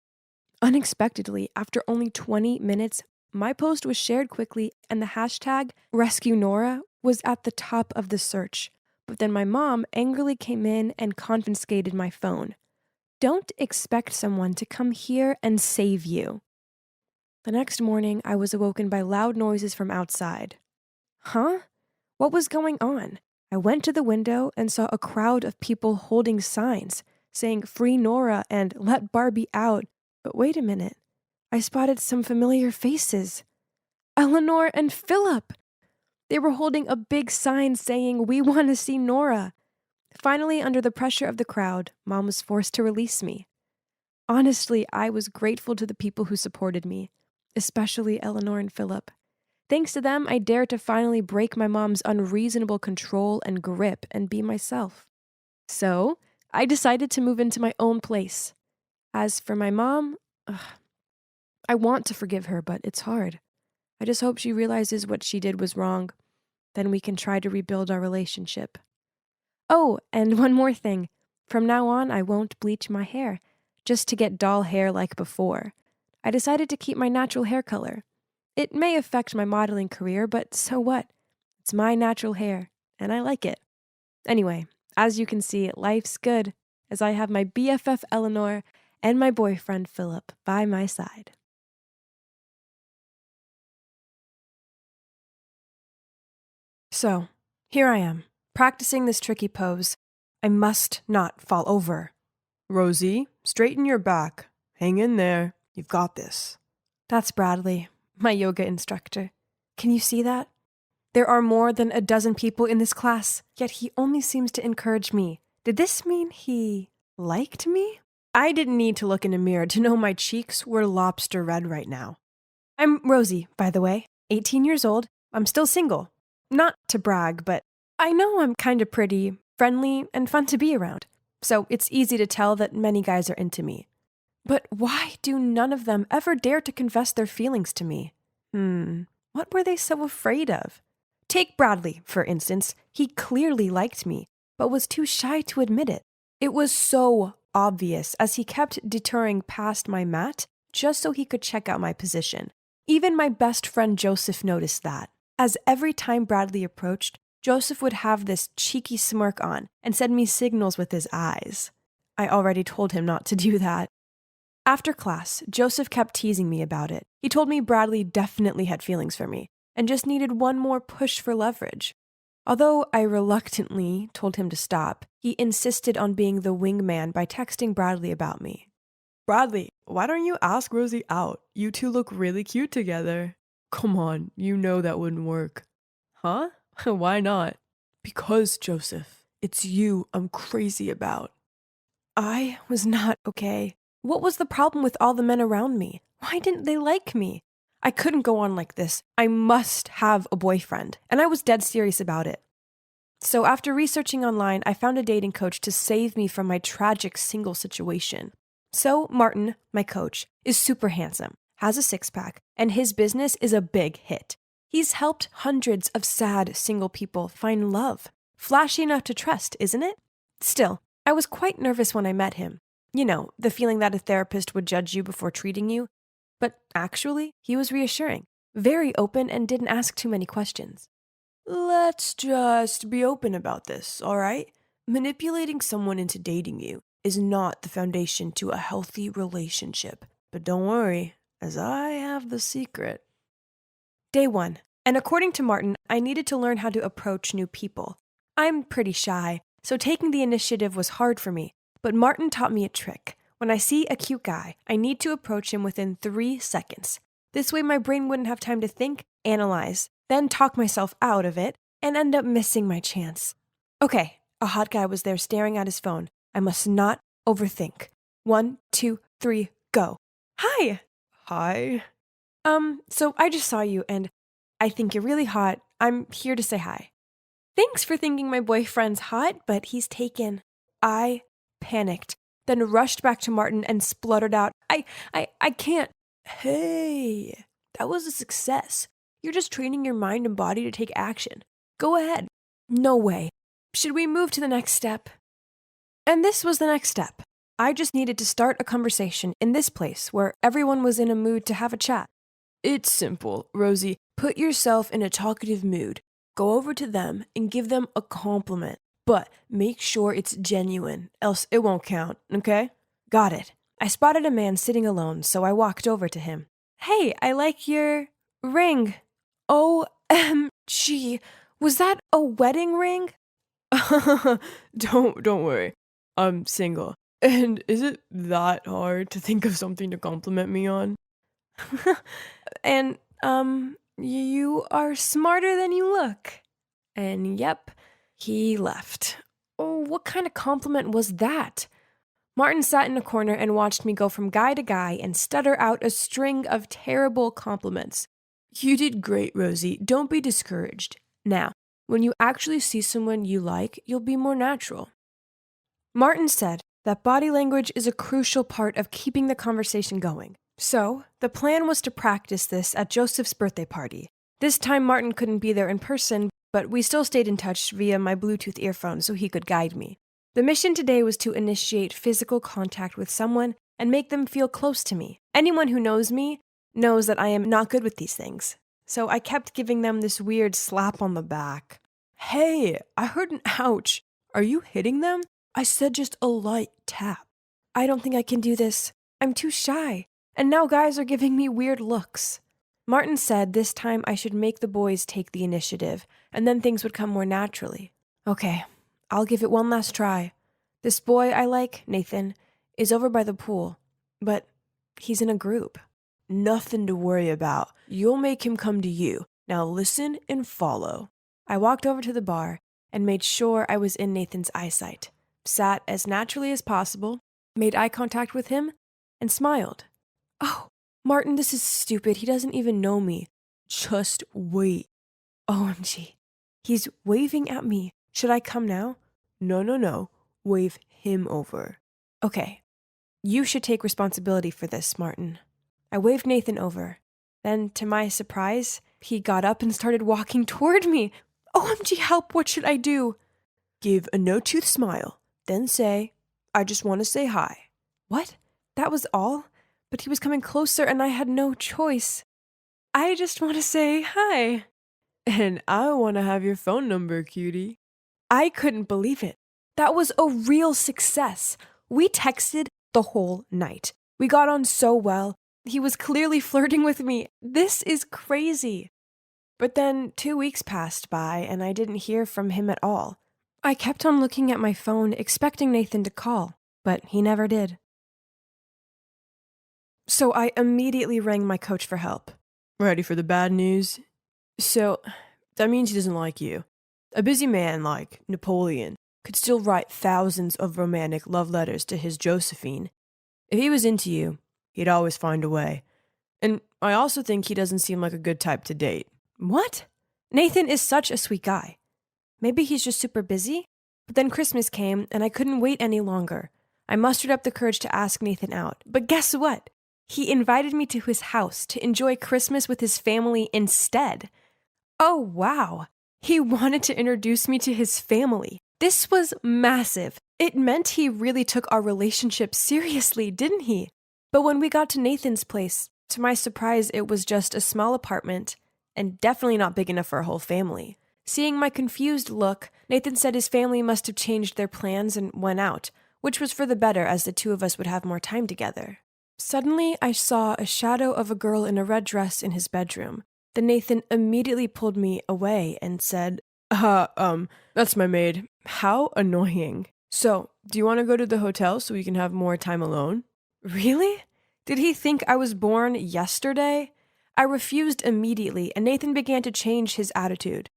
Unexpectedly, after only 20 minutes, my post was shared quickly and the hashtag #RescueNora was at the top of the search. But then my mom angrily came in and confiscated my phone. Don't expect someone to come here and save you. The next morning, I was awoken by loud noises from outside. Huh? What was going on? I went to the window and saw a crowd of people holding signs saying "Free Nora" and "Let Barbie out." But wait a minute. I spotted some familiar faces. Eleanor and Philip! They were holding a big sign saying, "We want to see Nora." Finally, under the pressure of the crowd, Mom was forced to release me. Honestly, I was grateful to the people who supported me, especially Eleanor and Philip. Thanks to them, I dared to finally break my mom's unreasonable control and grip and be myself. So, I decided to move into my own place. As for my mom, I want to forgive her, but it's hard. I just hope she realizes what she did was wrong. Then we can try to rebuild our relationship. Oh, and one more thing. From now on, I won't bleach my hair, just to get doll hair like before. I decided to keep my natural hair color. It may affect my modeling career, but so what? It's my natural hair, and I like it. Anyway, as you can see, life's good, as I have my BFF Eleanor and my boyfriend Philip by my side. So, here I am, practicing this tricky pose. I must not fall over. Rosie, straighten your back. Hang in there. You've got this. That's Bradley, my yoga instructor. Can you see that? There are more than a dozen people in this class, yet he only seems to encourage me. Did this mean he liked me? I didn't need to look in a mirror to know my cheeks were lobster red right now. I'm Rosie, by the way, 18 years old. I'm still single. Not to brag, but I know I'm kind of pretty, friendly, and fun to be around. So it's easy to tell that many guys are into me. But why do none of them ever dare to confess their feelings to me? What were they so afraid of? Take Bradley, for instance. He clearly liked me, but was too shy to admit it. It was so obvious as he kept deterring past my mat just so he could check out my position. Even my best friend Joseph noticed that. As every time Bradley approached, Joseph would have this cheeky smirk on and send me signals with his eyes. I already told him not to do that. After class, Joseph kept teasing me about it. He told me Bradley definitely had feelings for me and just needed one more push for leverage. Although I reluctantly told him to stop, he insisted on being the wingman by texting Bradley about me. Bradley, why don't you ask Rosie out? You two look really cute together. Come on, you know that wouldn't work. Huh? Why not? Because, Joseph, it's you I'm crazy about. I was not okay. What was the problem with all the men around me? Why didn't they like me? I couldn't go on like this. I must have a boyfriend, and I was dead serious about it. So after researching online, I found a dating coach to save me from my tragic single situation. So Martin, my coach, is super handsome, has a six-pack, and his business is a big hit. He's helped hundreds of sad single people find love. Flashy enough to trust, isn't it? Still, I was quite nervous when I met him. You know, the feeling that a therapist would judge you before treating you. But actually, he was reassuring, very open, and didn't ask too many questions. Let's just be open about this, all right? Manipulating someone into dating you is not the foundation to a healthy relationship. But don't worry, as I have the secret. Day 1, and according to Martin, I needed to learn how to approach new people. I'm pretty shy, so taking the initiative was hard for me, but Martin taught me a trick. When I see a cute guy, I need to approach him within 3 seconds. This way my brain wouldn't have time to think, analyze, then talk myself out of it, and end up missing my chance. Okay, a hot guy was there staring at his phone. I must not overthink. 1, 2, 3, go. Hi! Hi? So I just saw you, and I think you're really hot. I'm here to say hi. Thanks for thinking my boyfriend's hot, but he's taken. I panicked, then rushed back to Martin and spluttered out, I can't. Hey, that was a success. You're just training your mind and body to take action. Go ahead. No way. Should we move to the next step? And this was the next step. I just needed to start a conversation in this place where everyone was in a mood to have a chat. It's simple, Rosie. Put yourself in a talkative mood. Go over to them and give them a compliment. But make sure it's genuine, else it won't count, okay? Got it. I spotted a man sitting alone, so I walked over to him. Hey, I like your ring. OMG. Was that a wedding ring? Don't worry. I'm single. And is it that hard to think of something to compliment me on? And, you are smarter than you look. And yep, he left. Oh, what kind of compliment was that? Martin sat in a corner and watched me go from guy to guy and stutter out a string of terrible compliments. You did great, Rosie. Don't be discouraged. Now, when you actually see someone you like, you'll be more natural. Martin said that body language is a crucial part of keeping the conversation going. So, the plan was to practice this at Joseph's birthday party. This time Martin couldn't be there in person, but we still stayed in touch via my Bluetooth earphones so he could guide me. The mission today was to initiate physical contact with someone and make them feel close to me. Anyone who knows me knows that I am not good with these things. So I kept giving them this weird slap on the back. Hey, I heard an ouch. Are you hitting them? I said just a light tap. I don't think I can do this. I'm too shy. And now guys are giving me weird looks. Martin said this time I should make the boys take the initiative, and then things would come more naturally. Okay, I'll give it one last try. This boy I like, Nathan, is over by the pool, but he's in a group. Nothing to worry about. You'll make him come to you. Now listen and follow. I walked over to the bar and made sure I was in Nathan's eyesight, sat as naturally as possible, made eye contact with him, and smiled. Oh, Martin, this is stupid. He doesn't even know me. Just wait. OMG. He's waving at me. Should I come now? No. Wave him over. Okay. You should take responsibility for this, Martin. I waved Nathan over. Then, to my surprise, he got up and started walking toward me. OMG, help, what should I do? Give a no-tooth smile. Then say, I just want to say hi. What? That was all? But he was coming closer and I had no choice. I just want to say hi. And I want to have your phone number, cutie. I couldn't believe it. That was a real success. We texted the whole night. We got on so well. He was clearly flirting with me. This is crazy. But then 2 weeks passed by and I didn't hear from him at all. I kept on looking at my phone, expecting Nathan to call, but he never did. So I immediately rang my coach for help. Ready for the bad news? So, that means he doesn't like you. A busy man like Napoleon could still write thousands of romantic love letters to his Josephine. If he was into you, he'd always find a way. And I also think he doesn't seem like a good type to date. What? Nathan is such a sweet guy. Maybe he's just super busy? But then Christmas came and I couldn't wait any longer. I mustered up the courage to ask Nathan out. But guess what? He invited me to his house to enjoy Christmas with his family instead. Oh, wow. He wanted to introduce me to his family. This was massive. It meant he really took our relationship seriously, didn't he? But when we got to Nathan's place, to my surprise, it was just a small apartment and definitely not big enough for a whole family. Seeing my confused look, Nathan said his family must have changed their plans and went out, which was for the better as the two of us would have more time together. Suddenly, I saw a shadow of a girl in a red dress in his bedroom. Then Nathan immediately pulled me away and said, that's my maid. How annoying. So, do you want to go to the hotel so we can have more time alone? Really? Did he think I was born yesterday? I refused immediately, and Nathan began to change his attitude.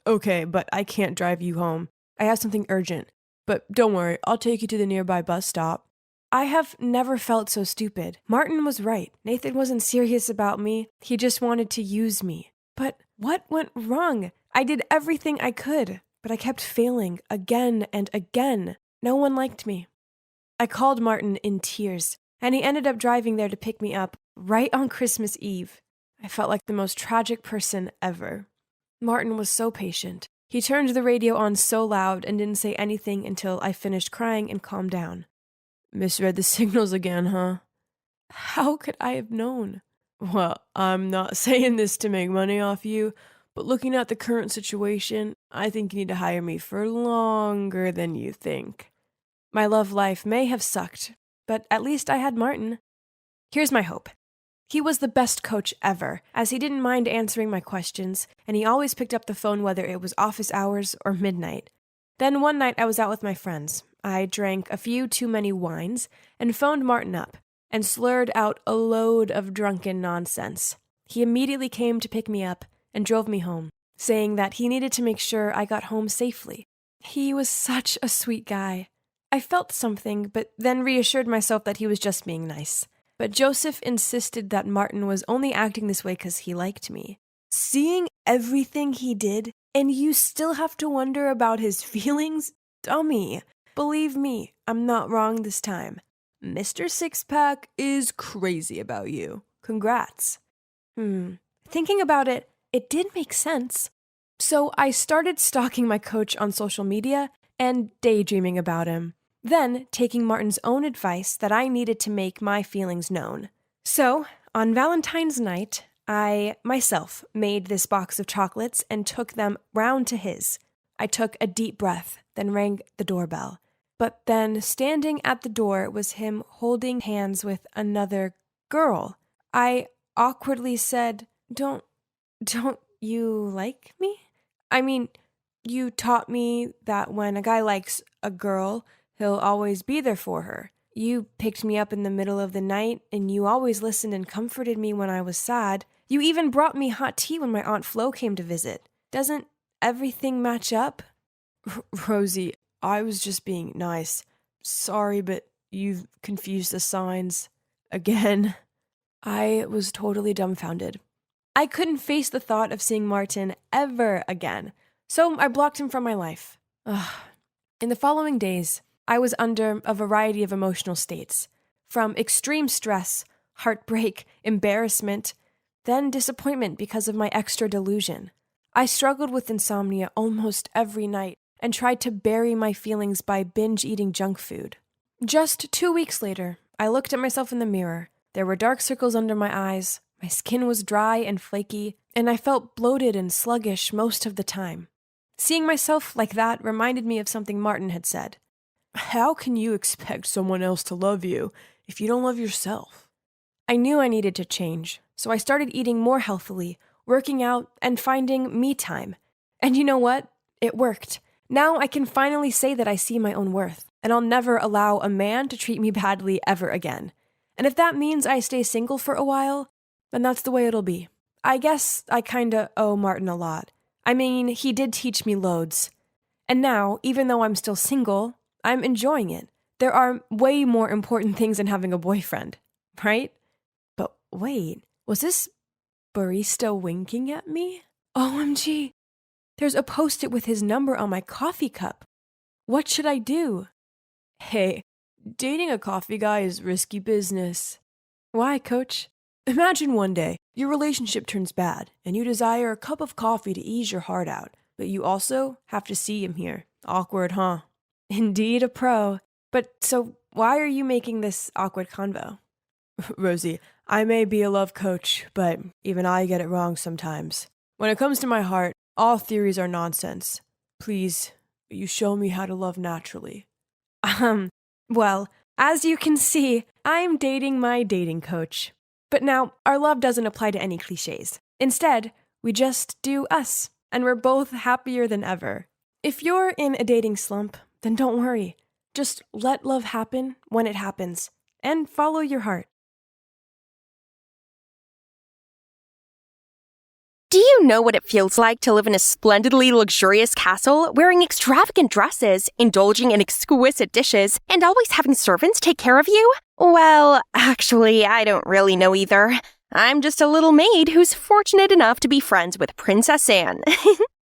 Okay, but I can't drive you home. I have something urgent. But don't worry, I'll take you to the nearby bus stop. I have never felt so stupid. Martin was right. Nathan wasn't serious about me. He just wanted to use me. But what went wrong? I did everything I could, but I kept failing again and again. No one liked me. I called Martin in tears, and he ended up driving there to pick me up right on Christmas Eve. I felt like the most tragic person ever. Martin was so patient. He turned the radio on so loud and didn't say anything until I finished crying and calmed down. Misread the signals again, huh? How could I have known? Well, I'm not saying this to make money off you, but looking at the current situation, I think you need to hire me for longer than you think. My love life may have sucked, but at least I had Martin. Here's my hope. He was the best coach ever, as he didn't mind answering my questions, and he always picked up the phone whether it was office hours or midnight. Then one night I was out with my friends. I drank a few too many wines and phoned Martin up and slurred out a load of drunken nonsense. He immediately came to pick me up and drove me home, saying that he needed to make sure I got home safely. He was such a sweet guy. I felt something, but then reassured myself that he was just being nice. But Joseph insisted that Martin was only acting this way because he liked me. Seeing everything he did, and you still have to wonder about his feelings? Dummy. Believe me, I'm not wrong this time. Mr. Sixpack is crazy about you. Congrats. Thinking about it, it did make sense. So I started stalking my coach on social media and daydreaming about him. Then taking Martin's own advice that I needed to make my feelings known. So, on Valentine's night, I myself made this box of chocolates and took them round to his. I took a deep breath, then rang the doorbell. But then, standing at the door was him holding hands with another girl. I awkwardly said, Don't you like me? I mean, you taught me that when a guy likes a girl, he'll always be there for her. You picked me up in the middle of the night, and you always listened and comforted me when I was sad. You even brought me hot tea when my Aunt Flo came to visit. Doesn't everything match up? Rosie, I was just being nice. Sorry, but you've confused the signs. Again. I was totally dumbfounded. I couldn't face the thought of seeing Martin ever again, so I blocked him from my life. In the following days, I was under a variety of emotional states, from extreme stress, heartbreak, embarrassment, then disappointment because of my extra delusion. I struggled with insomnia almost every night and tried to bury my feelings by binge-eating junk food. Just 2 weeks later, I looked at myself in the mirror. There were dark circles under my eyes, my skin was dry and flaky, and I felt bloated and sluggish most of the time. Seeing myself like that reminded me of something Martin had said. How can you expect someone else to love you if you don't love yourself? I knew I needed to change, so I started eating more healthily, working out, and finding me time. And you know what? It worked. Now I can finally say that I see my own worth, and I'll never allow a man to treat me badly ever again. And if that means I stay single for a while, then that's the way it'll be. I guess I kinda owe Martin a lot. I mean, he did teach me loads. And now, even though I'm still single, I'm enjoying it. There are way more important things than having a boyfriend, right? But wait, was this barista winking at me? OMG, there's a post-it with his number on my coffee cup. What should I do? Hey, dating a coffee guy is risky business. Why, coach? Imagine one day, your relationship turns bad, and you desire a cup of coffee to ease your heart out, but you also have to see him here. Awkward, huh? Indeed a pro. But so why are you making this awkward convo? Rosie, I may be a love coach, but even I get it wrong sometimes. When it comes to my heart, all theories are nonsense. Please, you show me how to love naturally. Well, as you can see, I'm dating my dating coach. But now, our love doesn't apply to any cliches. Instead, we just do us, and we're both happier than ever. If you're in a dating slump, then don't worry. Just let love happen when it happens, and follow your heart. Do you know what it feels like to live in a splendidly luxurious castle, wearing extravagant dresses, indulging in exquisite dishes, and always having servants take care of you? Well, actually, I don't really know either. I'm just a little maid who's fortunate enough to be friends with Princess Anne.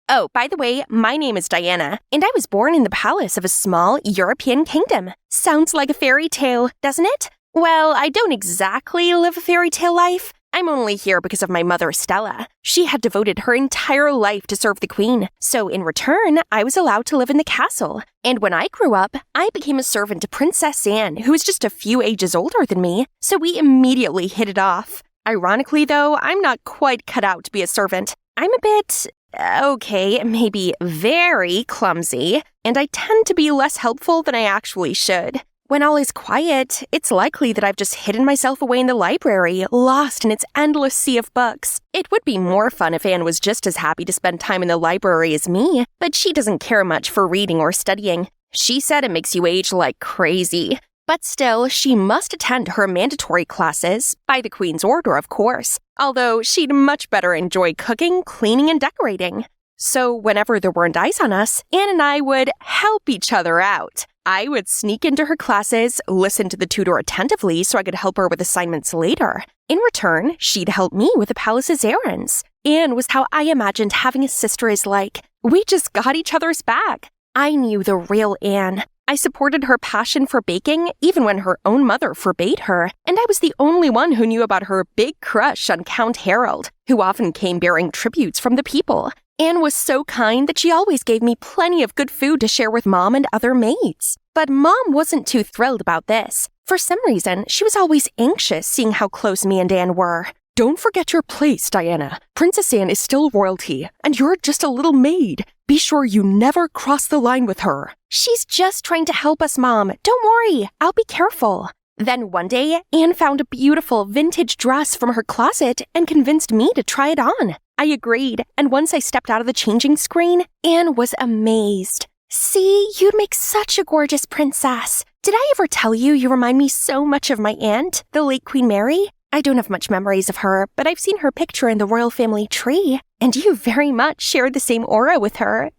Oh, by the way, my name is Diana, and I was born in the palace of a small European kingdom. Sounds like a fairy tale, doesn't it? Well, I don't exactly live a fairy tale life. I'm only here because of my mother, Stella. She had devoted her entire life to serve the queen, so in return, I was allowed to live in the castle. And when I grew up, I became a servant to Princess Anne, who was just a few ages older than me, so we immediately hit it off. Ironically, though, I'm not quite cut out to be a servant. I'm a bit, okay, maybe very clumsy, and I tend to be less helpful than I actually should. When all is quiet, it's likely that I've just hidden myself away in the library, lost in its endless sea of books. It would be more fun if Anne was just as happy to spend time in the library as me, but she doesn't care much for reading or studying. She said it makes you age like crazy. But still, she must attend her mandatory classes, by the Queen's order, of course, although she'd much better enjoy cooking, cleaning, and decorating. So whenever there weren't eyes on us, Anne and I would help each other out. I would sneak into her classes, listen to the tutor attentively so I could help her with assignments later. In return, she'd help me with the palace's errands. Anne was how I imagined having a sister is like. We just got each other's back. I knew the real Anne. I supported her passion for baking even when her own mother forbade her, and I was the only one who knew about her big crush on Count Harold, who often came bearing tributes from the people. Anne was so kind that she always gave me plenty of good food to share with Mom and other maids. But Mom wasn't too thrilled about this. For some reason, she was always anxious seeing how close me and Anne were. Don't forget your place, Diana. Princess Anne is still royalty, and you're just a little maid. Be sure you never cross the line with her. She's just trying to help us, Mom. Don't worry, I'll be careful. Then one day, Anne found a beautiful vintage dress from her closet and convinced me to try it on. I agreed, and once I stepped out of the changing screen, Anne was amazed. See, you'd make such a gorgeous princess. Did I ever tell you you remind me so much of my aunt, the late Queen Mary? I don't have much memories of her, but I've seen her picture in the royal family tree, and you very much share the same aura with her.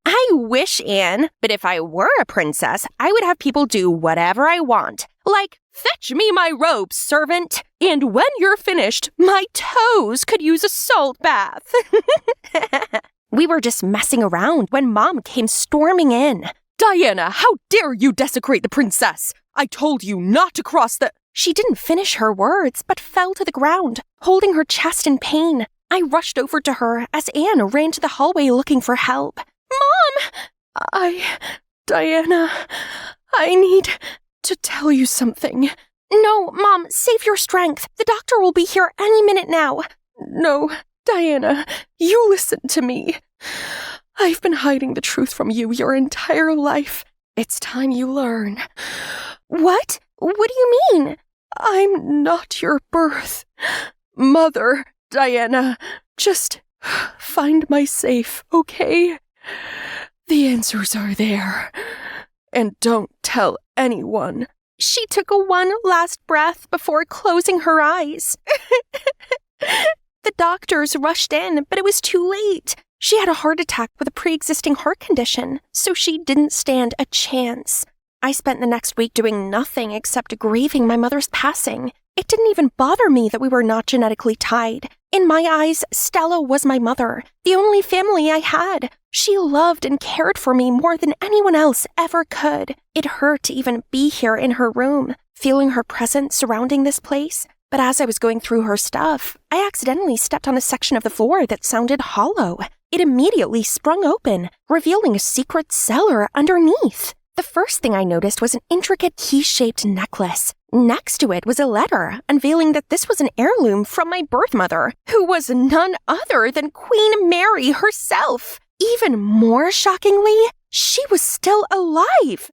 I wish, Anne, but if I were a princess, I would have people do whatever I want. Like, fetch me my robes, servant, and when you're finished, my toes could use a salt bath. We were just messing around when Mom came storming in. Diana, how dare you desecrate the princess? I told you not to cross the... She didn't finish her words, but fell to the ground, holding her chest in pain. I rushed over to her as Anne ran to the hallway looking for help. Mom! Diana, I need to tell you something. No, Mom, save your strength. The doctor will be here any minute now. No, Diana, you listen to me. I've been hiding the truth from you your entire life. It's time you learn. What? What do you mean? I'm not your birth mother, Diana. Just find my safe, okay? The answers are there. And don't tell anyone. She took one last breath before closing her eyes. The doctors rushed in, but it was too late. She had a heart attack with a pre-existing heart condition, so she didn't stand a chance. I spent the next week doing nothing except grieving my mother's passing. It didn't even bother me that we were not genetically tied. In my eyes, Stella was my mother, the only family I had. She loved and cared for me more than anyone else ever could. It hurt to even be here in her room, feeling her presence surrounding this place. But as I was going through her stuff, I accidentally stepped on a section of the floor that sounded hollow. It immediately sprung open, revealing a secret cellar underneath. The first thing I noticed was an intricate key-shaped necklace. Next to it was a letter, unveiling that this was an heirloom from my birth mother, who was none other than Queen Mary herself. Even more shockingly, she was still alive.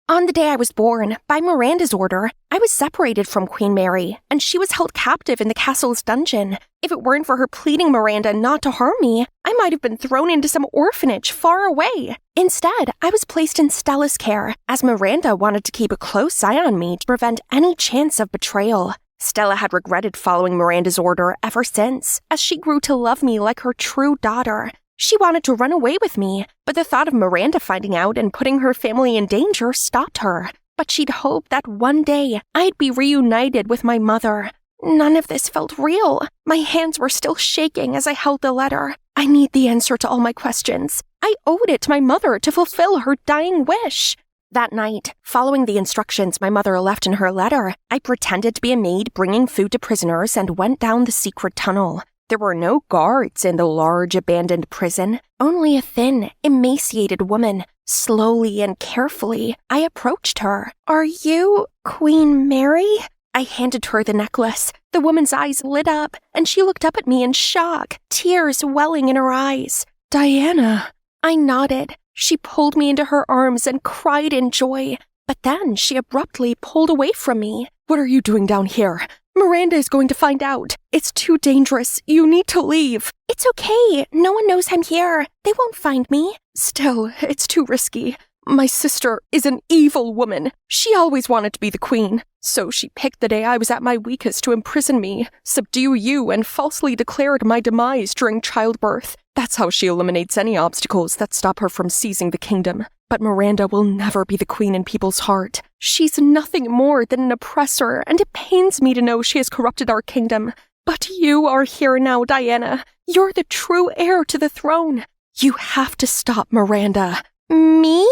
On the day I was born, by Miranda's order, I was separated from Queen Mary, and she was held captive in the castle's dungeon. If it weren't for her pleading Miranda not to harm me, I might have been thrown into some orphanage far away. Instead, I was placed in Stella's care, as Miranda wanted to keep a close eye on me to prevent any chance of betrayal. Stella had regretted following Miranda's order ever since, as she grew to love me like her true daughter. She wanted to run away with me, but the thought of Miranda finding out and putting her family in danger stopped her. But she'd hoped that one day I'd be reunited with my mother. None of this felt real. My hands were still shaking as I held the letter. I need the answer to all my questions. I owed it to my mother to fulfill her dying wish. That night, following the instructions my mother left in her letter, I pretended to be a maid bringing food to prisoners and went down the secret tunnel. There were no guards in the large abandoned prison, only a thin, emaciated woman. Slowly and carefully, I approached her. Are you Queen Mary? I handed her the necklace. The woman's eyes lit up, and she looked up at me in shock, tears welling in her eyes. Diana. I nodded. She pulled me into her arms and cried in joy. But then she abruptly pulled away from me. "What are you doing down here? Miranda is going to find out. It's too dangerous. You need to leave." "It's okay. No one knows I'm here. They won't find me." "Still, it's too risky. My sister is an evil woman. She always wanted to be the queen. So she picked the day I was at my weakest to imprison me, subdue you, and falsely declared my demise during childbirth. That's how she eliminates any obstacles that stop her from seizing the kingdom. But Miranda will never be the queen in people's heart. She's nothing more than an oppressor, and it pains me to know she has corrupted our kingdom. But you are here now, Diana. You're the true heir to the throne. You have to stop Miranda." "Me?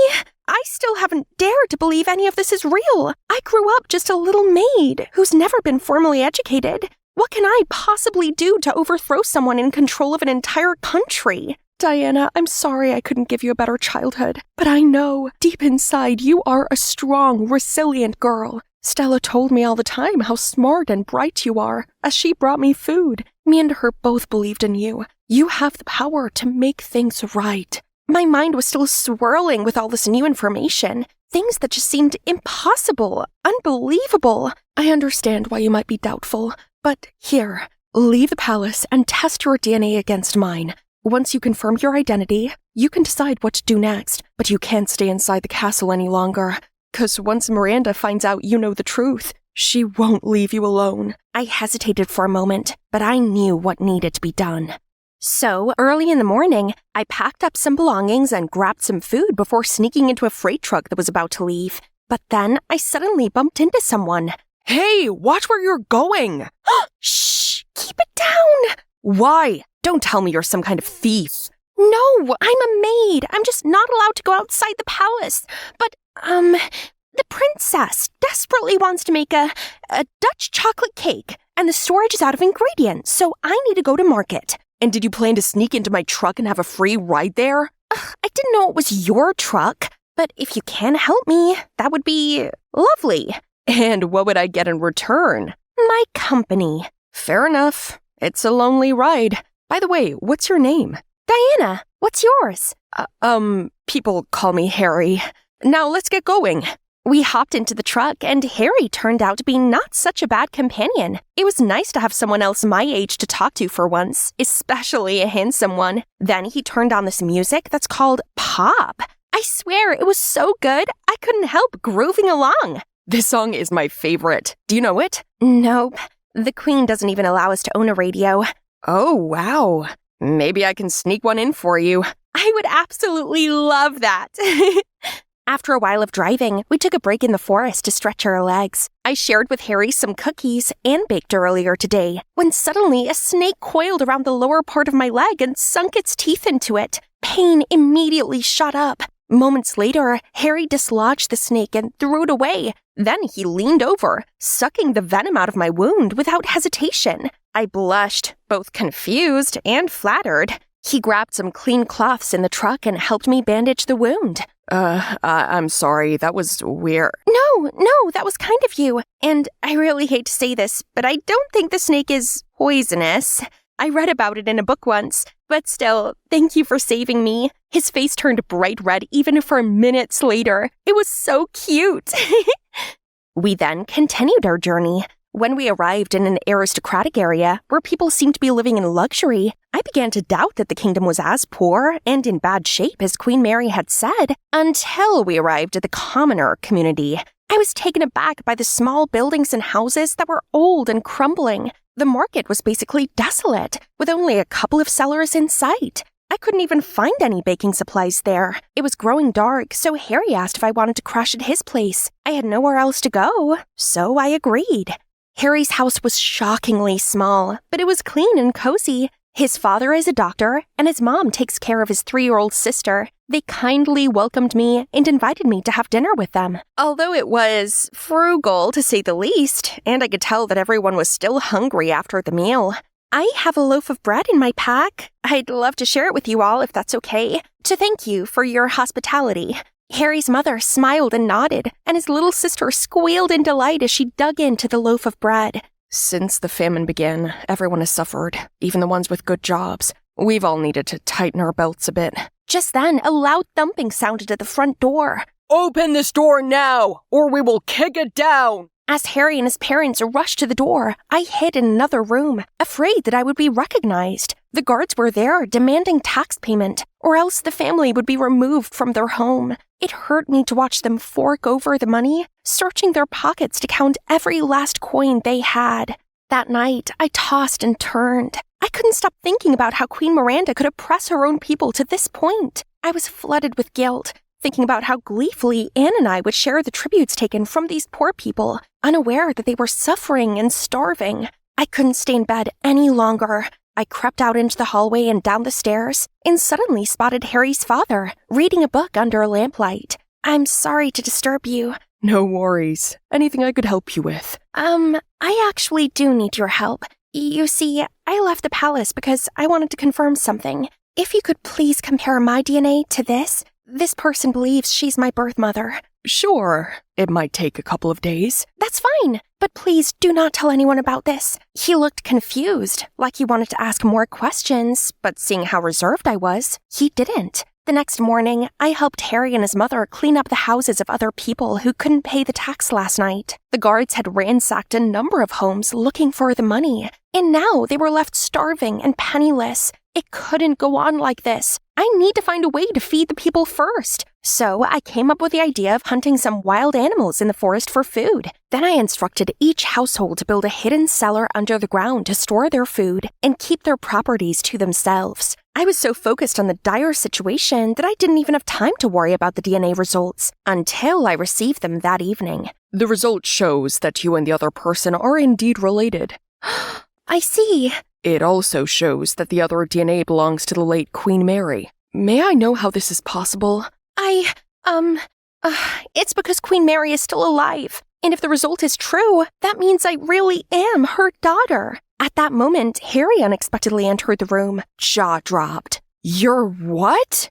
I still haven't dared to believe any of this is real. I grew up just a little maid who's never been formally educated. What can I possibly do to overthrow someone in control of an entire country?" "Diana, I'm sorry I couldn't give you a better childhood, but I know, deep inside, you are a strong, resilient girl. Stella told me all the time how smart and bright you are, as she brought me food. Me and her both believed in you. You have the power to make things right." My mind was still swirling with all this new information, things that just seemed impossible, unbelievable. "I understand why you might be doubtful, but here, leave the palace and test your DNA against mine. Once you confirm your identity, you can decide what to do next, but you can't stay inside the castle any longer. 'Cause once Miranda finds out you know the truth, she won't leave you alone." I hesitated for a moment, but I knew what needed to be done. So, early in the morning, I packed up some belongings and grabbed some food before sneaking into a freight truck that was about to leave. But then I suddenly bumped into someone. Hey, watch where you're going! Shh! Keep it down! Why? Don't tell me you're some kind of thief. No, I'm a maid. I'm just not allowed to go outside the palace. But, the princess desperately wants to make a Dutch chocolate cake, and the storage is out of ingredients, so I need to go to market. And did you plan to sneak into my truck and have a free ride there? I didn't know it was your truck, but if you can help me, that would be lovely. And what would I get in return? My company. Fair enough. It's a lonely ride. By the way, what's your name? Diana. What's yours? People call me Harry. Now let's get going. We hopped into the truck, and Harry turned out to be not such a bad companion. It was nice to have someone else my age to talk to for once, especially a handsome one. Then he turned on this music that's called pop. I swear, it was so good, I couldn't help grooving along. This song is my favorite. Do you know it? Nope. The Queen doesn't even allow us to own a radio. Oh, wow. Maybe I can sneak one in for you. I would absolutely love that. After a while of driving, we took a break in the forest to stretch our legs. I shared with Harry some cookies and baked earlier today, when suddenly a snake coiled around the lower part of my leg and sunk its teeth into it. Pain immediately shot up. Moments later, Harry dislodged the snake and threw it away. Then he leaned over, sucking the venom out of my wound without hesitation. I blushed, both confused and flattered. He grabbed some clean cloths in the truck and helped me bandage the wound. I'm sorry, that was weird. No, that was kind of you. And I really hate to say this, but I don't think the snake is poisonous. I read about it in a book once, but still, thank you for saving me. His face turned bright red even for minutes later. It was so cute. We then continued our journey. When we arrived in an aristocratic area where people seemed to be living in luxury, I began to doubt that the kingdom was as poor and in bad shape as Queen Mary had said, until we arrived at the commoner community. I was taken aback by the small buildings and houses that were old and crumbling. The market was basically desolate, with only a couple of sellers in sight. I couldn't even find any baking supplies there. It was growing dark, so Harry asked if I wanted to crash at his place. I had nowhere else to go, so I agreed. Harry's house was shockingly small, but it was clean and cozy. His father is a doctor, and his mom takes care of his 3-year-old sister. They kindly welcomed me and invited me to have dinner with them. Although it was frugal, to say the least, and I could tell that everyone was still hungry after the meal. I have a loaf of bread in my pack. I'd love to share it with you all if that's okay, to thank you for your hospitality. Harry's mother smiled and nodded, and his little sister squealed in delight as she dug into the loaf of bread. Since the famine began, everyone has suffered, even the ones with good jobs. We've all needed to tighten our belts a bit. Just then, a loud thumping sounded at the front door. Open this door now, or we will kick it down! As Harry and his parents rushed to the door, I hid in another room, afraid that I would be recognized. The guards were there, demanding tax payment, or else the family would be removed from their home. It hurt me to watch them fork over the money, searching their pockets to count every last coin they had. That night, I tossed and turned. I couldn't stop thinking about how Queen Miranda could oppress her own people to this point. I was flooded with guilt, thinking about how gleefully Anne and I would share the tributes taken from these poor people, unaware that they were suffering and starving. I couldn't stay in bed any longer. I crept out into the hallway and down the stairs, and suddenly spotted Harry's father, reading a book under a lamplight. I'm sorry to disturb you. No worries. Anything I could help you with? I actually do need your help. You see, I left the palace because I wanted to confirm something. If you could please compare my DNA to this person believes she's my birth mother. Sure. It might take a couple of days. That's fine, but please do not tell anyone about this. He looked confused, like he wanted to ask more questions, but seeing how reserved I was, he didn't. The next morning, I helped Harry and his mother clean up the houses of other people who couldn't pay the tax last night. The guards had ransacked a number of homes looking for the money, and now they were left starving and penniless. It couldn't go on like this. I need to find a way to feed the people first. So I came up with the idea of hunting some wild animals in the forest for food. Then I instructed each household to build a hidden cellar under the ground to store their food and keep their properties to themselves. I was so focused on the dire situation that I didn't even have time to worry about the DNA results until I received them that evening. The result shows that you and the other person are indeed related. I see. It also shows that the other DNA belongs to the late Queen Mary. May I know how this is possible? It's because Queen Mary is still alive. And if the result is true, that means I really am her daughter. At that moment, Harry unexpectedly entered the room. Jaw dropped. You're what?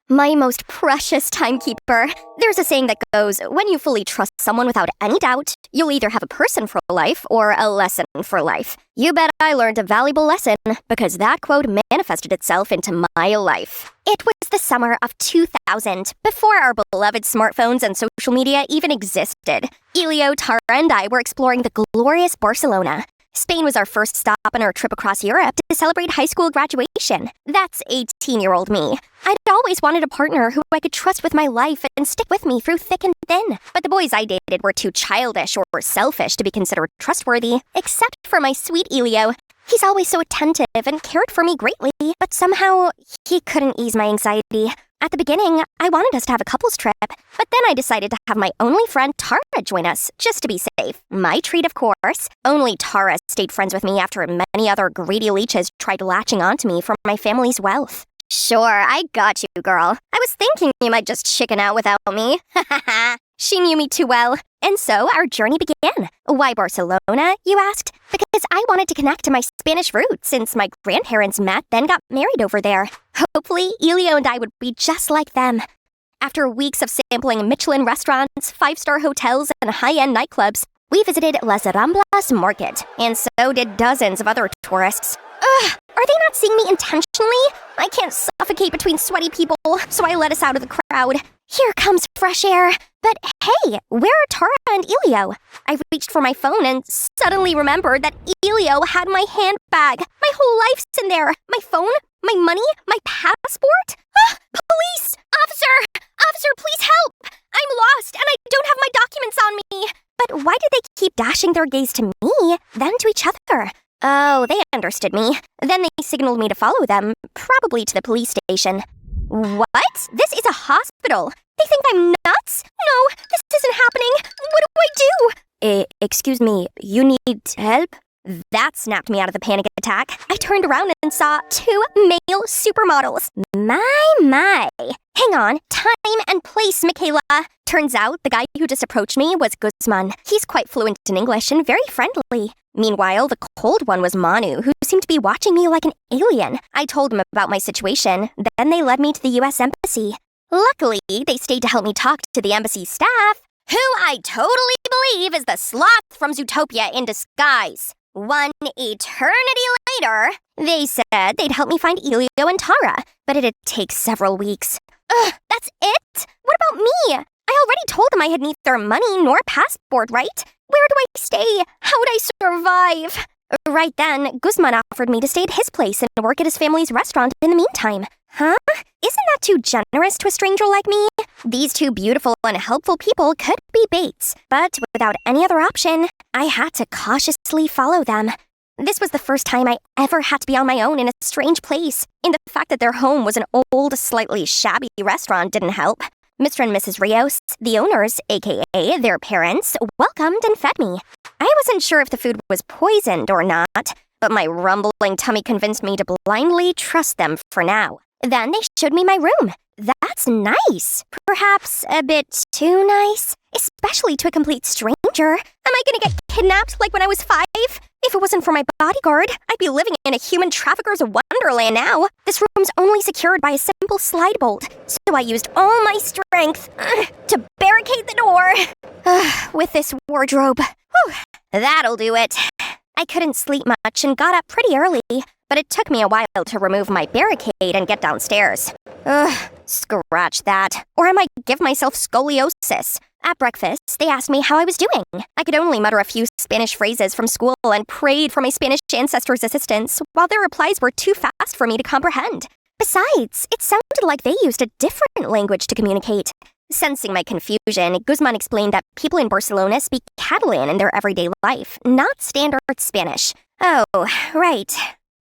My most precious timekeeper. There's a saying that goes, when you fully trust someone without any doubt, you'll either have a person for life or a lesson for life. You bet I learned a valuable lesson because that quote manifested itself into my life. It was the summer of 2000, before our beloved smartphones and social media even existed. Elio, Tara, and I were exploring the glorious Barcelona. Spain was our first stop on our trip across Europe to celebrate high school graduation. That's 18-year-old me. I'd always wanted a partner who I could trust with my life and stick with me through thick and thin. But the boys I dated were too childish or selfish to be considered trustworthy, except for my sweet Elio. He's always so attentive and cared for me greatly, but somehow he couldn't ease my anxiety. At the beginning, I wanted us to have a couples trip, but then I decided to have my only friend Tara join us, just to be safe. My treat, of course. Only Tara stayed friends with me after many other greedy leeches tried latching onto me from my family's wealth. Sure, I got you, girl. I was thinking you might just chicken out without me. Ha ha ha. She knew me too well. And so our journey began. Why Barcelona, you asked? Because I wanted to connect to my Spanish roots since my grandparents met, then got married over there. Hopefully, Elio and I would be just like them. After weeks of sampling Michelin restaurants, 5-star hotels, and high-end nightclubs, we visited Las Ramblas Market, and so did dozens of other tourists. Ugh, are they not seeing me intentionally? I can't suffocate between sweaty people, so I let us out of the crowd. Here comes fresh air. But hey, where are Tara and Elio? I reached for my phone and suddenly remembered that Elio had my handbag. My whole life's in there. My phone, my money, my passport. Ah, police! Officer, please help! I'm lost and I don't have my documents on me. But why did they keep dashing their gaze to me, then to each other? Oh, they understood me. Then they signaled me to follow them, probably to the police station. What? This is a hospital. They think I'm nuts? No, this isn't happening. What do I do? Excuse me, you need help? That snapped me out of the panic attack. I turned around and saw 2 male supermodels. My. Hang on, time and place, Michaela. Turns out the guy who just approached me was Guzman. He's quite fluent in English and very friendly. Meanwhile, the cold one was Manu, who seemed to be watching me like an alien. I told him about my situation, then they led me to the U.S. Embassy. Luckily, they stayed to help me talk to the embassy staff, who I totally believe is the sloth from Zootopia in disguise. One eternity later, they said they'd help me find Elio and Tara, but it'd take several weeks. Ugh, that's it? What about me? I already told them I had neither money nor passport, right? Where do I stay? How would I survive? Right then, Guzman offered me to stay at his place and work at his family's restaurant in the meantime. Huh? Isn't that too generous to a stranger like me? These two beautiful and helpful people could be baits, but without any other option, I had to cautiously follow them. This was the first time I ever had to be on my own in a strange place, and the fact that their home was an old, slightly shabby restaurant didn't help. Mr. and Mrs. Rios, the owners, aka their parents, welcomed and fed me. I wasn't sure if the food was poisoned or not, but my rumbling tummy convinced me to blindly trust them for now. Then they showed me my room. That's nice. Perhaps a bit too nice, especially to a complete stranger. Am I gonna get kidnapped like when I was 5? If it wasn't for my bodyguard, I'd be living in a human trafficker's wonderland now. This room's only secured by a simple slide bolt, so I used all my strength to barricade the door. With this wardrobe. Whew, that'll do it. I couldn't sleep much and got up pretty early, but it took me a while to remove my barricade and get downstairs. Scratch that. Or I might give myself scoliosis. At breakfast, they asked me how I was doing. I could only mutter a few Spanish phrases from school and prayed for my Spanish ancestors' assistance, while their replies were too fast for me to comprehend. Besides, it sounded like they used a different language to communicate. Sensing my confusion, Guzman explained that people in Barcelona speak Catalan in their everyday life, not standard Spanish. Oh, right.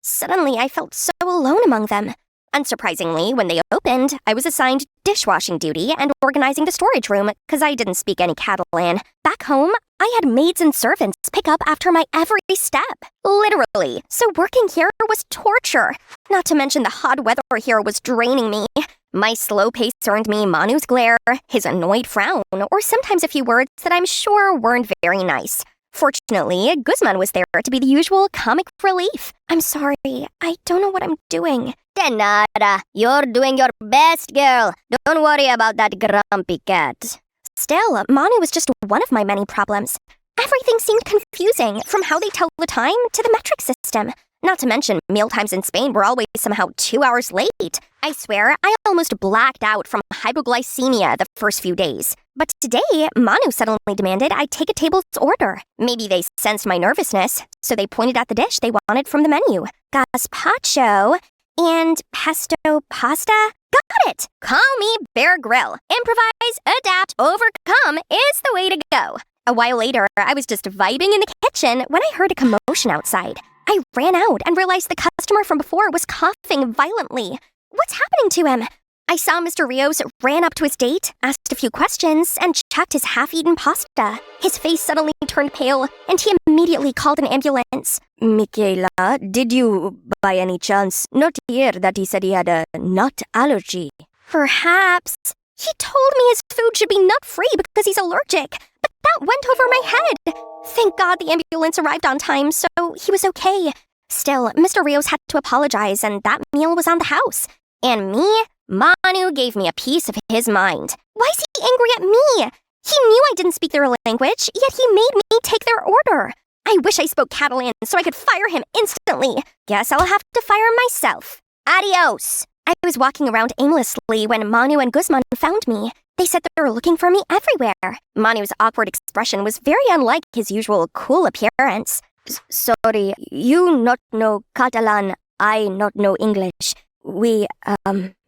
Suddenly, I felt so alone among them. Unsurprisingly, when they opened, I was assigned dishwashing duty and organizing the storage room because I didn't speak any Catalan. Back home, I had maids and servants pick up after my every step. Literally. So working here was torture. Not to mention the hot weather here was draining me. My slow pace earned me Manu's glare, his annoyed frown, or sometimes a few words that I'm sure weren't very nice. Fortunately, Guzman was there to be the usual comic relief. I'm sorry, I don't know what I'm doing. De nada. You're doing your best, girl. Don't worry about that grumpy cat. Still, Manu was just one of my many problems. Everything seemed confusing, from how they tell the time to the metric system. Not to mention, mealtimes in Spain were always somehow 2 hours late. I swear, I almost blacked out from hypoglycemia the first few days. But today, Manu suddenly demanded I take a table's order. Maybe they sensed my nervousness, so they pointed at the dish they wanted from the menu. Gazpacho and pesto pasta? Got it! Call me Bear Grill. Improvise, adapt, overcome is the way to go. A while later, I was just vibing in the kitchen when I heard a commotion outside. I ran out and realized the customer from before was coughing violently. What's happening to him? I saw Mr. Rios ran up to his date, asked a few questions, and checked his half-eaten pasta. His face suddenly turned pale, and he immediately called an ambulance. Michaela, did you, by any chance, not hear that he said he had a nut allergy? Perhaps. He told me his food should be nut-free because he's allergic, but that went over my head. Thank God the ambulance arrived on time, so he was okay. Still, Mr. Rios had to apologize, and that meal was on the house. And me? Manu gave me a piece of his mind. Why is he angry at me? He knew I didn't speak their language, yet he made me take their order. I wish I spoke Catalan so I could fire him instantly. Guess I'll have to fire myself. Adios! I was walking around aimlessly when Manu and Guzman found me. They said they were looking for me everywhere. Manu's awkward expression was very unlike his usual cool appearance. Sorry, you not know Catalan, I not know English. We,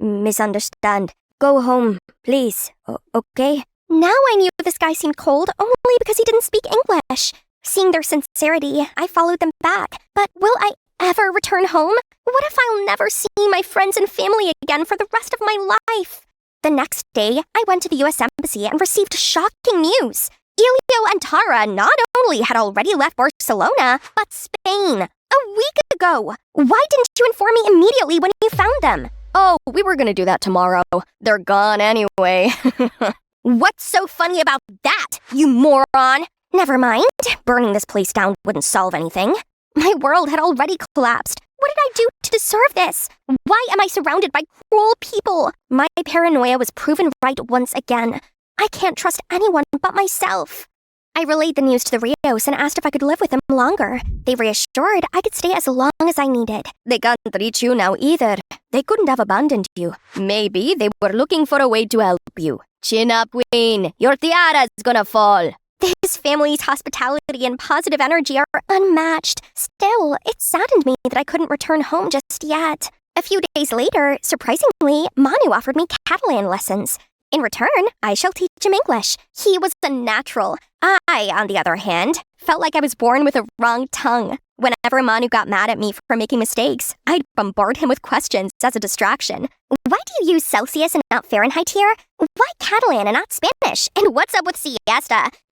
misunderstand. Go home, please, okay? Now I knew this guy seemed cold only because he didn't speak English. Seeing their sincerity, I followed them back. But will I ever return home? What if I'll never see my friends and family again for the rest of my life? The next day, I went to the U.S. Embassy and received shocking news. Elio and Tara not only had already left Barcelona, but Spain. A week ago. Why didn't you inform me immediately when you found them? Oh, we were gonna do that tomorrow. They're gone anyway. What's so funny about that, you moron? Never mind. Burning this place down wouldn't solve anything. My world had already collapsed. What did I do to deserve this? Why am I surrounded by cruel people? My paranoia was proven right once again. I can't trust anyone but myself. I relayed the news to the Rios and asked if I could live with them longer. They reassured I could stay as long as I needed. They can't reach you now either. They couldn't have abandoned you. Maybe they were looking for a way to help you. Chin up, Queen. Your tiara's gonna fall. This family's hospitality and positive energy are unmatched. Still, it saddened me that I couldn't return home just yet. A few days later, surprisingly, Manu offered me Catalan lessons. In return, I shall teach him English. He was a natural. I, on the other hand, felt like I was born with a wrong tongue. Whenever Manu got mad at me for making mistakes, I'd bombard him with questions as a distraction. Why do you use Celsius and not Fahrenheit here? Why Catalan and not Spanish? And what's up with siesta?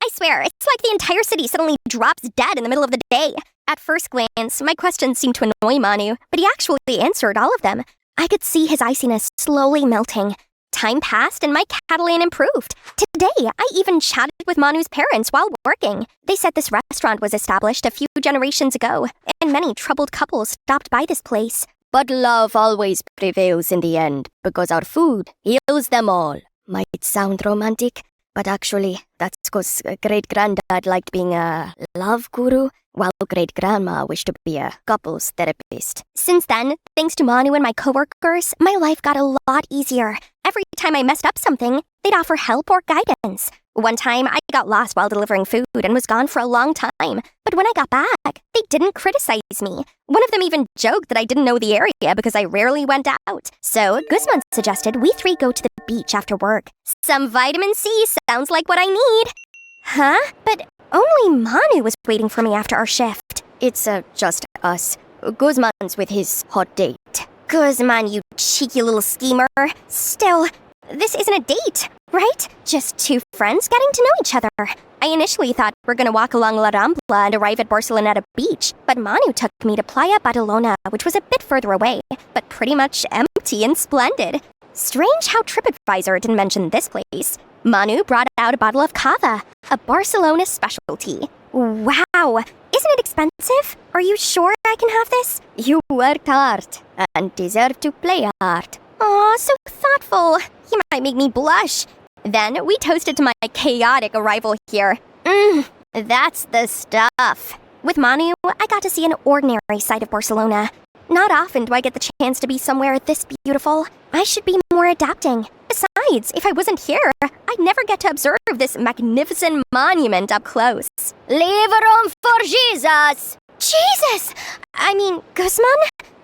I swear, it's like the entire city suddenly drops dead in the middle of the day. At first glance, my questions seemed to annoy Manu, but he actually answered all of them. I could see his iciness slowly melting. Time passed and my Catalan improved. Today, I even chatted with Manu's parents while working. They said this restaurant was established a few generations ago, and many troubled couples stopped by this place. But love always prevails in the end, because our food heals them all. Might sound romantic, but actually, that's because great-granddad liked being a love guru, while great-grandma wished to be a couples therapist. Since then, thanks to Manu and my coworkers, my life got a lot easier. Every time I messed up something, they'd offer help or guidance. One time, I got lost while delivering food and was gone for a long time. But when I got back, they didn't criticize me. One of them even joked that I didn't know the area because I rarely went out. So Guzman suggested we three go to the beach after work. Some vitamin C sounds like what I need. Huh? But only Manu was waiting for me after our shift. It's just us. Guzman's with his hot date. Guzman, you cheeky little schemer. Still, this isn't a date, right? Just two friends getting to know each other. I initially thought we're gonna walk along La Rambla and arrive at Barceloneta Beach, but Manu took me to Playa Badalona, which was a bit further away, but pretty much empty and splendid. Strange how TripAdvisor didn't mention this place. Manu brought out a bottle of cava, a Barcelona specialty. Wow! Isn't it expensive? Are you sure I can have this? You worked hard and deserve to play hard. Aw, so thoughtful. You might make me blush. Then we toasted to my chaotic arrival here. That's the stuff. With Manu, I got to see an ordinary side of Barcelona. Not often do I get the chance to be somewhere this beautiful. I should be more adapting. Besides, if I wasn't here, I'd never get to observe this magnificent monument up close. Leave room for Jesus! Jesus! I mean, Guzman?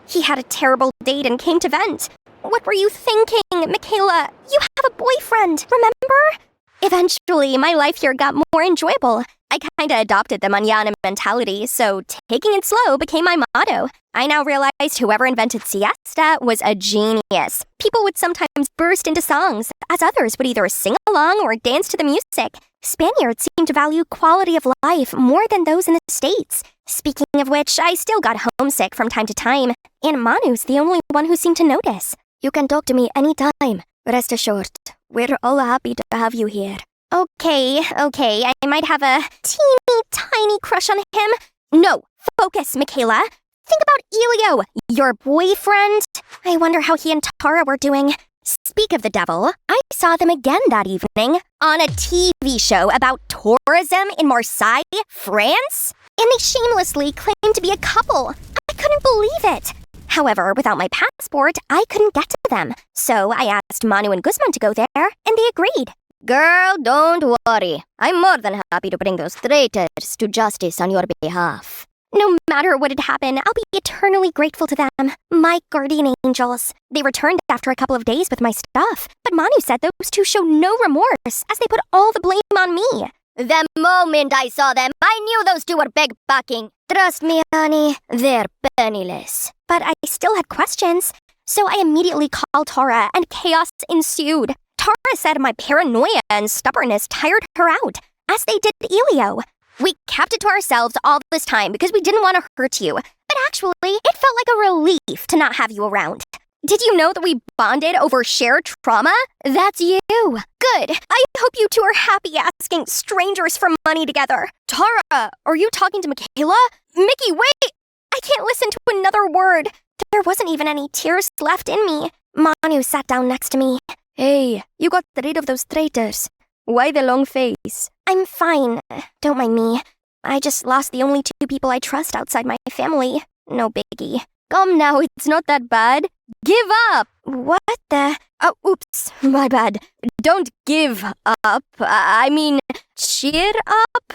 He had a terrible date and came to vent. What were you thinking, Michaela? You have a boyfriend, remember? Eventually, my life here got more enjoyable. I kinda adopted the mañana mentality, so taking it slow became my motto. I now realized whoever invented siesta was a genius. People would sometimes burst into songs, as others would either sing along or dance to the music. Spaniards seem to value quality of life more than those in the States. Speaking of which, I still got homesick from time to time, and Manu's the only one who seemed to notice. You can talk to me anytime. Rest assured, we're all happy to have you here. Okay, I might have a teeny tiny crush on him. No, focus, Michaela. Think about Elio, your boyfriend. I wonder how he and Tara were doing. Speak of the devil, I saw them again that evening on a TV show about tourism in Marseille, France. And they shamelessly claimed to be a couple. I couldn't believe it. However, without my passport, I couldn't get to them. So I asked Manu and Guzman to go there, and they agreed. Girl, don't worry. I'm more than happy to bring those traitors to justice on your behalf. No matter what had happened, I'll be eternally grateful to them. My guardian angels. They returned after a couple of days with my stuff, but Manu said those two showed no remorse as they put all the blame on me. The moment I saw them, I knew those two were big-bucking. Trust me, honey, they're penniless. But I still had questions, so I immediately called Tara, and chaos ensued. Tara said my paranoia and stubbornness tired her out, as they did Elio. We kept it to ourselves all this time because we didn't want to hurt you, but actually, it felt like a relief to not have you around. Did you know that we bonded over shared trauma? That's you. Good. I hope you two are happy asking strangers for money together. Tara, are you talking to Michaela? Mickey, wait! I can't listen to another word. There wasn't even any tears left in me. Manu sat down next to me. Hey, you got rid of those traitors. Why the long face? I'm fine. Don't mind me. I just lost the only 2 people I trust outside my family. No biggie. Come now, it's not that bad. Give up! What the? Oh, oops, my bad. Don't give up. I mean, cheer up?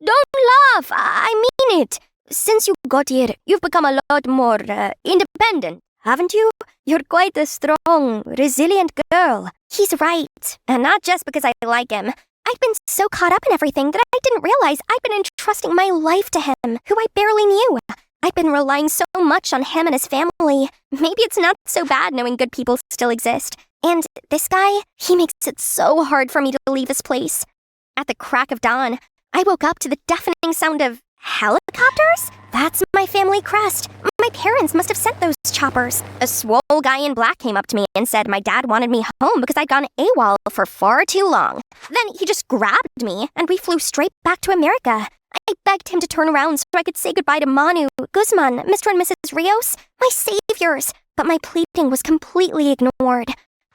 Don't laugh. I mean it. Since you got here, you've become a lot more independent, haven't you? You're quite a strong, resilient girl. He's right. And not just because I like him. I've been so caught up in everything that I didn't realize I'd been entrusting my life to him, who I barely knew. I've been relying so much on him and his family. Maybe it's not so bad knowing good people still exist. And this guy, he makes it so hard for me to leave this place. At the crack of dawn, I woke up to the deafening sound of helicopters? That's my family crest. My parents must have sent those choppers. A swole guy in black came up to me and said my dad wanted me home because I'd gone AWOL for far too long. Then he just grabbed me and we flew straight back to America. I begged him to turn around so I could say goodbye to Manu, Guzman, Mr. and Mrs. Rios, my saviors, but my pleading was completely ignored.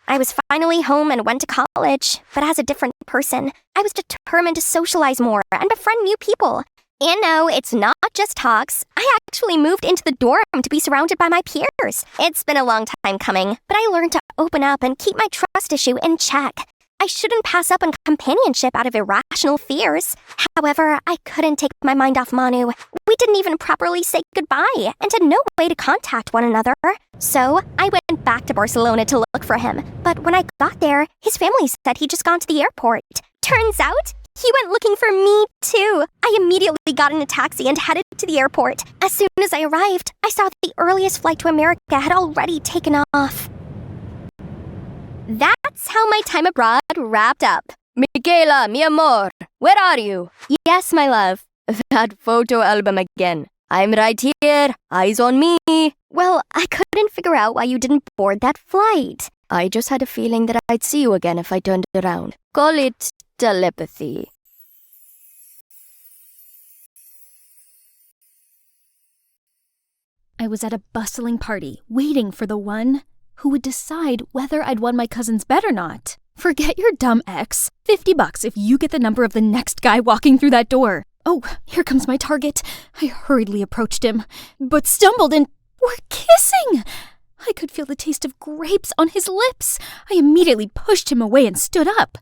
I was finally home and went to college, but as a different person. I was determined to socialize more and befriend new people. And no, it's not just talks. I actually moved into the dorm to be surrounded by my peers. It's been a long time coming, but I learned to open up and keep my trust issue in check. I shouldn't pass up on companionship out of irrational fears. However, I couldn't take my mind off Manu. We didn't even properly say goodbye and had no way to contact one another. So I went back to Barcelona to look for him. But when I got there, his family said he'd just gone to the airport. Turns out, he went looking for me, too. I immediately got in a taxi and headed to the airport. As soon as I arrived, I saw that the earliest flight to America had already taken off. That's how my time abroad wrapped up. Michaela, mi amor, where are you? Yes, my love. That photo album again. I'm right here, eyes on me. Well, I couldn't figure out why you didn't board that flight. I just had a feeling that I'd see you again if I turned around. Call it telepathy. I was at a bustling party, waiting for the one who would decide whether I'd won my cousin's bet or not. Forget your dumb ex. $50 if you get the number of the next guy walking through that door. Oh, here comes my target. I hurriedly approached him, but stumbled and we're kissing. I could feel the taste of grapes on his lips. I immediately pushed him away and stood up.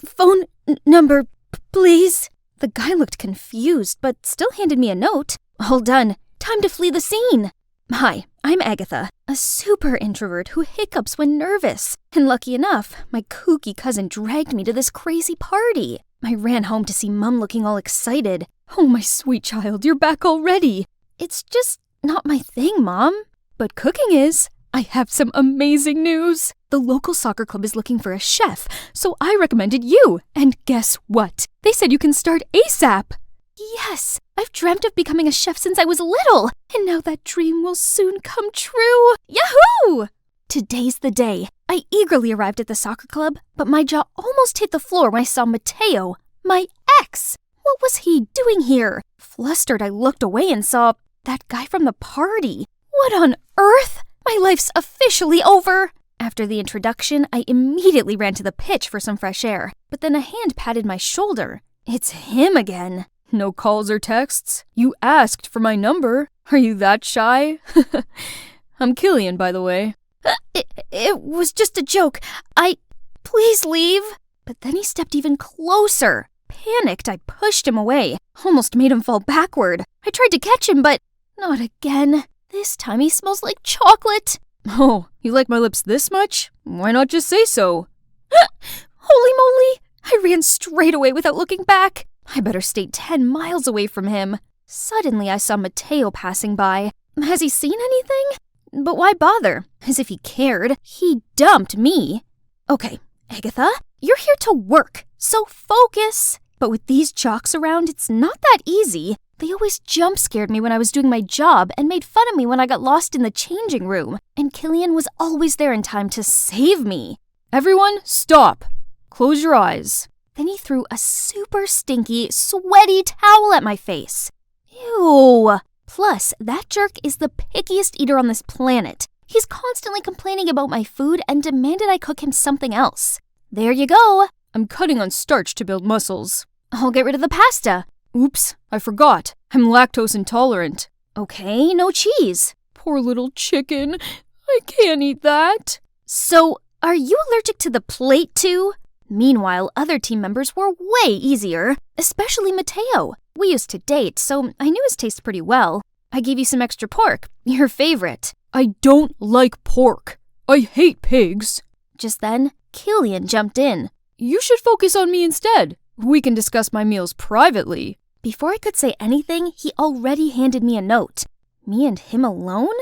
Phone number, please. The guy looked confused, but still handed me a note. All done. Time to flee the scene. Hi, I'm Agatha, a super introvert who hiccups when nervous. And lucky enough, my kooky cousin dragged me to this crazy party. I ran home to see Mum looking all excited. Oh, my sweet child, you're back already. It's just not my thing, Mom. But cooking is. I have some amazing news. The local soccer club is looking for a chef, so I recommended you. And guess what? They said you can start ASAP. Yes, I've dreamt of becoming a chef since I was little, and now that dream will soon come true. Yahoo! Today's the day. I eagerly arrived at the soccer club, but my jaw almost hit the floor when I saw Mateo, my ex. What was he doing here? Flustered, I looked away and saw that guy from the party. What on earth? My life's officially over. After the introduction, I immediately ran to the pitch for some fresh air, but then a hand patted my shoulder. It's him again. No calls or texts? You asked for my number. Are you that shy? I'm Killian, by the way. It was just a joke. Please leave. But then he stepped even closer. Panicked, I pushed him away. Almost made him fall backward. I tried to catch him, but not again. This time he smells like chocolate. Oh, you like my lips this much? Why not just say so? Holy moly! I ran straight away without looking back. I better stay 10 miles away from him. Suddenly I saw Mateo passing by. Has he seen anything? But why bother? As if he cared. He dumped me. Okay, Agatha, you're here to work, so focus. But with these jocks around, it's not that easy. They always jump-scared me when I was doing my job and made fun of me when I got lost in the changing room. And Killian was always there in time to save me. Everyone, stop. Close your eyes. Then he threw a super stinky, sweaty towel at my face. Ew. Plus, that jerk is the pickiest eater on this planet. He's constantly complaining about my food and demanded I cook him something else. There you go. I'm cutting on starch to build muscles. I'll get rid of the pasta. Oops, I forgot. I'm lactose intolerant. Okay, no cheese. Poor little chicken. I can't eat that. So, are you allergic to the plate too? Meanwhile, other team members were way easier, especially Mateo. We used to date, so I knew his taste pretty well. I gave you some extra pork, your favorite. I don't like pork. I hate pigs. Just then, Killian jumped in. You should focus on me instead. We can discuss my meals privately. Before I could say anything, he already handed me a note. Me and him alone?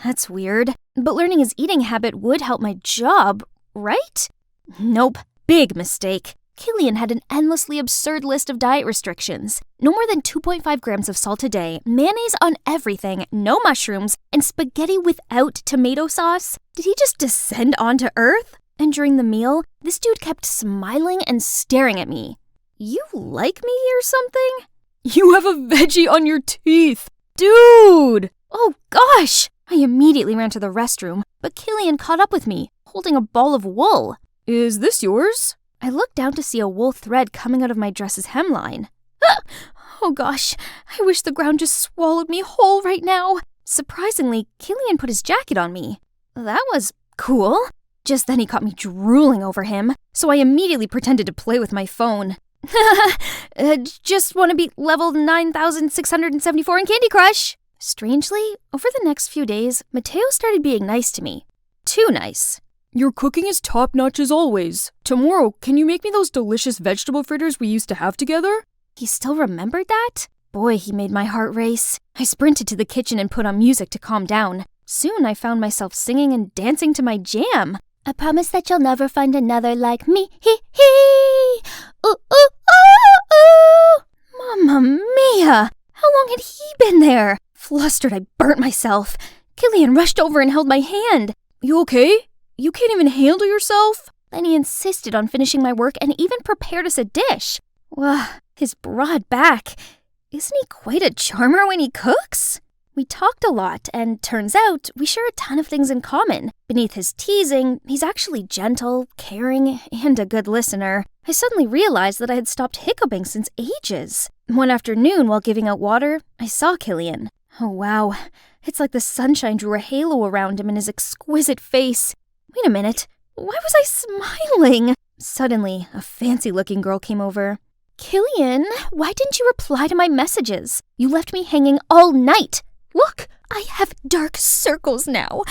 That's weird. But learning his eating habit would help my job, right? Nope. Big mistake. Killian had an endlessly absurd list of diet restrictions. No more than 2.5 grams of salt a day, mayonnaise on everything, no mushrooms, and spaghetti without tomato sauce. Did he just descend onto Earth? And during the meal, this dude kept smiling and staring at me. You like me or something? You have a veggie on your teeth! Dude! Oh gosh! I immediately ran to the restroom, but Killian caught up with me, holding a ball of wool. Is this yours? I looked down to see a wool thread coming out of my dress's hemline. Ah! Oh gosh, I wish the ground just swallowed me whole right now. Surprisingly, Killian put his jacket on me. That was cool. Just then he caught me drooling over him, so I immediately pretended to play with my phone. Just want to beat level 9,674 in Candy Crush. Strangely, over the next few days, Mateo started being nice to me. Too nice. Your cooking is top-notch as always. Tomorrow, can you make me those delicious vegetable fritters we used to have together? He still remembered that? Boy, he made my heart race. I sprinted to the kitchen and put on music to calm down. Soon I found myself singing and dancing to my jam. I promise that you'll never find another like me. Hee hee! Ooh, ooh, ooh, ooh! Mamma mia! How long had he been there? Flustered, I burnt myself. Killian rushed over and held my hand. You okay? You can't even handle yourself? Then he insisted on finishing my work and even prepared us a dish. Wow, his broad back. Isn't he quite a charmer when he cooks? We talked a lot, and turns out we share a ton of things in common. Beneath his teasing, he's actually gentle, caring, and a good listener. I suddenly realized that I had stopped hiccuping since ages. One afternoon, while giving out water, I saw Killian. Oh wow, it's like the sunshine drew a halo around him and his exquisite face. Wait a minute, why was I smiling? Suddenly, a fancy-looking girl came over. Killian, why didn't you reply to my messages? You left me hanging all night. Look, I have dark circles now.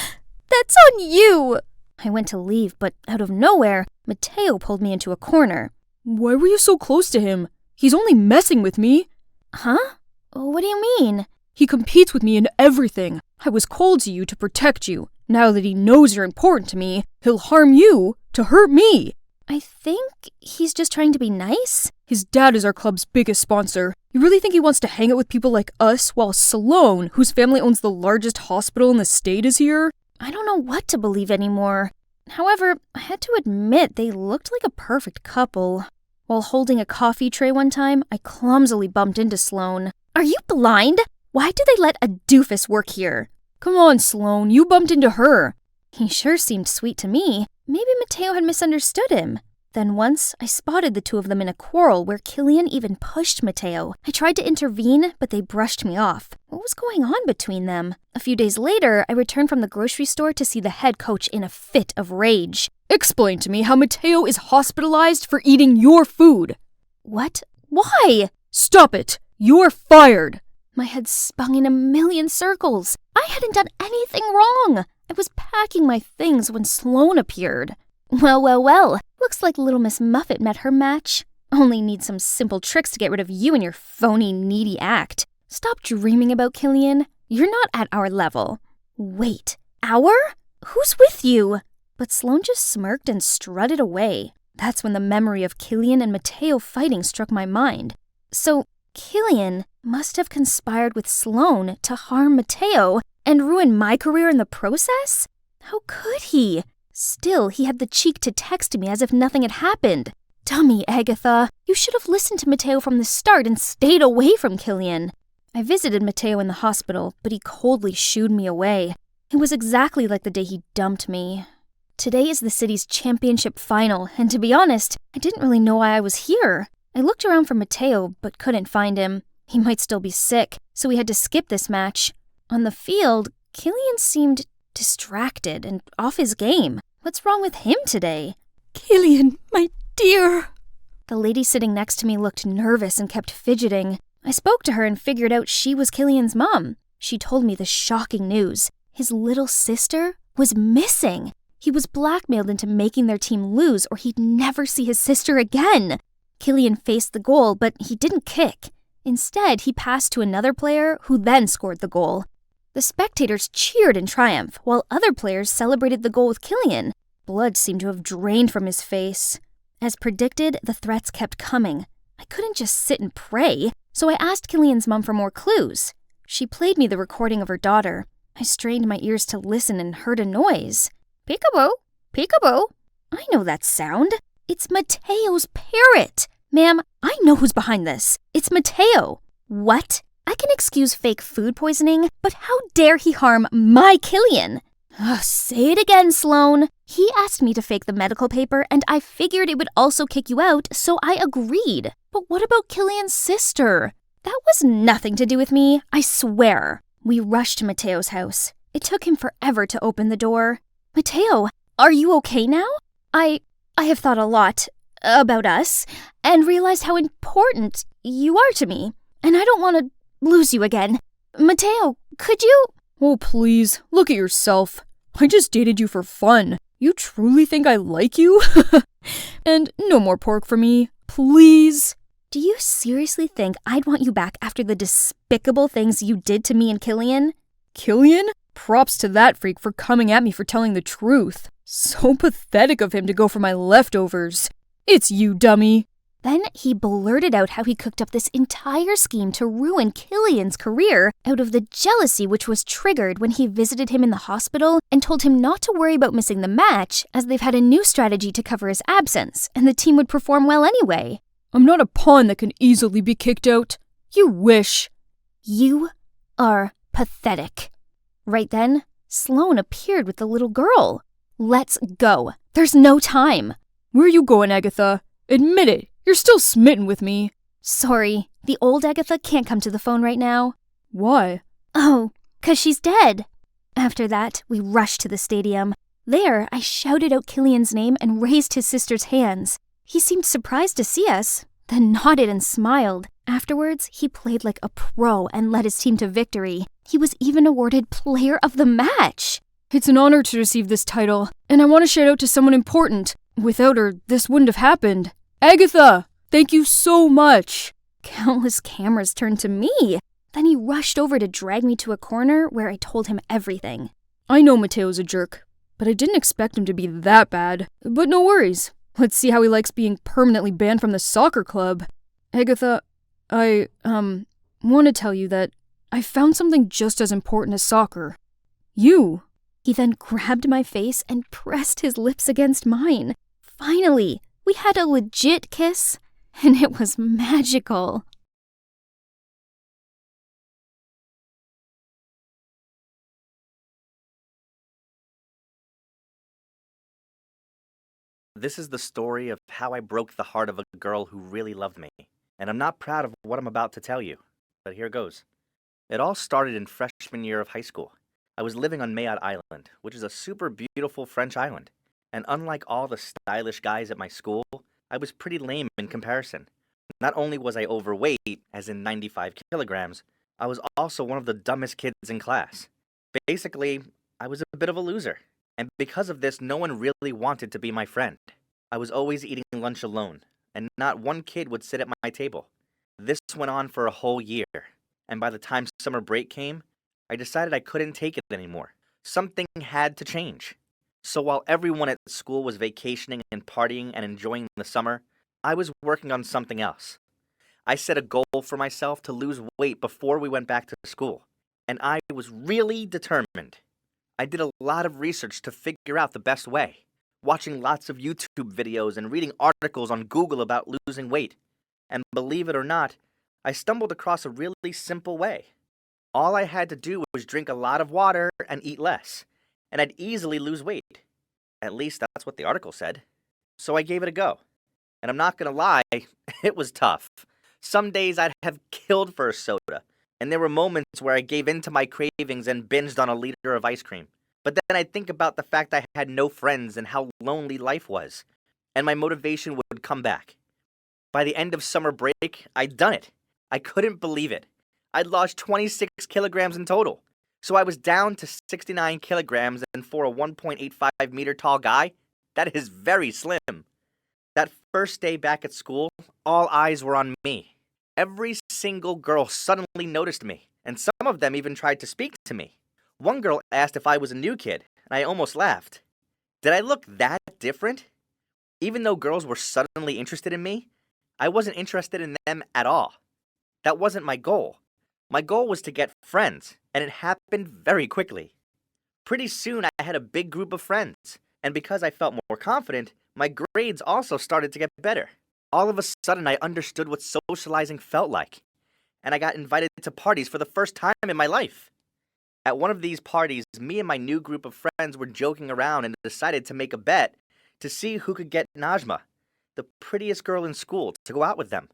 That's on you. I went to leave, but out of nowhere, Mateo pulled me into a corner. Why were you so close to him? He's only messing with me. Huh? What do you mean? He competes with me in everything. I was called to you to protect you. Now that he knows you're important to me, he'll harm you to hurt me. I think he's just trying to be nice. His dad is our club's biggest sponsor. You really think he wants to hang out with people like us while Sloan, whose family owns the largest hospital in the state, is here? I don't know what to believe anymore. However, I had to admit they looked like a perfect couple. While holding a coffee tray one time, I clumsily bumped into Sloan. Are you blind? Why do they let a doofus work here? Come on, Sloan, you bumped into her. He sure seemed sweet to me. Maybe Mateo had misunderstood him. Then once, I spotted the two of them in a quarrel where Killian even pushed Mateo. I tried to intervene, but they brushed me off. What was going on between them? A few days later, I returned from the grocery store to see the head coach in a fit of rage. Explain to me how Mateo is hospitalized for eating your food. What? Why? Stop it! You're fired! My head spun in a million circles. I hadn't done anything wrong. I was packing my things when Sloan appeared. Well. Looks like Little Miss Muffet met her match. Only need some simple tricks to get rid of you and your phony, needy act. Stop dreaming about Killian. You're not at our level. Wait, our? Who's with you? But Sloan just smirked and strutted away. That's when the memory of Killian and Mateo fighting struck my mind. So, Killian must have conspired with Sloan to harm Mateo and ruin my career in the process? How could he? Still, he had the cheek to text me as if nothing had happened. Dummy, Agatha. You should have listened to Mateo from the start and stayed away from Killian. I visited Mateo in the hospital, but he coldly shooed me away. It was exactly like the day he dumped me. Today is the city's championship final, and to be honest, I didn't really know why I was here. I looked around for Mateo, but couldn't find him. He might still be sick, so we had to skip this match. On the field, Killian seemed distracted and off his game. What's wrong with him today? Killian, my dear. The lady sitting next to me looked nervous and kept fidgeting. I spoke to her and figured out she was Killian's mom. She told me the shocking news. His little sister was missing. He was blackmailed into making their team lose or he'd never see his sister again. Killian faced the goal, but he didn't kick. Instead, he passed to another player who then scored the goal. The spectators cheered in triumph, while other players celebrated the goal with Killian. Blood seemed to have drained from his face. As predicted, the threats kept coming. I couldn't just sit and pray, so I asked Killian's mom for more clues. She played me the recording of her daughter. I strained my ears to listen and heard a noise. Peekaboo, peekaboo. I know that sound. It's Mateo's parrot. Ma'am, I know who's behind this. It's Mateo. What? I can excuse fake food poisoning, but how dare he harm my Killian? Say it again, Sloane. He asked me to fake the medical paper, and I figured it would also kick you out, so I agreed. But what about Killian's sister? That was nothing to do with me, I swear. We rushed to Mateo's house. It took him forever to open the door. Mateo, are you okay now? I have thought a lot about us and realized how important you are to me, and I don't want to lose you again. Mateo, could you? Oh, please, look at yourself. I just dated you for fun. You truly think I like you? And no more pork for me, please. Do you seriously think I'd want you back after the despicable things you did to me and Killian? Killian? Props to that freak for coming at me for telling the truth. So pathetic of him to go for my leftovers. It's you, dummy. Then he blurted out how he cooked up this entire scheme to ruin Killian's career out of the jealousy which was triggered when he visited him in the hospital and told him not to worry about missing the match as they've had a new strategy to cover his absence and the team would perform well anyway. I'm not a pawn that can easily be kicked out. You wish. You are pathetic. Right then, Sloane appeared with the little girl. Let's go. There's no time. Where are you going, Agatha? Admit it. You're still smitten with me. Sorry, the old Agatha can't come to the phone right now. Why? Oh, 'cause she's dead. After that, we rushed to the stadium. There, I shouted out Killian's name and raised his sister's hands. He seemed surprised to see us, then nodded and smiled. Afterwards, he played like a pro and led his team to victory. He was even awarded Player of the Match. It's an honor to receive this title, and I want to shout out to someone important. Without her, this wouldn't have happened. Agatha, thank you so much. Countless cameras turned to me. Then he rushed over to drag me to a corner where I told him everything. I know Mateo's a jerk, but I didn't expect him to be that bad. But no worries. Let's see how he likes being permanently banned from the soccer club. Agatha, I want to tell you that I found something just as important as soccer. You. He then grabbed my face and pressed his lips against mine. Finally, we had a legit kiss, and it was magical. This is the story of how I broke the heart of a girl who really loved me. And I'm not proud of what I'm about to tell you, but here goes. It all started in freshman year of high school. I was living on Mayotte Island, which is a super beautiful French island. And unlike all the stylish guys at my school, I was pretty lame in comparison. Not only was I overweight, as in 95 kilograms, I was also one of the dumbest kids in class. Basically, I was a bit of a loser. And because of this, no one really wanted to be my friend. I was always eating lunch alone, and not one kid would sit at my table. This went on for a whole year, and by the time summer break came, I decided I couldn't take it anymore. Something had to change. So while everyone at school was vacationing and partying and enjoying the summer, I was working on something else. I set a goal for myself to lose weight before we went back to school, and I was really determined. I did a lot of research to figure out the best way, watching lots of YouTube videos and reading articles on Google about losing weight. And believe it or not, I stumbled across a really simple way. All I had to do was drink a lot of water and eat less, and I'd easily lose weight. At least that's what the article said. So I gave it a go. And I'm not gonna lie, it was tough. Some days I'd have killed for a soda, and there were moments where I gave in to my cravings and binged on a liter of ice cream. But then I'd think about the fact I had no friends and how lonely life was, and my motivation would come back. By the end of summer break, I'd done it. I couldn't believe it. I'd lost 26 kilograms in total. So I was down to 69 kilograms, and for a 1.85 meter tall guy, that is very slim. That first day back at school, all eyes were on me. Every single girl suddenly noticed me, and some of them even tried to speak to me. One girl asked if I was a new kid, and I almost laughed. Did I look that different? Even though girls were suddenly interested in me, I wasn't interested in them at all. That wasn't my goal. My goal was to get friends, and it happened very quickly. Pretty soon I had a big group of friends, and because I felt more confident, my grades also started to get better. All of a sudden I understood what socializing felt like, and I got invited to parties for the first time in my life. At one of these parties, me and my new group of friends were joking around and decided to make a bet to see who could get Najma, the prettiest girl in school, to go out with them.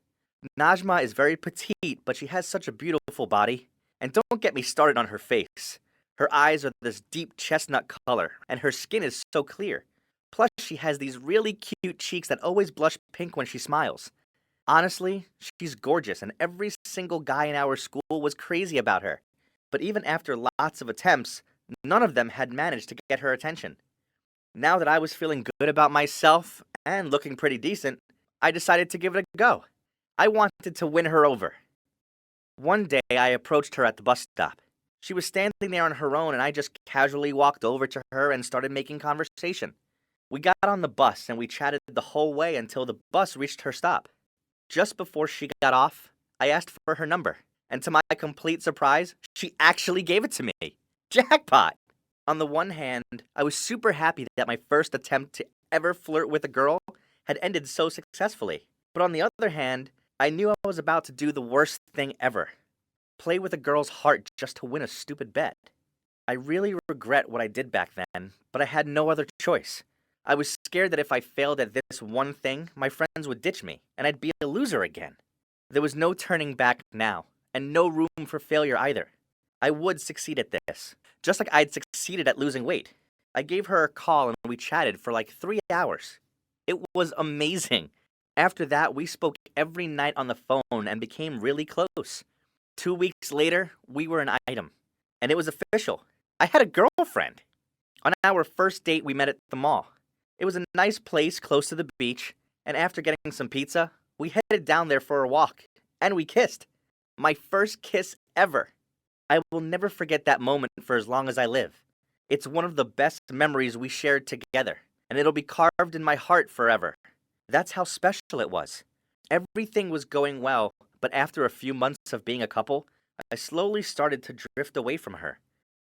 Najma is very petite, but she has such a beautiful body. And don't get me started on her face. Her eyes are this deep chestnut color, and her skin is so clear. Plus, she has these really cute cheeks that always blush pink when she smiles. Honestly, she's gorgeous, and every single guy in our school was crazy about her. But even after lots of attempts, none of them had managed to get her attention. Now that I was feeling good about myself, and looking pretty decent, I decided to give it a go. I wanted to win her over. One day, I approached her at the bus stop. She was standing there on her own, and I just casually walked over to her and started making conversation. We got on the bus, and we chatted the whole way until the bus reached her stop. Just before she got off, I asked for her number, and to my complete surprise, she actually gave it to me. Jackpot! On the one hand, I was super happy that my first attempt to ever flirt with a girl had ended so successfully. But on the other hand, I knew I was about to do the worst thing ever. Play with a girl's heart just to win a stupid bet. I really regret what I did back then, but I had no other choice. I was scared that if I failed at this one thing, my friends would ditch me, and I'd be a loser again. There was no turning back now, and no room for failure either. I would succeed at this, just like I'd succeeded at losing weight. I gave her a call and we chatted for like 3 hours. It was amazing. After that, we spoke every night on the phone and became really close. 2 weeks later, we were an item. And it was official. I had a girlfriend. On our first date, we met at the mall. It was a nice place close to the beach, and after getting some pizza, we headed down there for a walk, and we kissed. My first kiss ever. I will never forget that moment for as long as I live. It's one of the best memories we shared together, and it'll be carved in my heart forever. That's how special it was. Everything was going well, but after a few months of being a couple, I slowly started to drift away from her.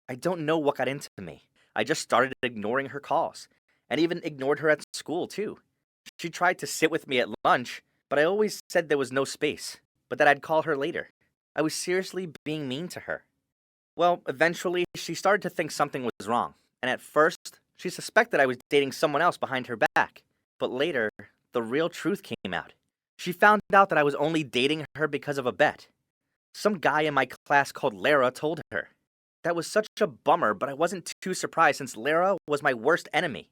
I don't know what got into me. I just started ignoring her calls, and even ignored her at school too. She tried to sit with me at lunch, but I always said there was no space, but that I'd call her later. I was seriously being mean to her. Well, eventually, she started to think something was wrong, and at first, she suspected I was dating someone else behind her back. But later, the real truth came out. She found out that I was only dating her because of a bet. Some guy in my class called Lara told her. That was such a bummer, but I wasn't too surprised since Lara was my worst enemy.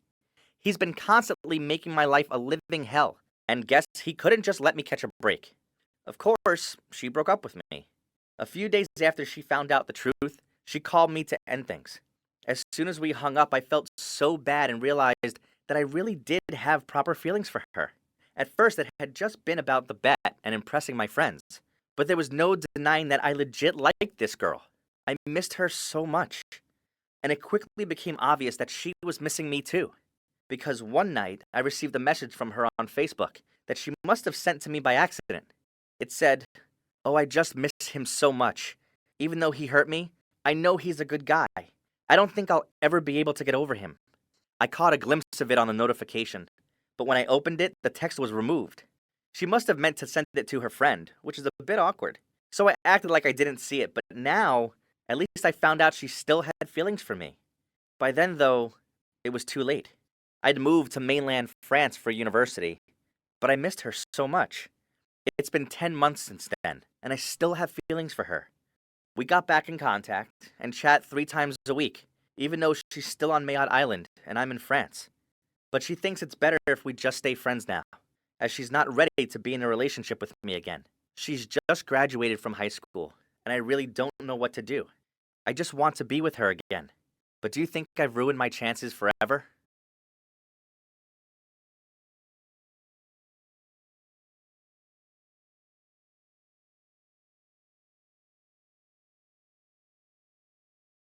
He's been constantly making my life a living hell, and guess he couldn't just let me catch a break. Of course, she broke up with me. A few days after she found out the truth, she called me to end things. As soon as we hung up, I felt so bad and realized that I really did have proper feelings for her. At first, it had just been about the bet and impressing my friends. But there was no denying that I legit liked this girl. I missed her so much. And it quickly became obvious that she was missing me too. Because one night, I received a message from her on Facebook that she must have sent to me by accident. It said, "Oh, I just miss him so much. Even though he hurt me, I know he's a good guy. I don't think I'll ever be able to get over him." I caught a glimpse of it on the notification, but when I opened it, the text was removed. She must have meant to send it to her friend, which is a bit awkward. So I acted like I didn't see it, but now, at least I found out she still had feelings for me. By then, though, it was too late. I'd moved to mainland France for university, but I missed her so much. It's been 10 months since then, and I still have feelings for her. We got back in contact and chat 3 times a week, even though she's still on Mayotte Island and I'm in France. But she thinks it's better if we just stay friends now, as she's not ready to be in a relationship with me again. She's just graduated from high school, and I really don't know what to do. I just want to be with her again. But do you think I've ruined my chances forever?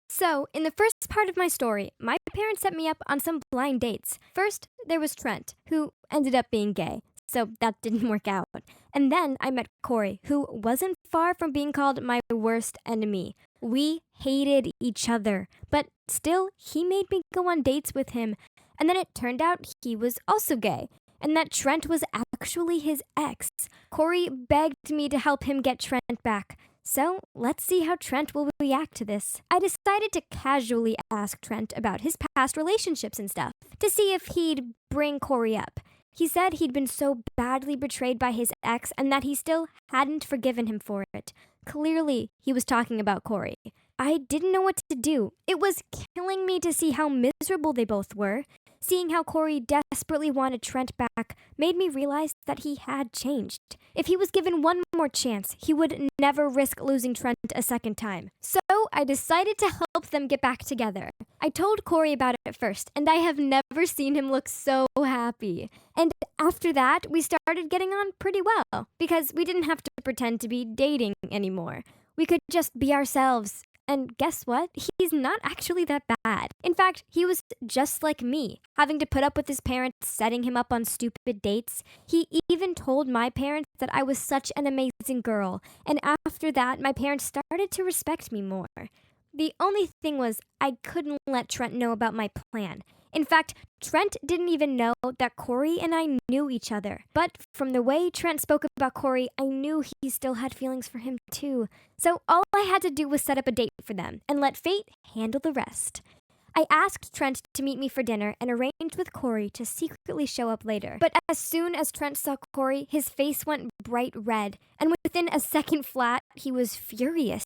So, in the first part of my story, my parents set me up on some blind dates. First, there was Trent, who ended up being gay, so that didn't work out. And then I met Corey, who wasn't far from being called my worst enemy. We hated each other, but still, he made me go on dates with him. And then it turned out he was also gay, and that Trent was actually his ex. Corey begged me to help him get Trent back. So, let's see how Trent will react to this. I decided to casually ask Trent about his past relationships and stuff, to see if he'd bring Corey up. He said he'd been so badly betrayed by his ex and that he still hadn't forgiven him for it. Clearly, he was talking about Corey. I didn't know what to do. It was killing me to see how miserable they both were. Seeing how Corey desperately wanted Trent back made me realize that he had changed. If he was given one more chance, he would never risk losing Trent a second time. So I decided to help them get back together. I told Corey about it first, and I have never seen him look so happy. And after that, we started getting on pretty well, because we didn't have to pretend to be dating anymore. We could just be ourselves. And guess what? He's not actually that bad. In fact, he was just like me, having to put up with his parents setting him up on stupid dates. He even told my parents that I was such an amazing girl, and after that, my parents started to respect me more. The only thing was, I couldn't let Trent know about my plan. In fact, Trent didn't even know that Corey and I knew each other. But from the way Trent spoke about Corey, I knew he still had feelings for him too. So all I had to do was set up a date for them and let fate handle the rest. I asked Trent to meet me for dinner and arranged with Corey to secretly show up later. But as soon as Trent saw Corey, his face went bright red, and within a second flat, he was furious.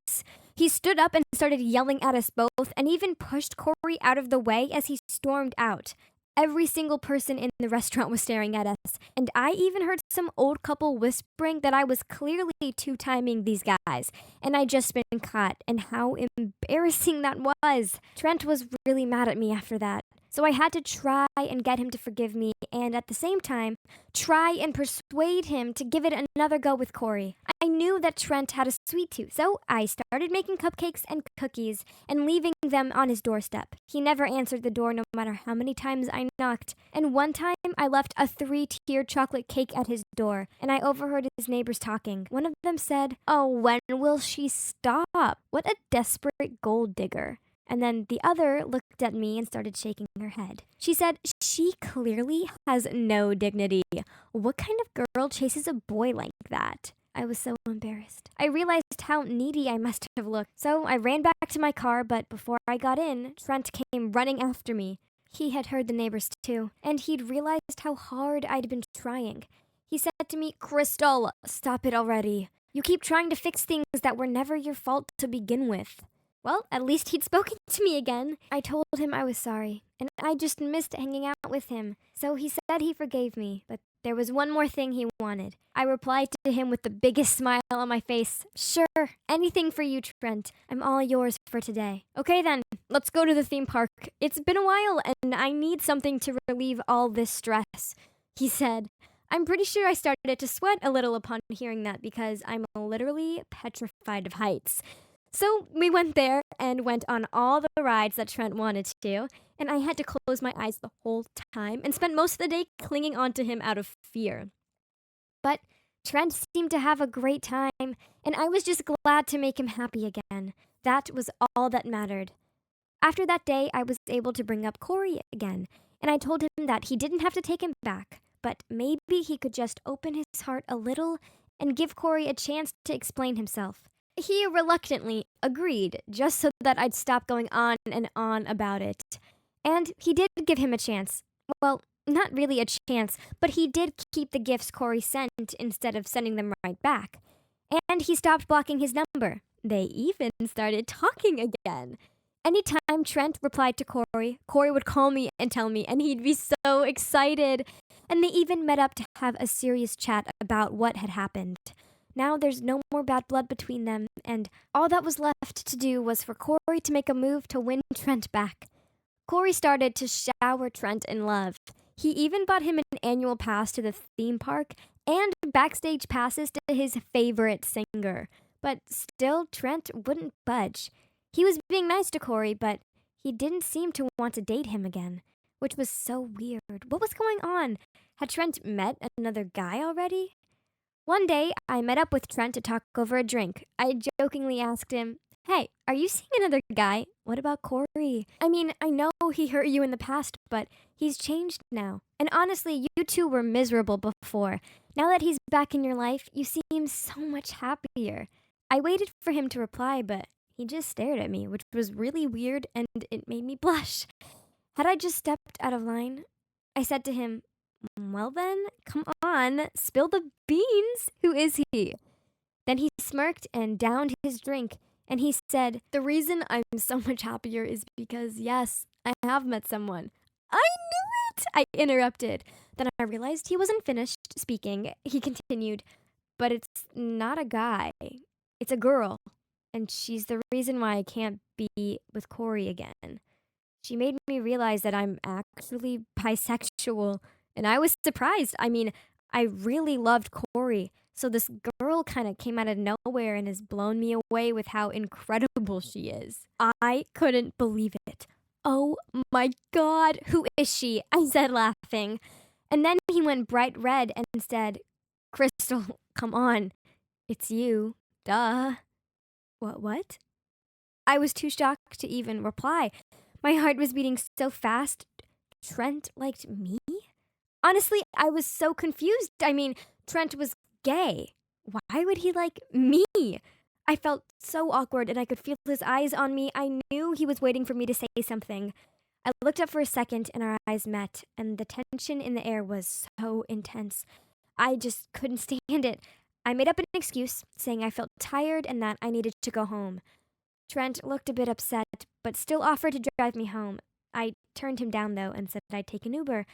He stood up and started yelling at us both and even pushed Corey out of the way as he stormed out. Every single person in the restaurant was staring at us, and I even heard some old couple whispering that I was clearly two-timing these guys, and I'd just been caught, and how embarrassing that was. Trent was really mad at me after that, so I had to try and get him to forgive me, and at the same time, try and persuade him to give it another go with Corey. I knew that Trent had a sweet tooth, so I started making cupcakes and cookies and leaving them on his doorstep. He never answered the door no matter how many times I knocked, and one time I left a 3-tiered chocolate cake at his door, and I overheard his neighbors talking. One of them said, "Oh, when will she stop? What a desperate gold digger." And then the other looked at me and started shaking her head. She said, "She clearly has no dignity. What kind of girl chases a boy like that?" I was so embarrassed. I realized how needy I must have looked, so I ran back to my car, but before I got in, Trent came running after me. He had heard the neighbors too, and he'd realized how hard I'd been trying. He said to me, "Crystal, stop it already. You keep trying to fix things that were never your fault to begin with." Well, at least he'd spoken to me again. I told him I was sorry, and I just missed hanging out with him. So he said he forgave me, but there was one more thing he wanted. I replied to him with the biggest smile on my face. "Sure, anything for you, Trent. I'm all yours for today." "Okay then, let's go to the theme park. It's been a while, and I need something to relieve all this stress," he said. I'm pretty sure I started to sweat a little upon hearing that because I'm literally petrified of heights. So we went there and went on all the rides that Trent wanted to, and I had to close my eyes the whole time and spent most of the day clinging onto him out of fear. But Trent seemed to have a great time, and I was just glad to make him happy again. That was all that mattered. After that day, I was able to bring up Corey again, and I told him that he didn't have to take him back, but maybe he could just open his heart a little and give Corey a chance to explain himself. He reluctantly agreed, just so that I'd stop going on and on about it. And he did give him a chance. Well, not really a chance, but he did keep the gifts Corey sent instead of sending them right back. And he stopped blocking his number. They even started talking again. Anytime Trent replied to Corey, Corey would call me and tell me, and he'd be so excited. And they even met up to have a serious chat about what had happened. Now there's no more bad blood between them, and all that was left to do was for Corey to make a move to win Trent back. Corey started to shower Trent in love. He even bought him an annual pass to the theme park and backstage passes to his favorite singer. But still, Trent wouldn't budge. He was being nice to Corey, but he didn't seem to want to date him again, which was so weird. What was going on? Had Trent met another guy already? One day, I met up with Trent to talk over a drink. I jokingly asked him, "Hey, are you seeing another guy? What about Corey? I mean, I know he hurt you in the past, but he's changed now. And honestly, you two were miserable before. Now that he's back in your life, you seem so much happier." I waited for him to reply, but he just stared at me, which was really weird, and it made me blush. Had I just stepped out of line? I said to him, "Well then, come on, spill the beans. Who is he?" Then he smirked and downed his drink, and he said, "The reason I'm so much happier is because, yes, I have met someone." "I knew it!" I interrupted. Then I realized he wasn't finished speaking. He continued, "But it's not a guy. It's a girl. And she's the reason why I can't be with Corey again. She made me realize that I'm actually bisexual." And I was surprised. I mean, I really loved Corey. So this girl kind of came out of nowhere and has blown me away with how incredible she is. I couldn't believe it. "Oh my God, who is she?" I said, laughing. And then he went bright red and said, "Crystal, come on. It's you. Duh." What? I was too shocked to even reply. My heart was beating so fast. Trent liked me? Honestly, I was so confused. I mean, Trent was gay. Why would he like me? I felt so awkward and I could feel his eyes on me. I knew he was waiting for me to say something. I looked up for a second and our eyes met, and the tension in the air was so intense. I just couldn't stand it. I made up an excuse, saying I felt tired and that I needed to go home. Trent looked a bit upset, but still offered to drive me home. I turned him down, though, and said I'd take an Uber.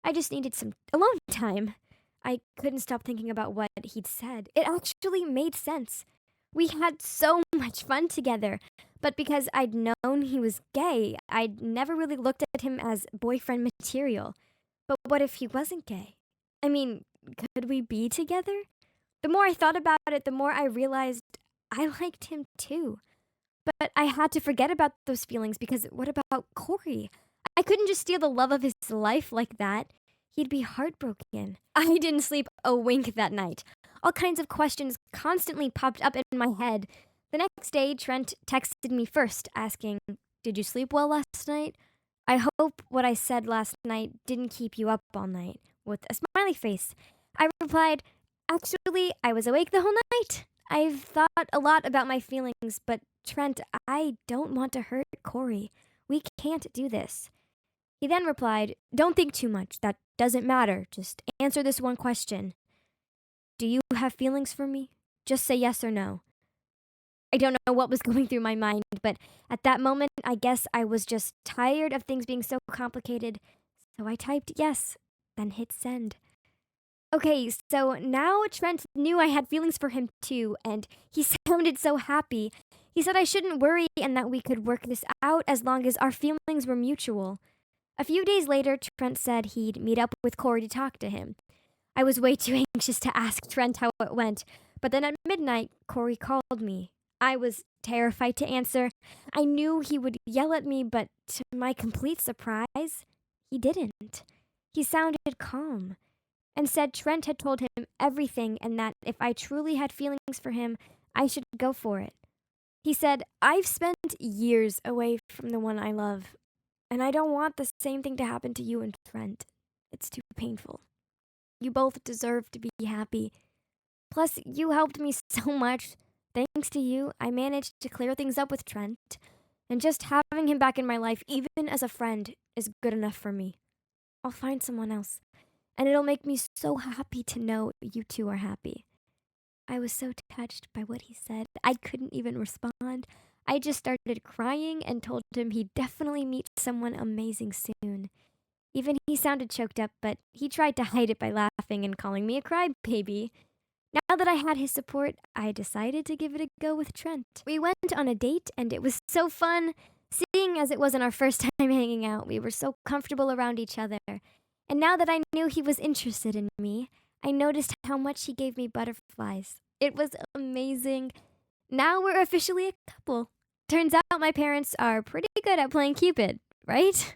I just needed some alone time. I couldn't stop thinking about what he'd said. It actually made sense. We had so much fun together, but because I'd known he was gay, I'd never really looked at him as boyfriend material. But what if he wasn't gay? I mean, could we be together? The more I thought about it, the more I realized I liked him too. But I had to forget about those feelings because what about Corey? I couldn't just steal the love of his life like that. He'd be heartbroken. I didn't sleep a wink that night. All kinds of questions constantly popped up in my head. The next day, Trent texted me first, asking, "Did you sleep well last night? I hope what I said last night didn't keep you up all night," with a smiley face. I replied, "Actually, I was awake the whole night. I've thought a lot about my feelings, but Trent, I don't want to hurt Corey. We can't do this." He then replied, "Don't think too much. That doesn't matter. Just answer this one question. Do you have feelings for me? Just say yes or no." I don't know what was going through my mind, but at that moment, I guess I was just tired of things being so complicated. So I typed yes, then hit send. Okay, so now Trent knew I had feelings for him too, and he sounded so happy. He said I shouldn't worry and that we could work this out as long as our feelings were mutual. A few days later, Trent said he'd meet up with Corey to talk to him. I was way too anxious to ask Trent how it went, but then at midnight, Corey called me. I was terrified to answer. I knew he would yell at me, but to my complete surprise, he didn't. He sounded calm and said Trent had told him everything and that if I truly had feelings for him, I should go for it. He said, "I've spent years away from the one I love, and I don't want the same thing to happen to you and Trent. It's too painful. You both deserve to be happy. Plus, you helped me so much. Thanks to you, I managed to clear things up with Trent, and just having him back in my life, even as a friend, is good enough for me. I'll find someone else. And it'll make me so happy to know you two are happy. I was so touched by what he said, I couldn't even respond. I just started crying and told him he'd definitely meet someone amazing soon. Even he sounded choked up, but he tried to hide it by laughing and calling me a crybaby. Now that I had his support, I decided to give it a go with Trent. We went on a date, and it was so fun. Seeing as it wasn't our first time hanging out, we were so comfortable around each other. And now that I knew he was interested in me, I noticed how much he gave me butterflies. It was amazing. Now we're officially a couple. Turns out my parents are pretty good at playing Cupid, right?